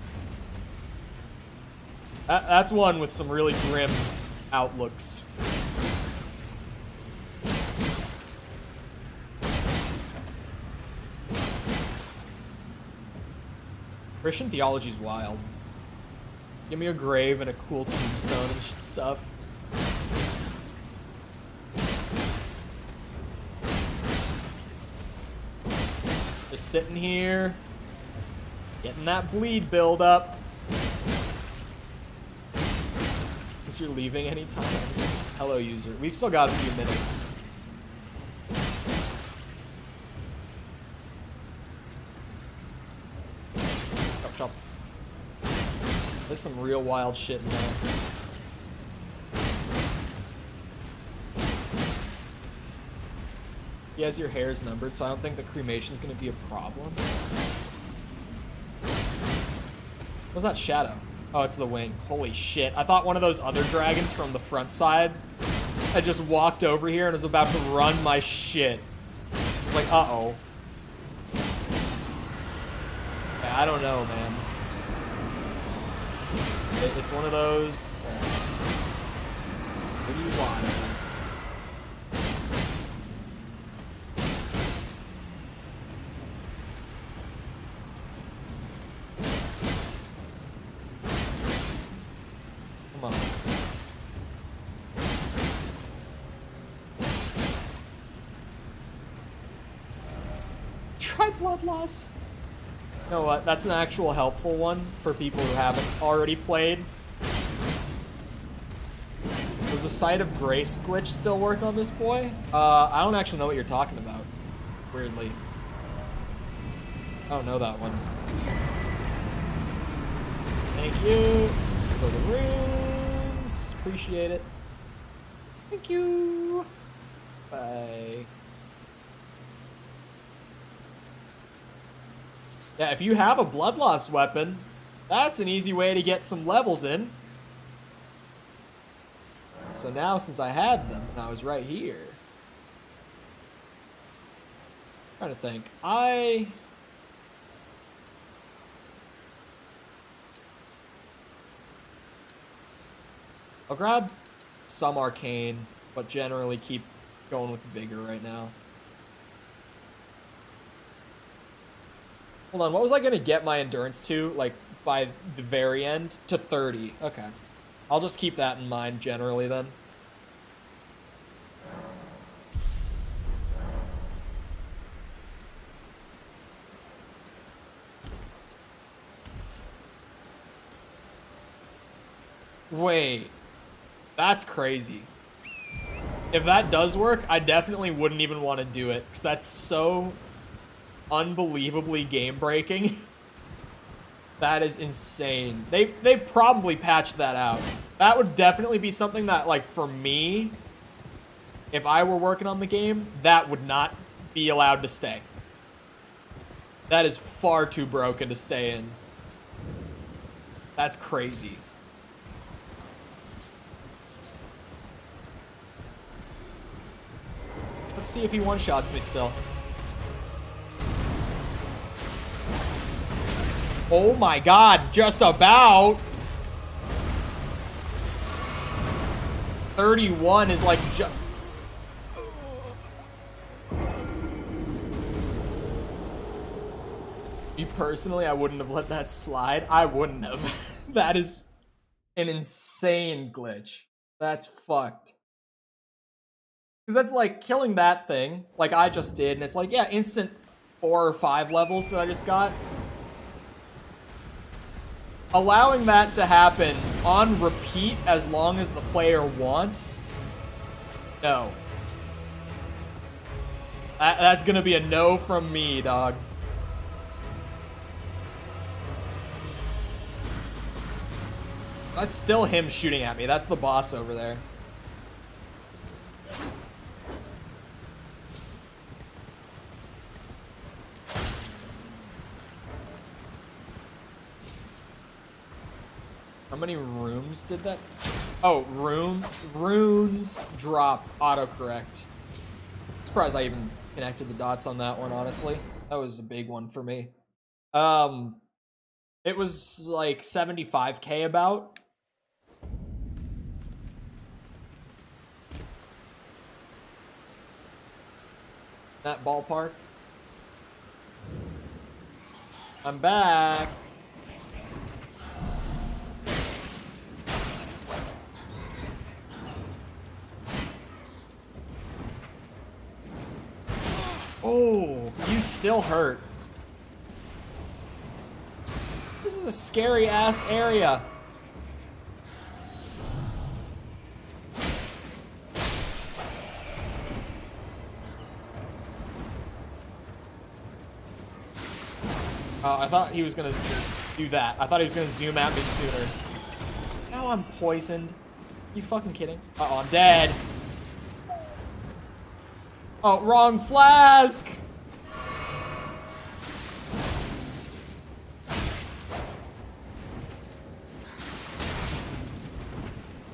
[SPEAKER 1] That's one with some really grim outlooks. Christian theology is wild. Give me a grave and a cool tombstone and stuff. Just sitting here, getting that bleed build up. Since you're leaving anytime. Hello, user. We've still got a few minutes. Chop, chop. There's some real wild shit in there. He has your hairs numbered, so I don't think the cremation is going to be a problem. What's that shadow? Oh, it's the wing. Holy shit. I thought one of those other dragons from the front side had just walked over here and was about to run my shit. I was like, uh-oh. Yeah, I don't know, man. It's one of those that's pretty wild. Come on. Try blood loss. You know what? That's an actual helpful one for people who haven't already played. Does the Sight of Grace glitch still work on this boy? I don't actually know what you're talking about. Weirdly. I don't know that one. Thank you for the runes. Appreciate it. Thank you. Bye. Yeah, if you have a blood loss weapon, that's an easy way to get some levels in. So now, since I had them, and I was right here. I'm trying to think. I'll grab some arcane, but generally keep going with vigor right now. Hold on, what was I gonna get my endurance to, like, by the very end? To 30. Okay. I'll just keep that in mind generally then. Wait. That's crazy. If that does work, I definitely wouldn't even want to do it, because that's so unbelievably game-breaking. That is insane. They probably patched that out. That would definitely be something that, like, for me, if I were working on the game, that would not be allowed to stay. That is far too broken to stay in. That's crazy. Let's see if he one-shots me still. Oh my god, just about. 31 is like Me personally, I wouldn't have let that slide. I wouldn't have. That is an insane glitch. That's fucked. Because that's like killing that thing, like I just did, and it's like, yeah, instant 4 or 5 levels that I just got. Allowing that to happen on repeat as long as the player wants, no. That's gonna be a no from me, dog. That's still him shooting at me. That's the boss over there. How many rooms did that? Oh, runes drop autocorrect. Surprised I even connected the dots on that one, honestly. That was a big one for me. It was like 75K about. That ballpark. I'm back. Oh, you still hurt. This is a scary ass area. Oh, I thought he was gonna do that. I thought he was gonna zoom at me sooner. Now I'm poisoned. You fucking kidding? Uh-oh, I'm dead. Oh, wrong flask!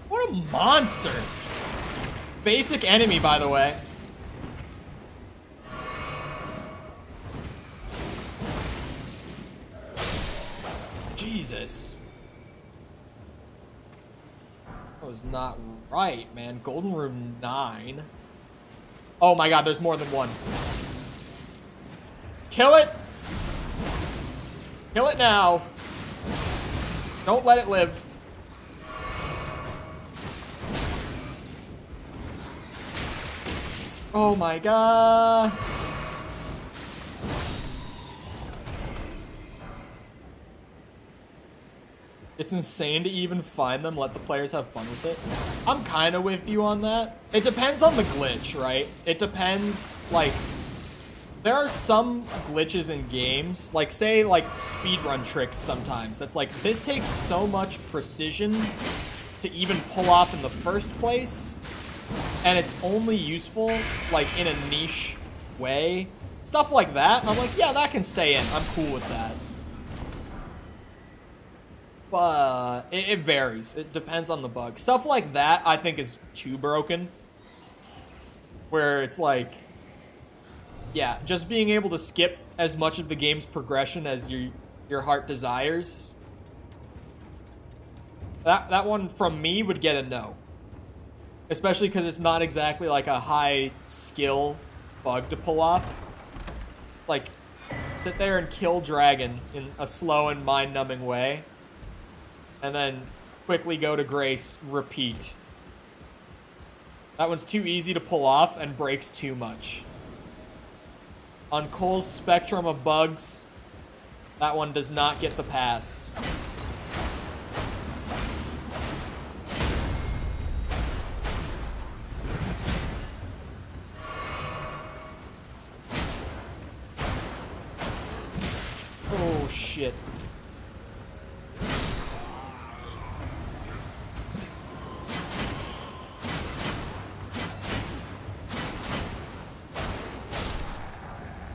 [SPEAKER 1] What a monster! Basic enemy, by the way. Jesus. That was not right, man. Golden Room 9. Oh my god, there's more than one. Kill it! Kill it now. Don't let it live. Oh my god. It's insane to even find them, let the players have fun with it. I'm kind of with you on that. It depends on the glitch, right? It depends, like, there are some glitches in games, like, say, like, speedrun tricks sometimes. That's like, this takes so much precision to even pull off in the first place, and it's only useful, like, in a niche way. Stuff like that, I'm like, yeah, that can stay in. I'm cool with that. But it varies. It depends on the bug. Stuff like that, I think, is too broken. Where it's like, yeah, just being able to skip as much of the game's progression as your heart desires. That one from me would get a no. Especially because it's not exactly like a high skill bug to pull off. Like, sit there and kill dragon in a slow and mind-numbing way, and then quickly go to grace, repeat. That one's too easy to pull off and breaks too much. On Cole's spectrum of bugs, that one does not get the pass. Oh, shit.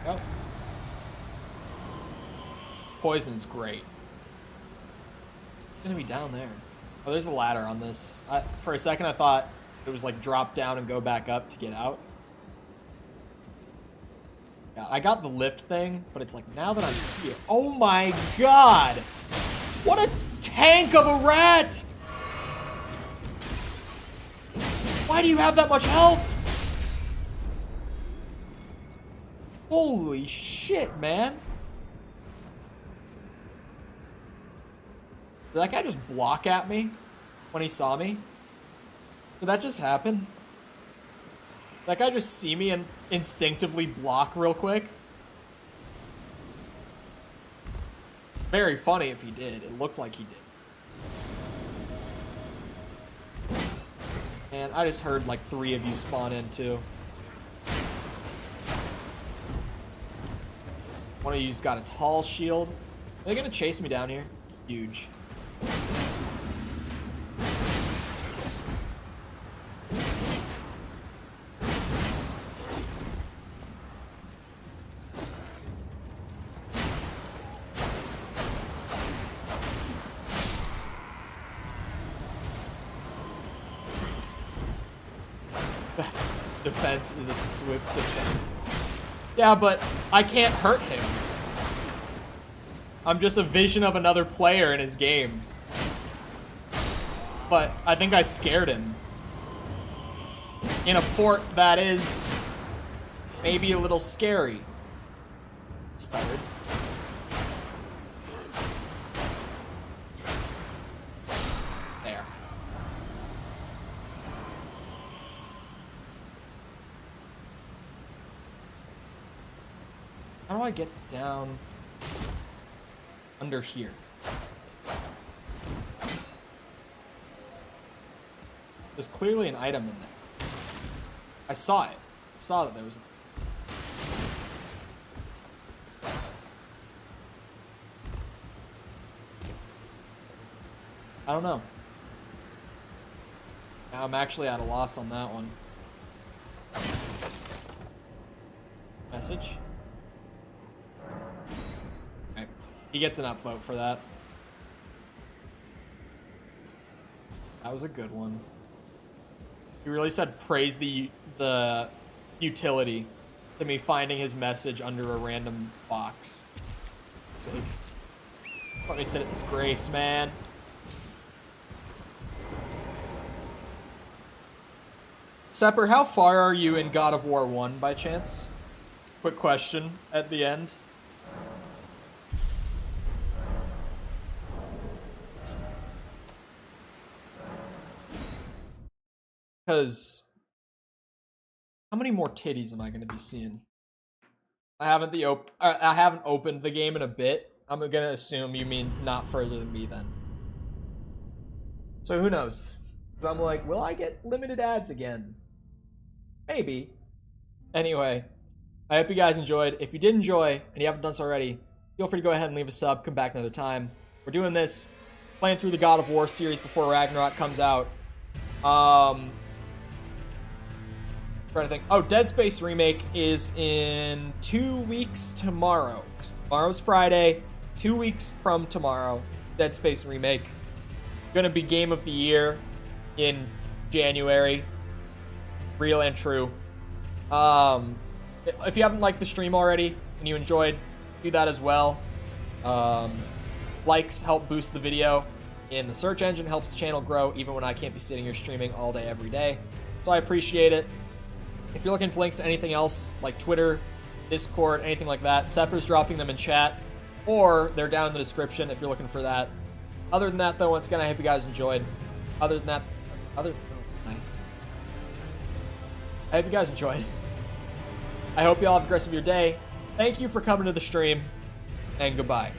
[SPEAKER 1] Yep. This poison's great. It's gonna be down there. Oh, there's a ladder on this. For a second, I thought it was like drop down and go back up to get out. Yeah, I got the lift thing, but it's like now that I'm here. Oh my god! What a tank of a rat! Why do you have that much health? Holy shit, man. Did that guy just block at me when he saw me? Did that just happen? Did that guy just see me and instinctively block real quick? Very funny if he did. It looked like he did. And I just heard like 3 of you spawn in too. One of you's got a tall shield. Are they gonna chase me down here? Huge. Defense is a swift defense. Yeah, but I can't hurt him. I'm just a vision of another player in his game. But I think I scared him. In a fort that is maybe a little scary. Stuttered. There. How do I get down under here? There's clearly an item in there. I saw it. I saw that there was. I don't know. Now I'm actually at a loss on that one. Message? Okay. He gets an upvote for that. That was a good one. He really said praise the utility to me finding his message under a random box. Sake. Let me sit at this grace, man. Sepper, how far are you in God of War 1 by chance? Quick question at the end. Because how many more titties am I going to be seeing? I haven't opened the game in a bit. I'm going to assume you mean not further than me then. So who knows? So I'm like, will I get limited ads again? Maybe. Anyway, I hope you guys enjoyed. If you did enjoy and you haven't done so already, feel free to go ahead and leave a sub. Come back another time. We're doing this, playing through the God of War series before Ragnarok comes out. Trying to think. Oh, Dead Space Remake is in 2 weeks tomorrow. Tomorrow's Friday. 2 weeks from tomorrow. Dead Space Remake. Gonna be Game of the Year in January. Real and true. If you haven't liked the stream already and you enjoyed, do that as well. Likes help boost the video in the search engine, helps the channel grow even when I can't be sitting here streaming all day every day. So I appreciate it. If you're looking for links to anything else like Twitter, Discord, anything like that. Sepper's dropping them in chat, or they're down in the description if you're looking for that. Other than that, though, once again, I hope you guys enjoyed. Other than that, I hope you guys enjoyed. I hope you all have the rest of your day. Thank you for coming to the stream, and goodbye.